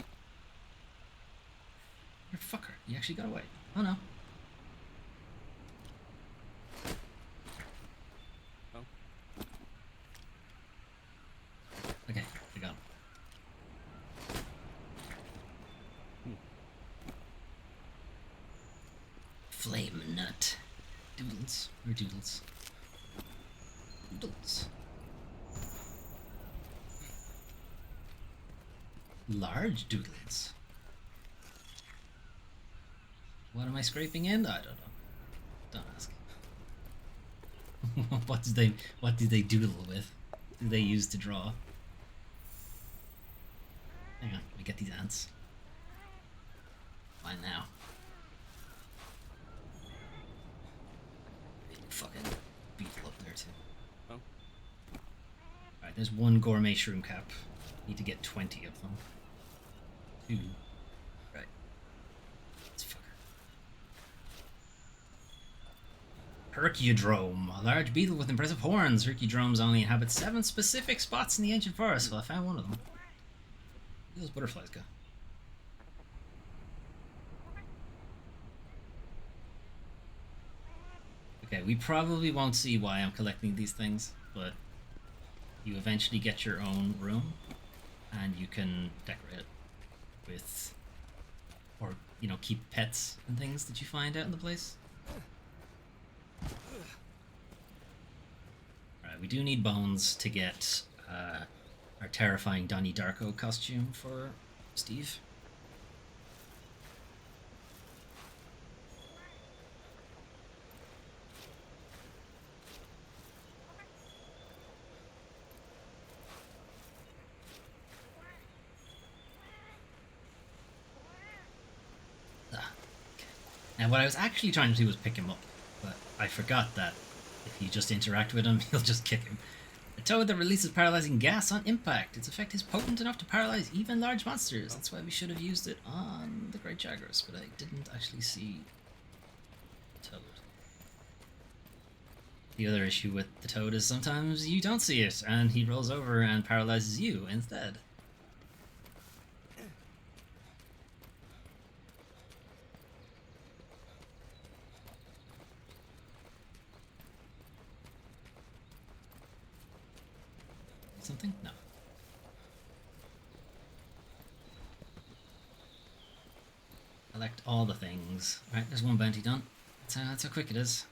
You fucker. You actually got away. Oh no. Oh. Okay, I got him. Flame nut. Doodles. Or doodles. Doodles. Large doodles. What am I scraping in? I don't know. Don't ask. What did they doodle with? Did they use to draw? Hang on, let me get these ants. Fine now. Fucking beetle up there too. Oh. Alright, there's one gourmet shroom cap. Need to get 20 of them. 2. Right. This fucker. Hercudrome, a large beetle with impressive horns. Hercudromes only inhabit 7 specific spots in the ancient forest. Well, I found one of them. Where do those butterflies go? Okay, we probably won't see why I'm collecting these things, but you eventually get your own room, and you can decorate it with, or, you know, keep pets and things that you find out in the place. Alright, we do need bones to get our terrifying Donnie Darko costume for Steve. And what I was actually trying to do was pick him up, but I forgot that if you just interact with him, he'll just kick him. A toad that releases paralyzing gas on impact. Its effect is potent enough to paralyze even large monsters. That's why we should have used it on the Great Jaguars, but I didn't actually see Toad. The other issue with the Toad is sometimes you don't see it, and he rolls over and paralyzes you instead. Something? No. Collect all the things. Right, there's one bounty done. That's how quick it is.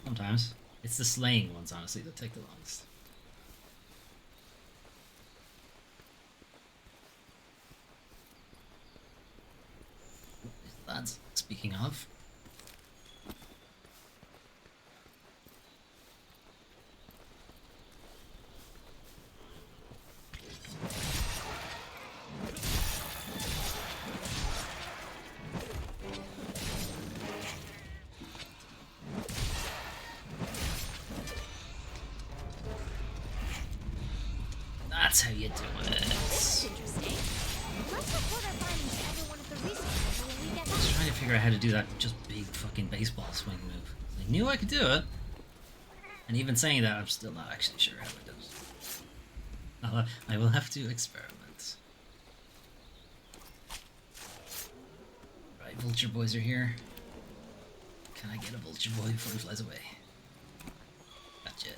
Sometimes. It's the slaying ones, honestly, that take the longest. Lads, speaking of. That's how you do it. That's interesting. Let's report our findings to everyone at the research center when we get I was trying to figure out how to do that just big fucking baseball swing move. I knew I could do it. And even saying that, I'm still not actually sure how I do it. I will have to experiment. Right, vulture boys are here. Can I get a vulture boy before he flies away? Gotcha.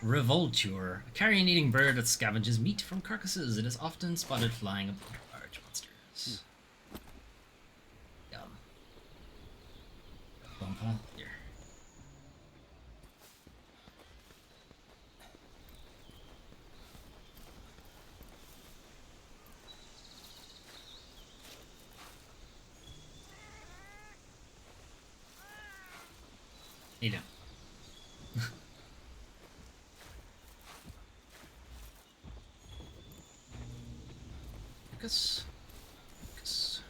Revolture, a carrion-eating bird that scavenges meat from carcasses. It is often spotted flying above large monsters. Yum. Bone pile? Here. How you doing? Focus. Focus.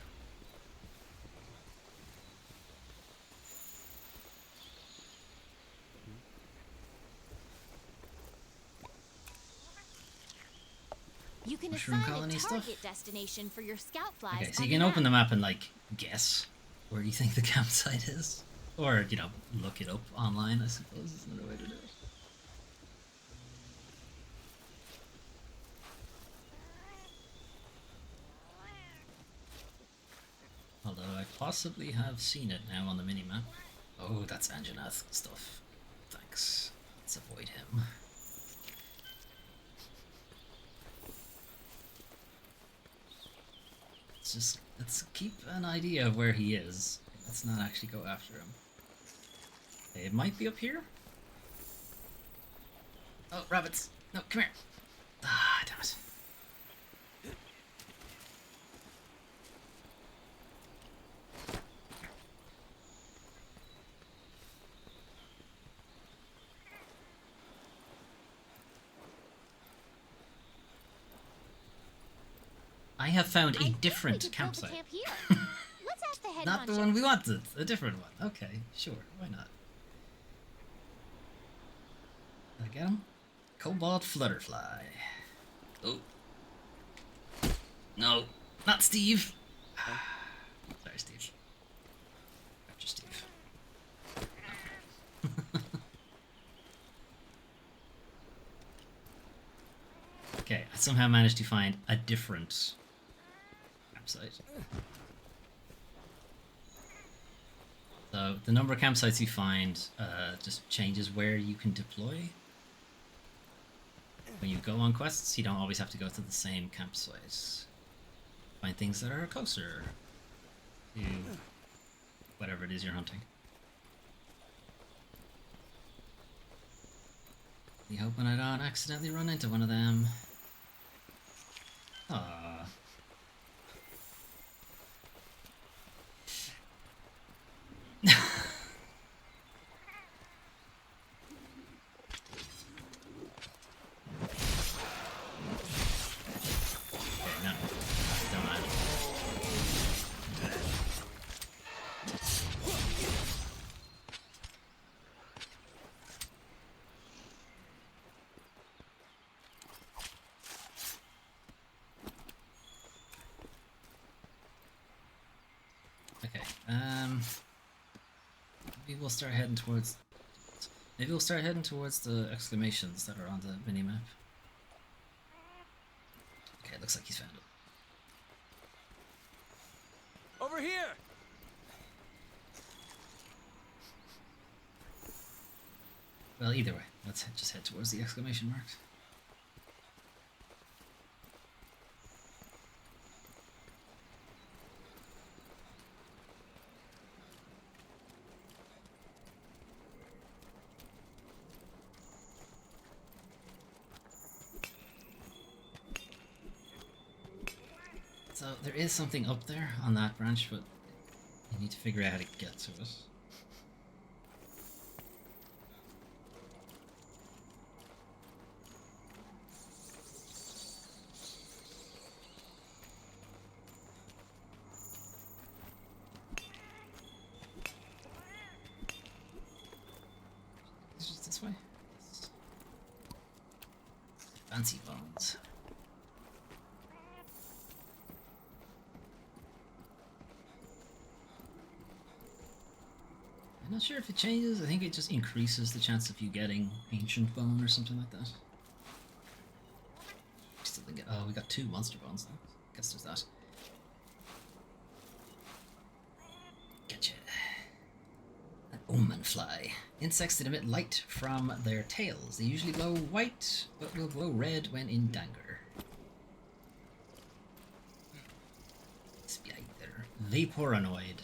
You can Mushroom assign colony a target stuff? destination for your scout flies. Okay, so on you can the open the map. map and, like, guess where you think the campsite is. Or, you know, look it up online, I suppose, is another way to do it. Although I possibly have seen it now on the minimap. Oh, that's Anjanath stuff. Thanks. Let's avoid him. Let's keep an idea of where he is. Let's not actually go after him. Okay, it might be up here. Oh, rabbits! No, come here! Ah, damn it. I have found a different campsite. Camp here. Let's ask the head Not the honcho. one we wanted, a different one. Okay, sure, why not? Did I get him? Cobalt Flutterfly. Oh. No, not Steve. Sorry, Steve. Gotcha, Steve. somehow managed to find a different campsite. So the number of campsites you find just changes where you can deploy. When you go on quests, you don't always have to go to the same campsite. Find things that are closer to whatever it is you're hunting. You hoping I don't accidentally run into one of them. Ah. Maybe we'll start heading towards. Maybe we'll start heading towards the exclamations that are on the minimap. Okay, looks like he's found it. Over here! Well, either way, let's just head towards the exclamation marks. So there is something up there on that branch, but you need to figure out how to get to it. It's just this way. Fancy bones. I'm not sure if it changes. I think it just increases the chance of you getting ancient bone or something like that. Still think oh, we got 2 monster bones now. Guess there's that. Gotcha. An omen fly. Insects that emit light from their tails. They usually glow white, but will glow red when in danger. Spider. Vaporanoid.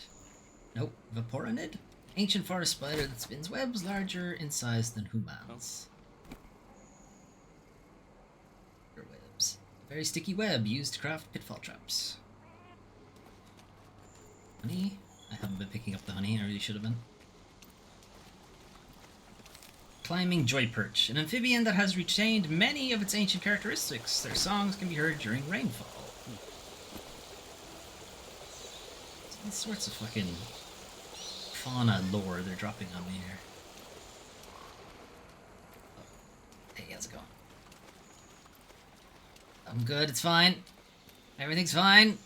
Nope, Vaporanid? Ancient forest spider that spins webs larger in size than humans. Webs. A very sticky web used to craft pitfall traps. Honey? I haven't been picking up the honey, I really should have been. Climbing joy perch, an amphibian that has retained many of its ancient characteristics. Their songs can be heard during rainfall. All sorts of fucking fauna lore they're dropping on me here. Oh. Hey, how's it going? I'm good, it's fine. Everything's fine.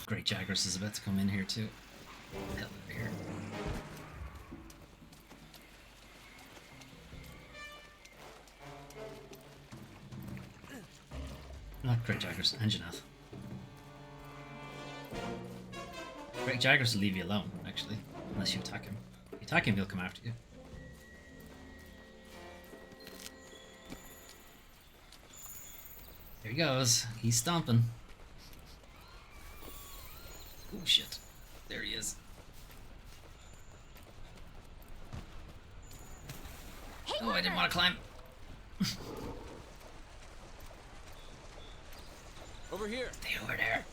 Great Jaggers is about to come in here too. Hell over here. Not Great Jaggers, Anjanath. Great Jaggers will leave you alone, actually, unless you attack him. If you attack him, he'll come after you. There he goes. He's stomping. Oh shit. There he is. Hey, oh, I didn't want to climb. Over here. Stay over there.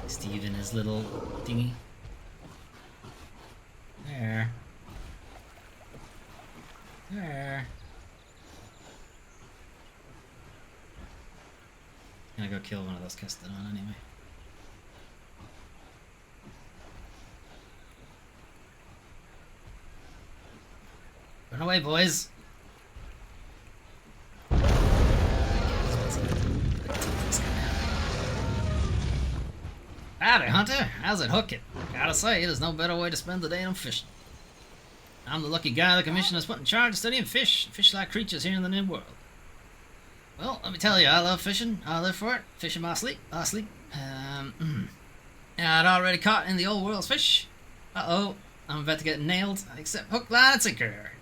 Steve in his little thingy. There. There. Gonna go kill one of those Castodon anyway. Run away, boys! Howdy, Hunter. How's it hooking? Gotta say, there's no better way to spend the day than fishing. I'm the lucky guy the commission has put in charge of studying fish-like creatures here in the New World. Well, let me tell you, I love fishing. I live for it. Fishing my sleep. I sleep. I'd already caught in the old world's fish. Uh-oh, I'm about to get nailed. Except hook, line, and sinker.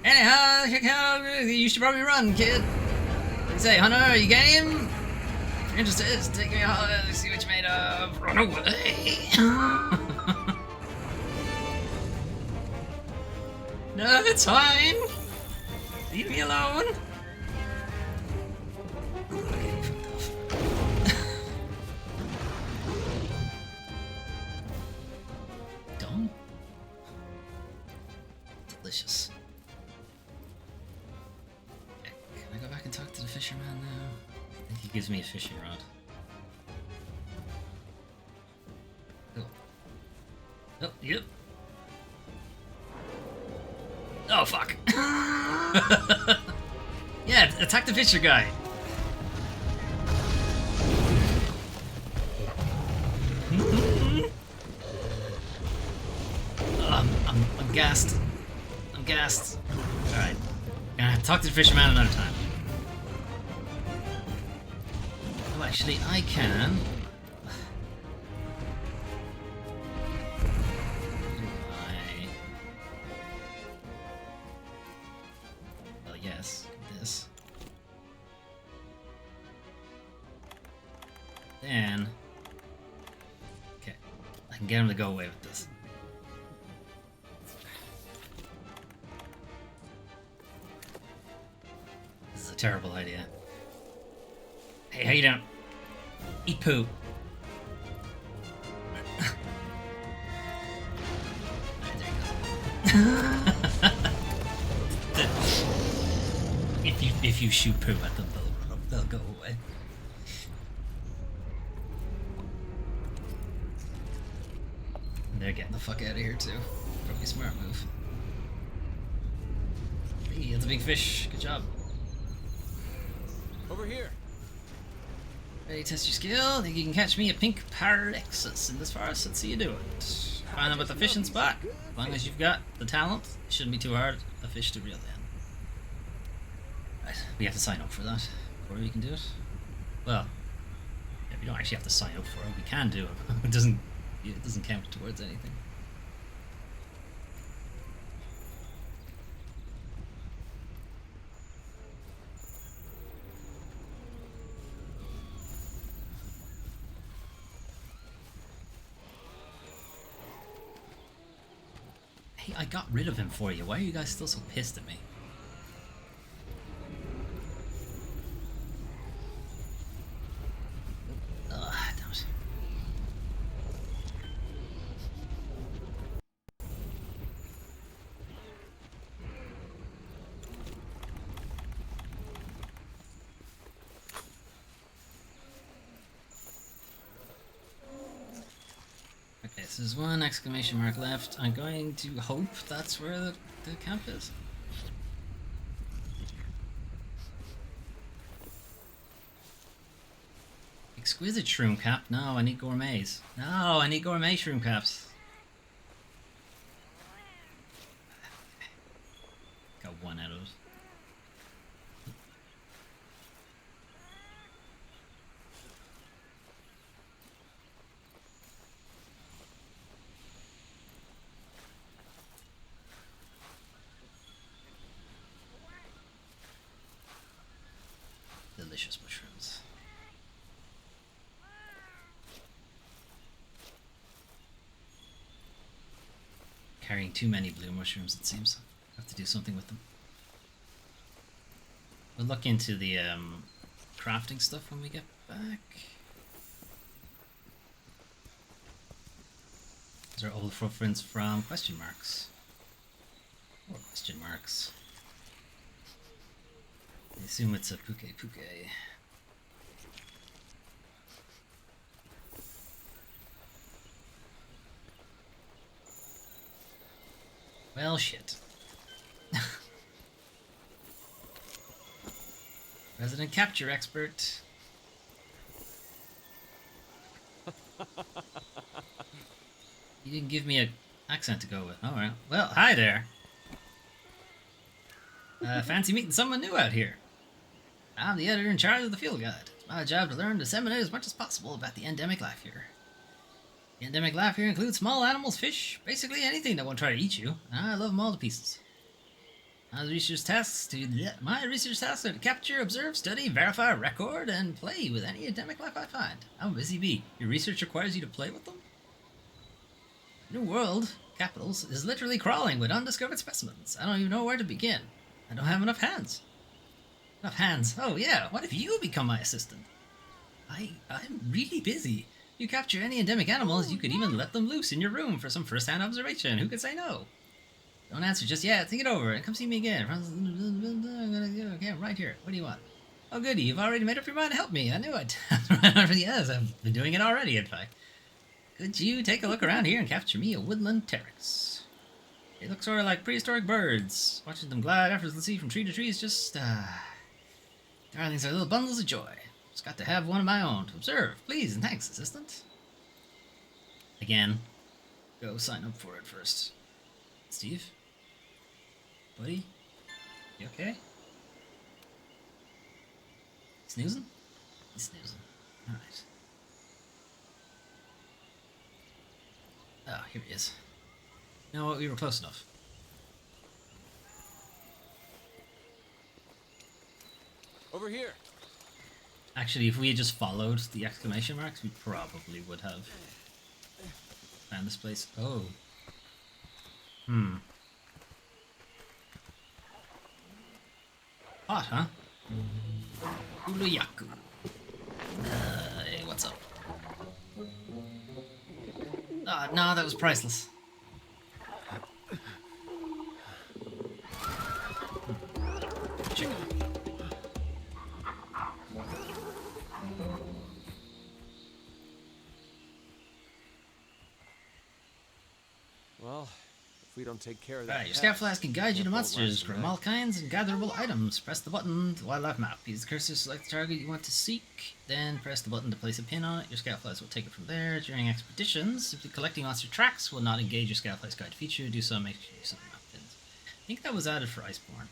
Anyhow, you should probably run, kid. What do you say, Hunter? Are you game? If you're interested, take me out and see what you're made of. Run away. No, it's fine. Leave me alone. Okay, fucked off. Done? Delicious. Okay, can I go back and talk to the fisherman now? I think he gives me a fishing rod. Cool. Oh, yep. Oh, fuck. Yeah, attack the fisher guy. I'm gassed. I'm gassed. Alright. Gonna have to talk to the fisherman another time. Oh, actually, I can. Well, yes. This. Then. Okay. I can get him to go away with this. This is a terrible idea. Hey, how you doing? Eat poo. Alright, there you go. if you shoot poo at them, they'll go away. And they're getting the fuck out of here too. Probably a smart move. Hey, that's a big fish. Good job. Over here. Ready to test your skill? Think you can catch me a pink Paralexus in this forest? Let's see you do it. Find them with the fishing spot. As long as you've got the talent, it shouldn't be too hard a fish to reel in. Right, we have to sign up for that before we can do it. Well, yeah, we don't actually have to sign up for it. We can do it. It doesn't count towards anything. Hey, I got rid of him for you. Why are you guys still so pissed at me? Ugh, damn it. Okay, so there's one exclamation mark left. I'm going to hope that's where the camp is. Exquisite shroom cap? No, I need gourmets. No, I need gourmet shroom caps. Got one out of it. Delicious mushrooms. Carrying too many blue mushrooms, it seems. I have to do something with them. We'll look into the crafting stuff when we get back. These are old footprints from question marks. Or question marks. I assume it's a puke. Well, shit. Resident capture expert. You didn't give me an accent to go with. Alright. Well, hi there. Fancy meeting someone new out here. I'm the editor in charge of the field guide. It's my job to learn and disseminate as much as possible about the endemic life here. The endemic life here includes small animals, fish, basically anything that won't try to eat you. And I love them all to pieces. My research tasks are to capture, observe, study, verify, record, and play with any endemic life I find. I'm a busy bee. Your research requires you to play with them? New World, Capitals, is literally crawling with undiscovered specimens. I don't even know where to begin. I don't have enough hands. Enough hands? Oh yeah, what if you become my assistant? I'm really busy. You capture any endemic animals, you could even let them loose in your room for some first-hand observation. Who could say no? Don't answer just yet. Think it over and come see me again. Okay, I'm right here. What do you want? Oh, goody. You've already made up your mind to help me. I knew it. Yes, I've been doing it already, in fact. Could you take a look around here and capture me a woodland pteryx? They look sort of like prehistoric birds. Watching them glide effortlessly from tree to tree is just, darlings are little bundles of joy. Just got to have one of my own to observe. Please and thanks, assistant. Again, go sign up for it first. Steve? Buddy? You okay? Snoozing? He's snoozing. Alright. Oh, here he is. You know what? We were close enough. Over here. Actually, if we had just followed the exclamation marks, we probably would have found this place. Oh. Hot, huh? Uluyaku. Hey, what's up? Ah, no, that was priceless. Chicken. Well, if we don't take care of that. Right, your scout flask can guide you to monsters from all kinds and gatherable items. Press the button to wildlife map. Use the cursor to select the target you want to seek. Then press the button to place a pin on it. Your scout flask will take it from there. During expeditions, simply collecting monster tracks will not engage your scout flask guide feature. Do so, make use of the map pins. I think that was added for Iceborne.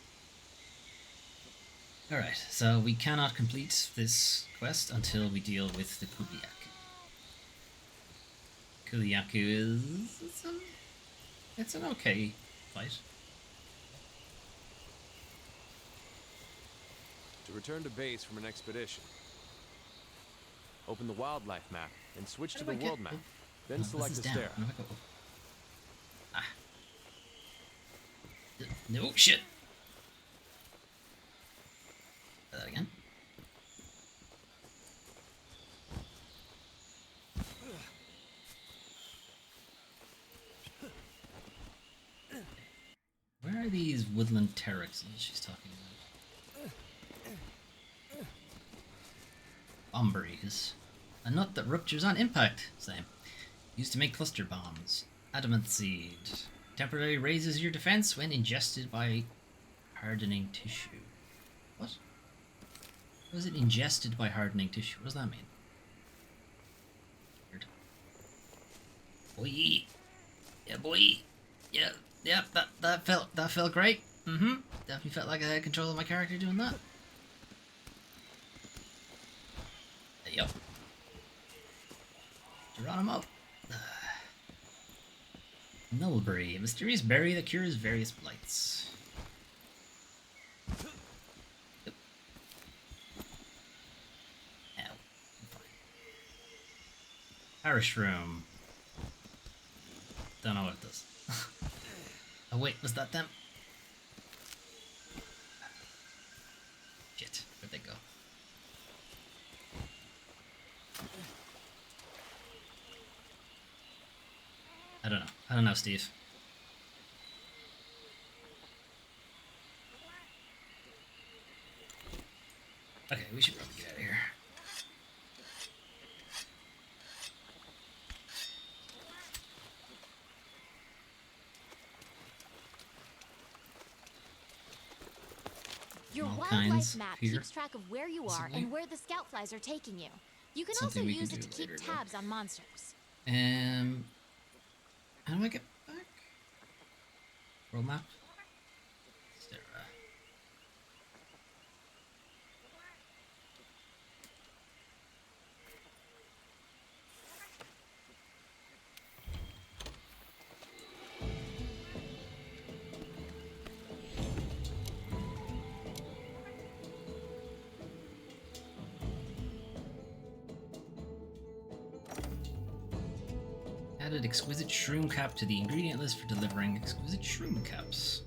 Alright, so we cannot complete this quest until we deal with the Kuliaku. Kuliaku is... It's an okay fight. To return to base from an expedition, open the wildlife map and switch to the world map. Then select the stair. Ah. No shit. Try that again. Where are these woodland pteryx she's talking about? Bomberries. A nut that ruptures on impact. Same. Used to make cluster bombs. Adamant seed. Temporarily raises your defense when ingested by hardening tissue. What? How is it ingested by hardening tissue? What does that mean? Weird. Boy. Yeah, boy. Yeah. Yep, that felt great. Definitely felt like I had control of my character doing that. Yep. Geronimo. Nullberry, a mysterious berry that cures various blights. Yep. Ow. I'm fine. Parish room. Don't know what it does. Oh wait, was that them? Shit, where'd they go? I don't know. I don't know, Steve. Okay, we should probably get out of here. Your all wildlife kinds map here. keeps track of where you are and where the scout flies are taking you. You can also Something we can use it do to keep later, though. tabs on monsters. How do I get back? World map? Sarah. Added exquisite shroom cap to the ingredient list for delivering exquisite shroom caps.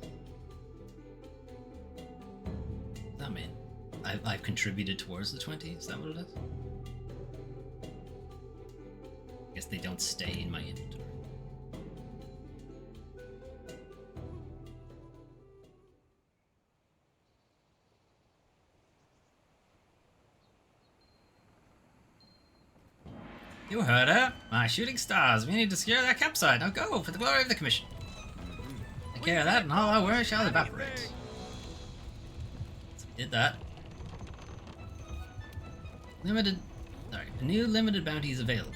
What does that mean? I've contributed towards the 20? Is that what it is? I guess they don't stay in my inventory. You heard her! My shooting stars! We need to secure that campsite! Now go, for the glory of the Commission! Take care of that, and all our worry shall evaporate. So we did that. A new limited bounty is available.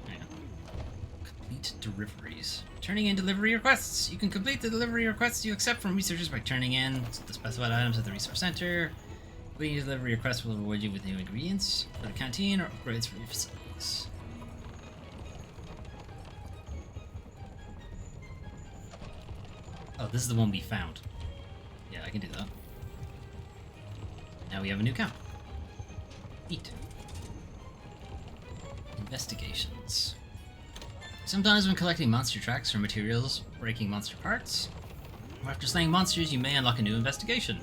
Hang on. Complete deliveries. Turning in delivery requests! You can complete the delivery requests you accept from researchers by turning in the specified items at the resource center. Completing your delivery request will reward you with new ingredients for the canteen or upgrades for your facilities. Oh, this is the one we found. Yeah, I can do that. Now we have a new camp. Eat. Investigations. Sometimes when collecting monster tracks or materials, breaking monster parts, or after slaying monsters, you may unlock a new investigation.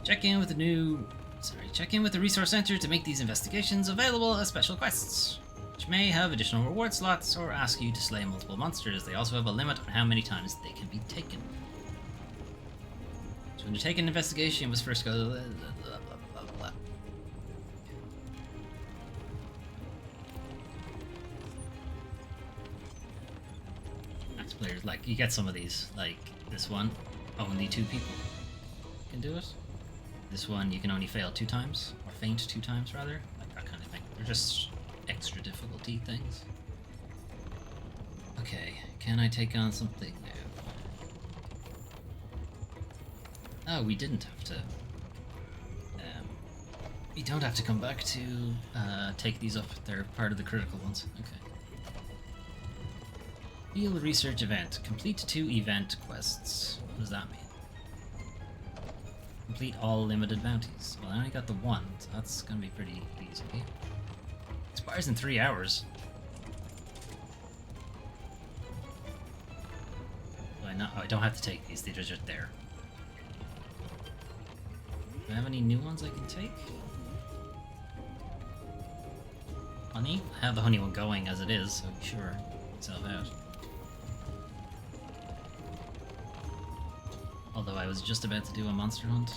Check in with the resource center to make these investigations available as special quests, which may have additional reward slots or ask you to slay multiple monsters. They also have a limit on how many times they can be taken. To undertake an investigation, you must first go players, like, you get some of these, like this one, only 2 people can do it. This one, you can only fail 2 times, or faint 2 times rather, like that kind of thing. They're just extra difficulty things. Okay, can I take on something new? Oh, we didn't have to. We don't have to come back to take these up. They're part of the critical ones. Okay. Field research event. Complete 2 event quests. What does that mean? Complete all limited bounties. Well, I only got the 1, so that's gonna be pretty easy. Expires in 3 hours. Well, I don't have to take these, they're just there. Do I have any new ones I can take? Honey? I have the honey one going as it is, so sure, itself out. Although I was just about to do a monster hunt.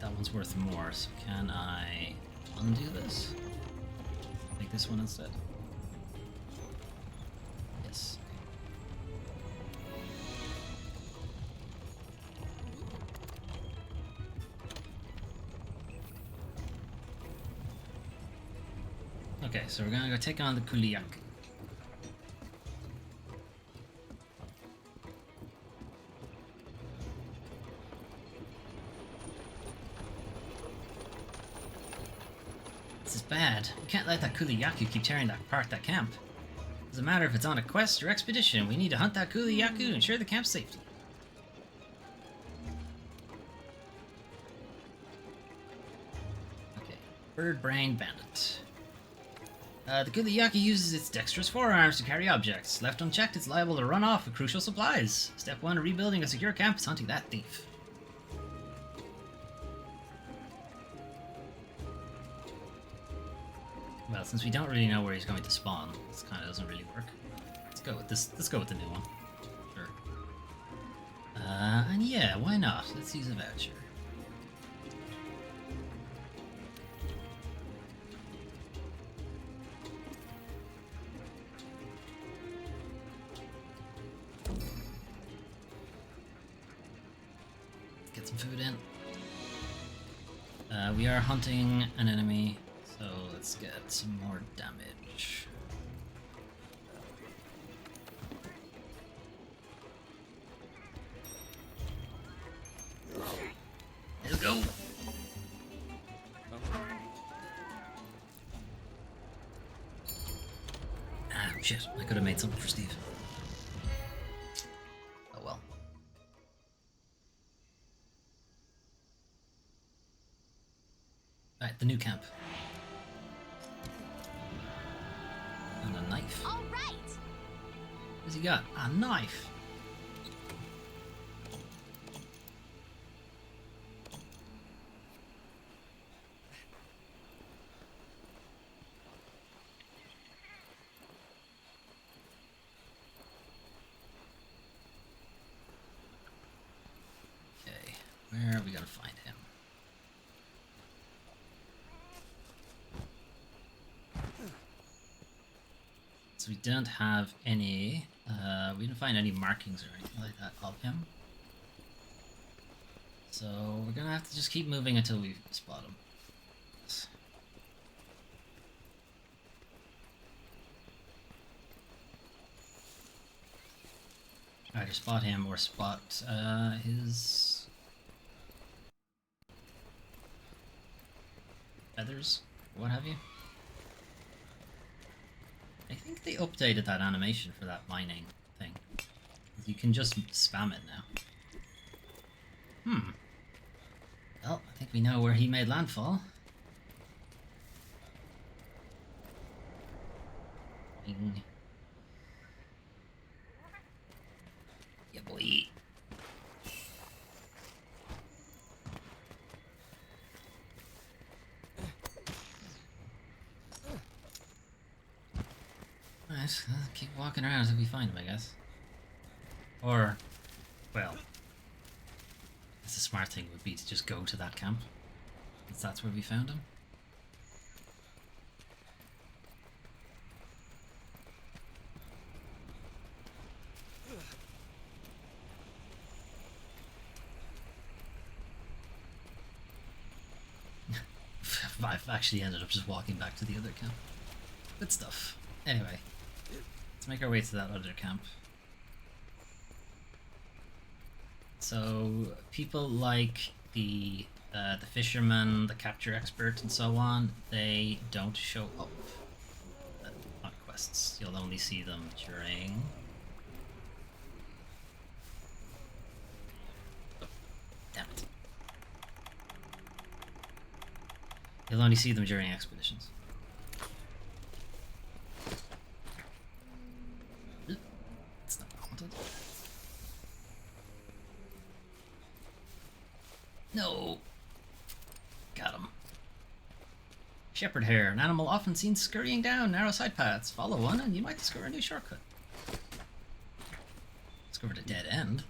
That one's worth more, so can I undo this? Take this one instead? Yes. Okay, so we're gonna go take on the Kuliak. This is bad. We can't let that Kuliyaku keep tearing apart that camp. Doesn't matter if it's on a quest or expedition, we need to hunt that Kuliyaku to ensure the camp's safety. Okay, Bird Brain Bandit. The Kuliyaku uses its dexterous forearms to carry objects. Left unchecked, it's liable to run off with crucial supplies. Step 1 of rebuilding a secure camp is hunting that thief. Well, since we don't really know where he's going to spawn, this kind of doesn't really work. Let's go with this. Let's go with the new one. Sure. And yeah, why not? Let's use a voucher. Get some food in. We are hunting an enemy, so let's get some more damage. Let's go! Ah, shit. I could have made something for Steve. Oh well. Alright, the new camp. And a knife. All right. What's he got? A knife. Okay, where are we gonna find him? So we don't have any, we didn't find any markings or anything like that of him. So we're gonna have to just keep moving until we spot him. Either spot him or spot his feathers, what have you. I think they updated that animation for that mining thing. You can just spam it now. Well, I think we know where he made landfall. Bing. Yeah, boy. Alright, keep walking around until we find him, I guess. Or, well, the smart thing would be to just go to that camp, since that's where we found him. I've actually ended up just walking back to the other camp. Good stuff. Anyway, let's make our way to that other camp. So people like the fisherman, the capture expert, and so on, they don't show up on quests. You'll only see them during. Oh, damn it! You'll only see them during expeditions. It's not haunted. No! Got him. Shepherd hare, an animal often seen scurrying down narrow side paths. Follow one and you might discover a new shortcut. Discovered a dead end.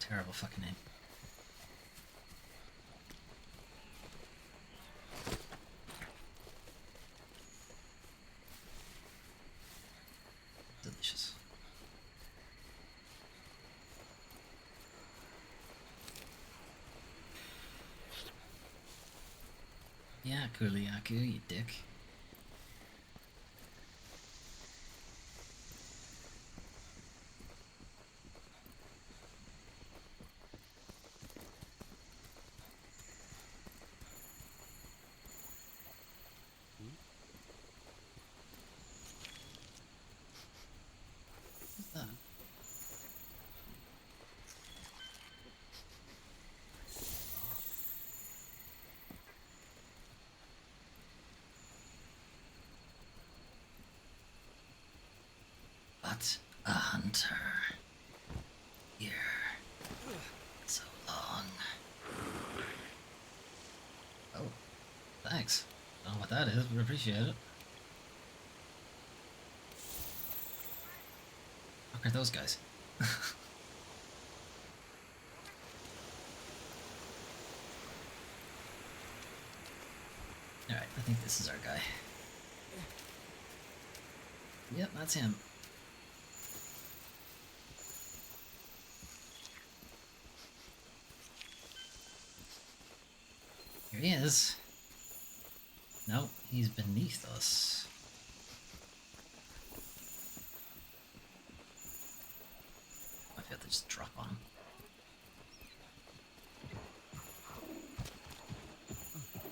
Terrible fucking name. Delicious. Yeah, Kuliaku, you dick. But a hunter. Here. So long. Oh, thanks. Don't know what that is, but appreciate it. Fuck are those guys? Alright, I think this is our guy. Yep, that's him. Here he is. No, he's beneath us. to just drop on him.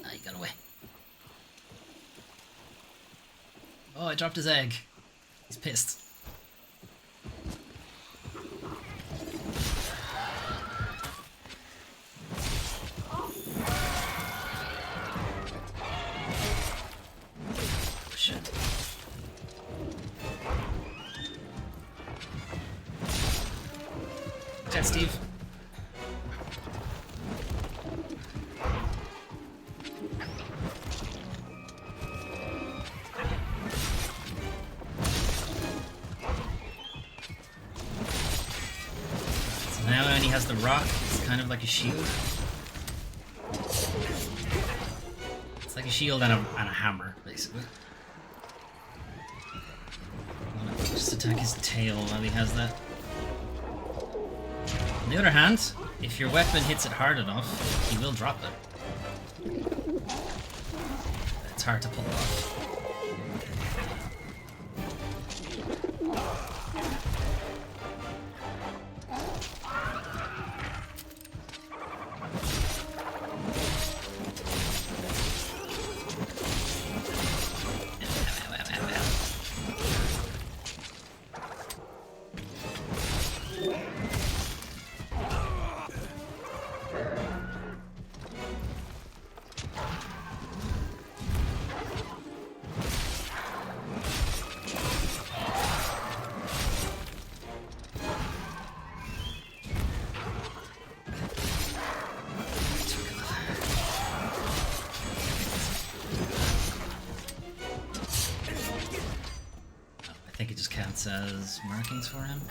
Ah, he got away. Oh, I dropped his egg. He's pissed. Oh, shit. Jet Steve. So now when he has the rock, it's kind of like a shield. It's like a shield and a hammer, basically. Just attack his tail while he has that. On the other hand, if your weapon hits it hard enough, he will drop it. It's hard to pull off. I think it just counts as markings for him.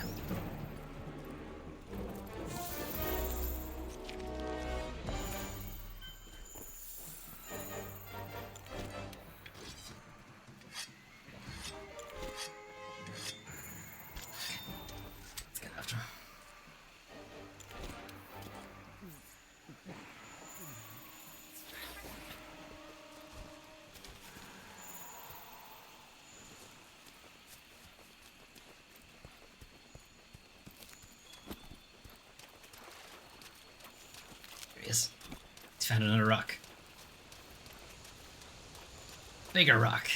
Let's get after him. There he is. He's found another rock. Bigger rock.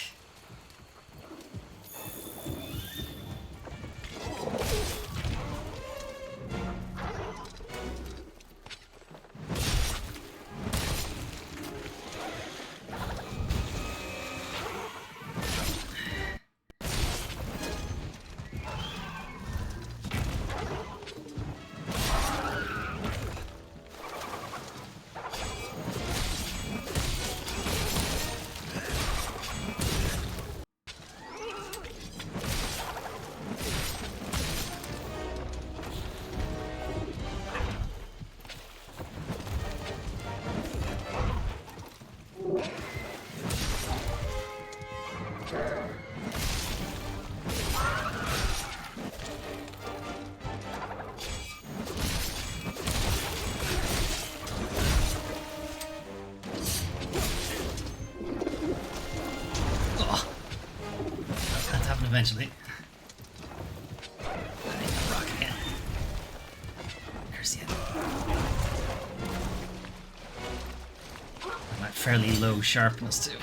Eventually. I think I'll rock again. There's the end. I'm at fairly low sharpness too.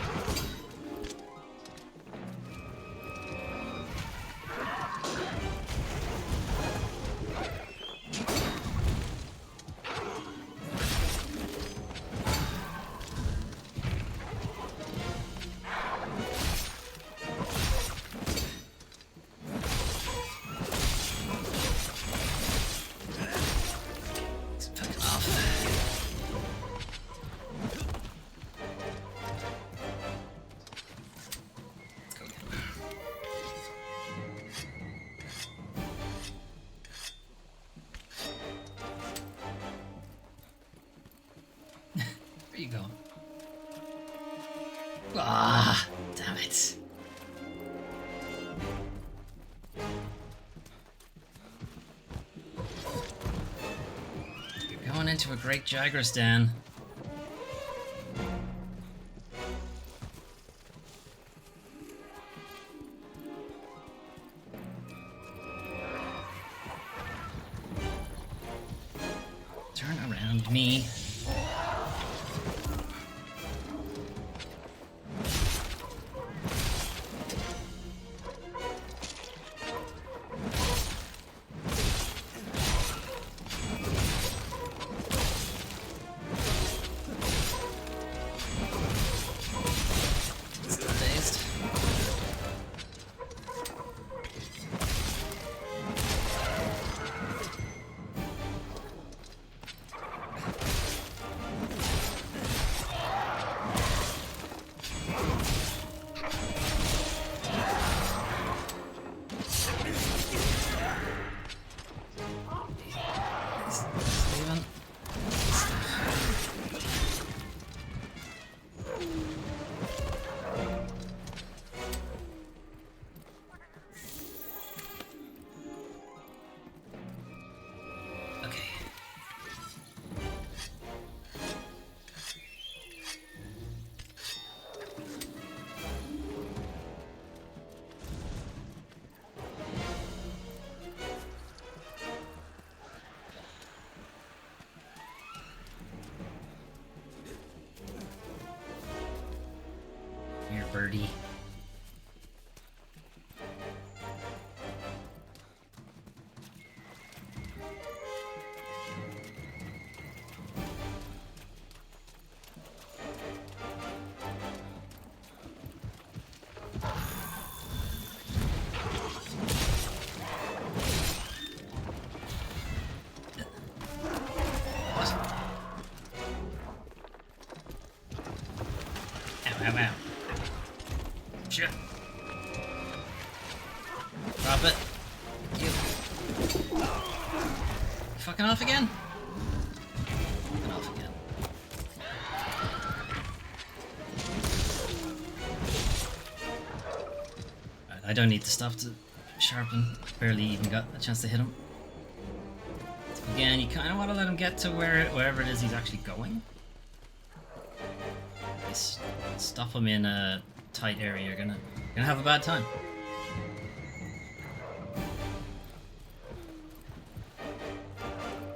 Where you going? Ah, damn it. You're going into a great Jagras den. Mind me. Here, birdie. Ow, ow, ow. Shit. Drop it. You. Fucking off again? Fucking off again. Right, I don't need the stuff to sharpen. Barely even got a chance to hit him. Again, you kind of want to let him get to wherever it is he's actually going. Stop him in a tight area, you're gonna have a bad time.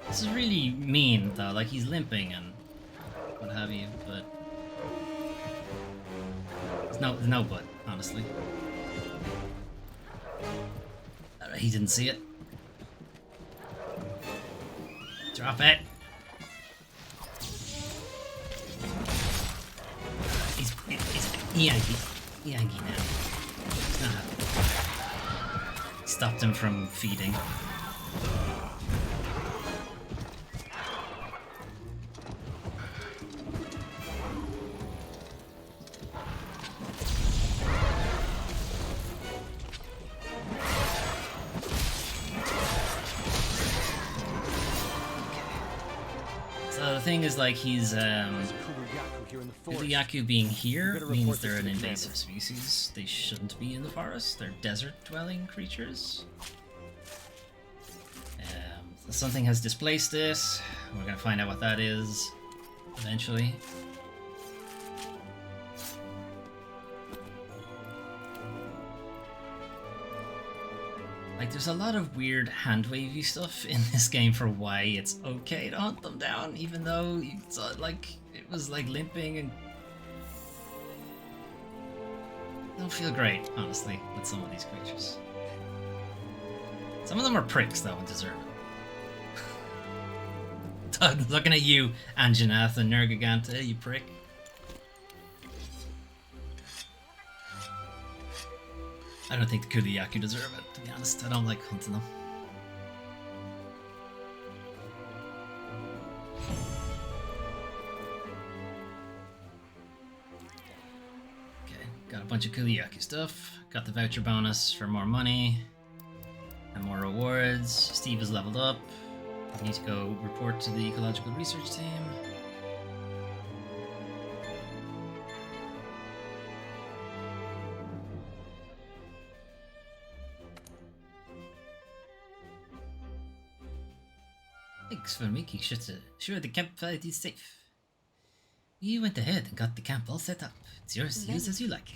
This is really mean though, like he's limping and what have you, but there's no but, honestly. He didn't see it. Drop it. He's Yankee now. He's not happy. Stopped him from feeding. So the thing is, like, he's Yaku being here means they're an invasive species. They shouldn't be in the forest. They're desert-dwelling creatures. Something has displaced it. We're gonna find out what that is eventually. Like, there's a lot of weird hand-wavy stuff in this game for why it's okay to hunt them down, even though it's like it was like limping and I don't feel great, honestly, with some of these creatures. Some of them are pricks though and deserve it. Looking at you, Anjanath and Nergiganta, you prick. I don't think the Kuliyaku deserve it, to be honest. I don't like hunting them. Okay, got a bunch of Kuliyaku stuff. Got the voucher bonus for more money and more rewards. Steve is leveled up. I need to go report to the ecological research team. Thanks for making sure the campsite is safe. You went ahead and got the camp all set up. It's yours to use as you like.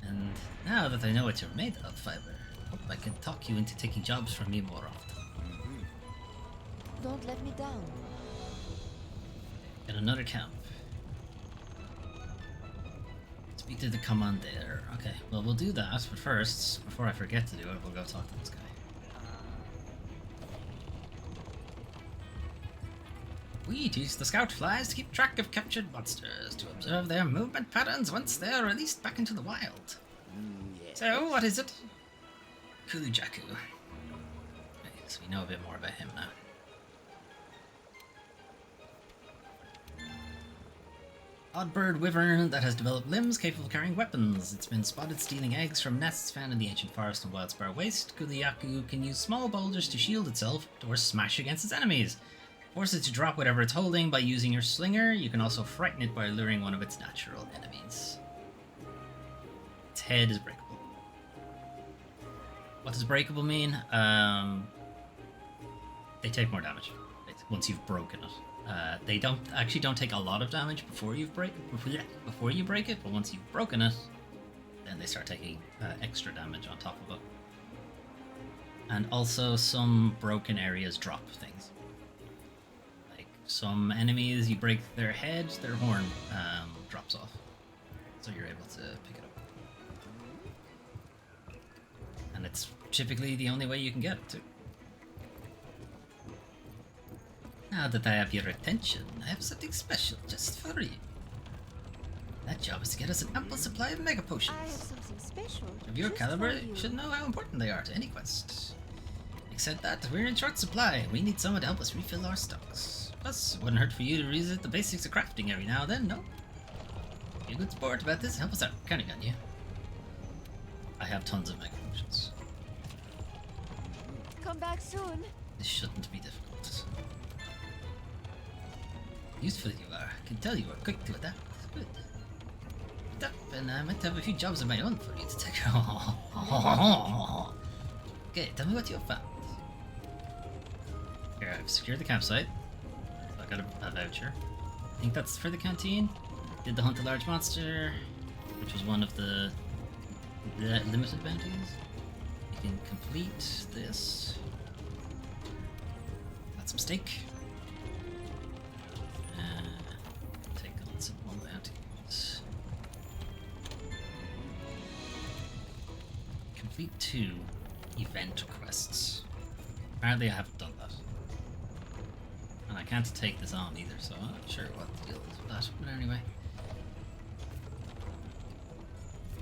And now that I know what you're made of, Fiber, I hope I can talk you into taking jobs from me more often. Don't let me down. Get another camp. Speak to the commander. Okay, well, we'll do that, but first, before I forget to do it, we'll go talk to this guy. We teach the scout flies to keep track of captured monsters, to observe their movement patterns once they are released back into the wild. Yes. So, what is it? Kulujaku. Okay, so we know a bit more about him now. Odd bird wyvern that has developed limbs capable of carrying weapons. It's been spotted stealing eggs from nests found in the ancient forest and Wildspire Waste. Kulujaku can use small boulders to shield itself or smash against its enemies. Force it to drop whatever it's holding by using your slinger. You can also frighten it by luring one of its natural enemies. Its head is breakable. What does breakable mean? They take more damage once you've broken it. They don't take a lot of damage before you break it, but once you've broken it, then they start taking extra damage on top of it. And also, some broken areas drop things. Like some enemies, you break their head, their horn drops off, so you're able to pick it up. And it's typically the only way you can get it too. Now that I have your attention, I have something special just for you. That job is to get us an ample supply of mega potions. I have something special. Of your just caliber, for you should know how important they are to any quest. Except that we're in short supply. We need someone to help us refill our stocks. Plus, it wouldn't hurt for you to revisit the basics of crafting every now and then, no? Be a good sport about this and help us out. Counting on you. I have tons of mega potions. Come back soon. This shouldn't be difficult. Useful you are. I can tell you are quick to adapt. Good. Adapt, and I might have a few jobs of my own for you to take. Okay, tell me what you have found. Here, I've secured the campsite. I got a voucher. I think that's for the canteen. Did the hunt a large monster, which was one of the limited bounties. You can complete this. Got some steak. Take on some more bounties. Complete 2 event quests. Apparently I haven't done that. And I can't take this on either, so I'm not sure what the deal is with that. But anyway.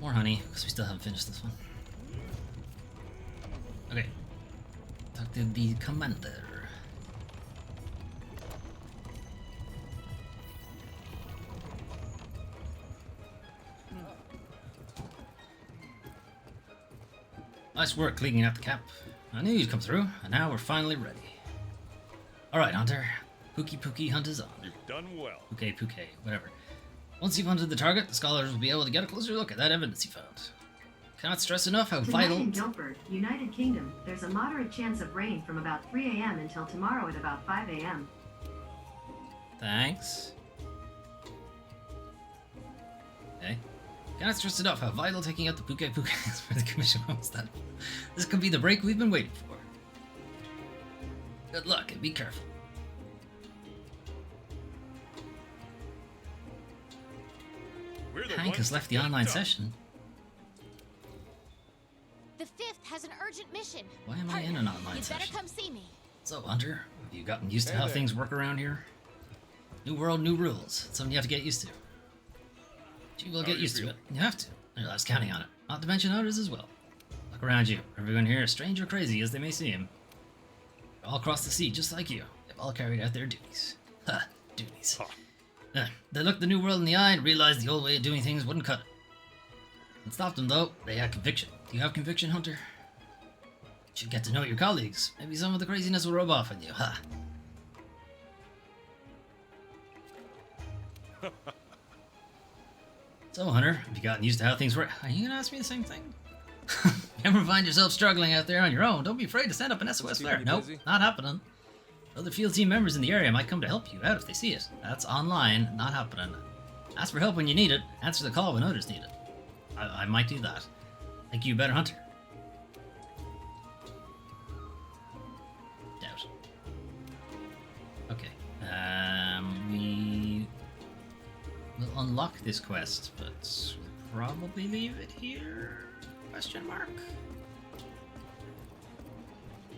More honey, because we still haven't finished this one. Okay. Talk to the commander. Nice work cleaning up the camp. I knew you'd come through, and now we're finally ready. Alright, Hunter. Pookie hunt is on. You've done well. Puke, whatever. Once you've hunted the target, the scholars will be able to get a closer look at that evidence you found. Cannot stress enough how vital... Tonight in Guildford, United Kingdom, there's a moderate chance of rain from about 3 a.m. until tomorrow at about 5 a.m. Thanks. Okay. Cannot stress enough how vital taking out the Puke is for the Commission homestead. This could be the break we've been waiting for. Good luck and be careful. Hank has left the online session. The 5th has an urgent mission. Why am I in an online You'd session? better come see me. So, Hunter, have you gotten used to how things work around here? New world, new rules. It's something you have to get used to. But you will get used to it. You have to. I was counting on it. Not to mention others as well. Look around you. Everyone here is strange or crazy as they may seem. They're all across the sea, just like you. They've all carried out their duties. Ha! Duties. They looked the new world in the eye and realized the old way of doing things wouldn't cut it. It stopped them, though. They had conviction. Do you have conviction, Hunter? You should get to know your colleagues. Maybe some of the craziness will rub off on you. Ha! So, Hunter, have you gotten used to how things work? Are you gonna ask me the same thing? You ever find yourself struggling out there on your own? Don't be afraid to send up an SOS flare. Nope, not happening. Other field team members in the area might come to help you out if they see it. That's online, not happening. Ask for help when you need it. Answer the call when others need it. I might do that. Think you a better hunter? Doubt. Okay. We this quest, but probably leave it here? Question mark.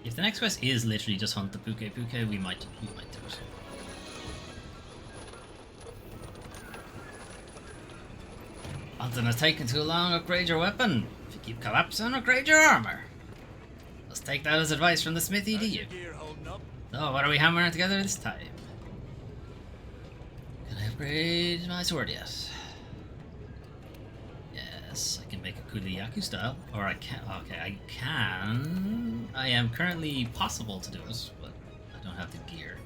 If the next quest is literally just hunt the Puke, we might do it. Hunting has taken too long. Upgrade your weapon. If you keep collapsing, upgrade your armor. Let's take that as advice from the smithy to you. So, what are we hammering together this time? Can I upgrade my sword yet? Yes, I can make a Kuliyaku style. Or I can. Okay, I can. I am currently possible to do it, but I don't have the gear.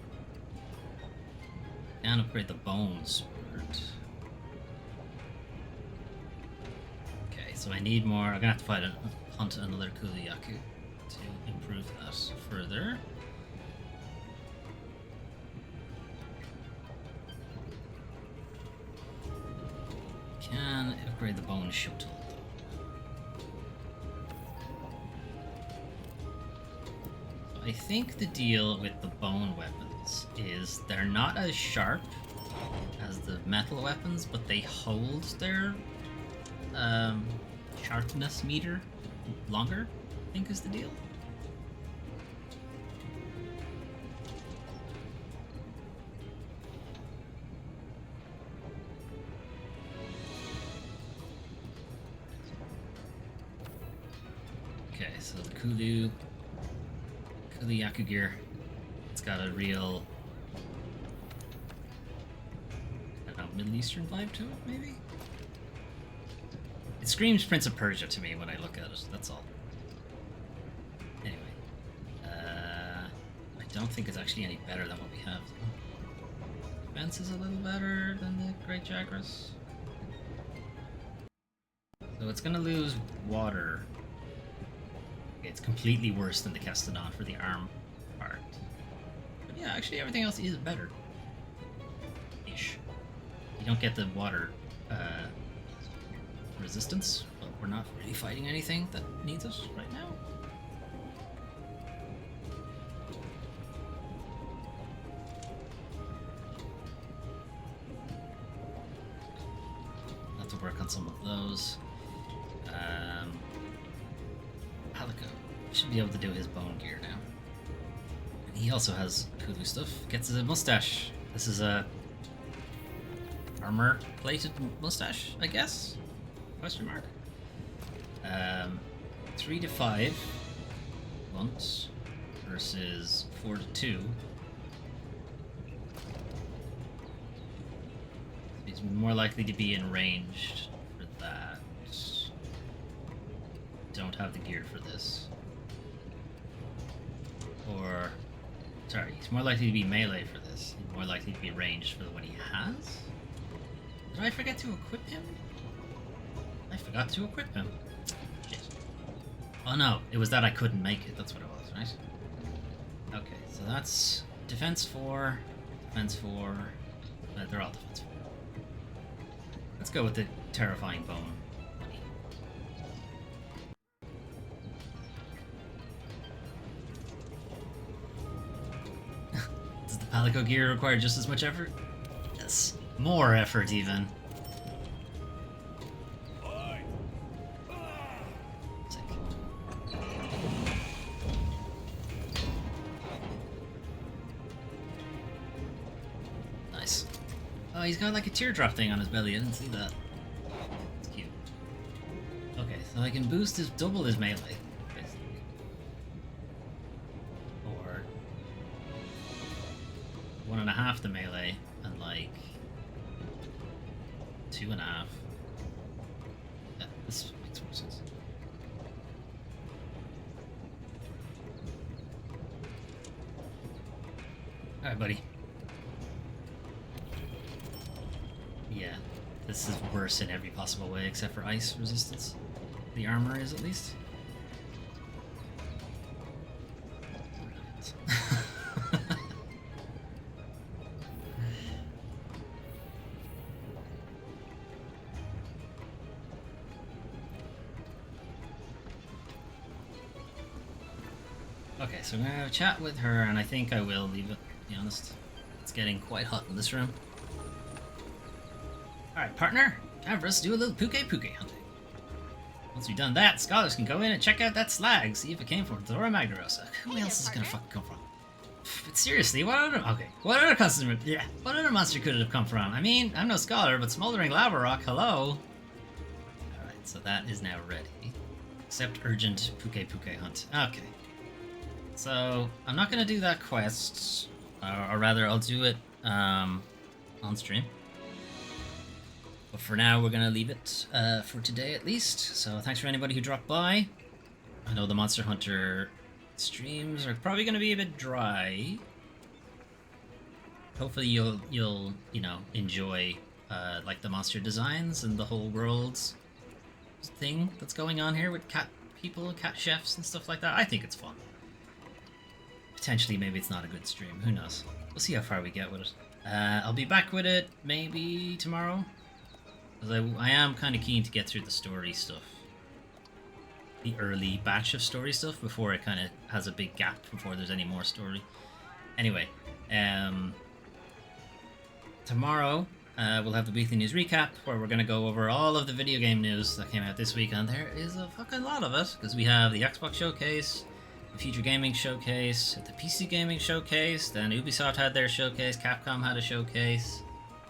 I can upgrade the bone sword. Okay, so I need more. I'm gonna have to hunt another Kuliyaku to improve that further. Can upgrade the bone shuttle though. I think the deal with the bone weapons is they're not as sharp as the metal weapons, but they hold their sharpness meter longer, I think is the deal. Okay, so the Kuliyaku gear, it's got a real, I don't know, Middle Eastern vibe to it, maybe? It screams Prince of Persia to me when I look at it, that's all. Anyway, I don't think it's actually any better than what we have. Defense is a little better than the Great Jagras. So it's gonna lose water. It's completely worse than the Castanon for the arm part. But yeah, actually everything else is better. Ish. You don't get the water resistance, but we're not really fighting anything that needs us right now. Have to work on some of those. Palico should be able to do his bone gear now. And he also has Kulu stuff. Gets a mustache. This is a armor-plated mustache, I guess? Question mark. 3 to 5 once versus 4 to 2. He's more likely to be in range for that. Don't have the gear for this. Or, sorry, he's more likely to be melee for this. He's more likely to be ranged for what he has. Did I forget to equip him? I forgot to equip him. Shit. Oh no, it was that I couldn't make it. That's what it was, right? Okay, so that's defense 4, defense 4. They're all defense 4. Let's go with the terrifying bone. Does the Palico gear require just as much effort? Yes. More effort, even. Sick. Nice. Oh, he's got like a teardrop thing on his belly. I didn't see that. It's cute. Okay, so I can boost his double his melee. Basically. Or 1.5 the melee and like 2.5. Yeah, this makes more sense. Alright, buddy. Yeah, this is worse in every possible way except for ice resistance. The armor is, at least. Okay, so I'm gonna have a chat with her, and I think I will leave it, to be honest. It's getting quite hot in this room. Alright, partner. Time for us to do a little puke hunting. Once we've done that, scholars can go in and check out that slag, see if it came from Thora Magdarosa. Who else is it gonna fucking come from? But seriously, what other monster could it have come from? I mean, I'm no scholar, but smoldering lava rock, hello? Alright, so that is now ready. Accept urgent puke hunt. Okay. So, I'm not gonna do that quest, or rather, I'll do it on stream. But for now, we're gonna leave it for today at least. So thanks for anybody who dropped by. I know the Monster Hunter streams are probably gonna be a bit dry. Hopefully you'll you know enjoy like the monster designs and the whole world's thing that's going on here with cat people, cat chefs and stuff like that. I think it's fun. Potentially, maybe it's not a good stream. Who knows? We'll see how far we get with it. I'll be back with it maybe tomorrow. Because I am kind of keen to get through the story stuff. The early batch of story stuff before it kind of has a big gap before there's any more story. Anyway, tomorrow we'll have the weekly news recap where we're going to go over all of the video game news that came out this week, and there is a fucking lot of it because we have the Xbox showcase, the Future Gaming showcase, the PC Gaming showcase, then Ubisoft had their showcase, Capcom had a showcase,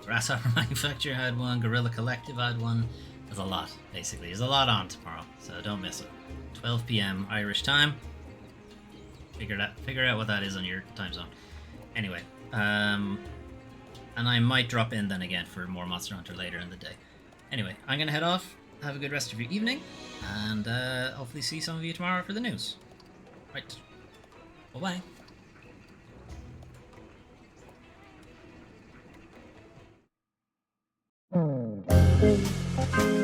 Grasshopper Manufacturer had one, Guerrilla Collective had one. There's a lot, basically. There's a lot on tomorrow, so don't miss it. 12 p.m. Irish time. Figure out what that is on your time zone. Anyway, and I might drop in then again for more Monster Hunter later in the day. Anyway, I'm gonna head off. Have a good rest of your evening, and hopefully see some of you tomorrow for the news. Right. Bye-bye. Mm-hmm.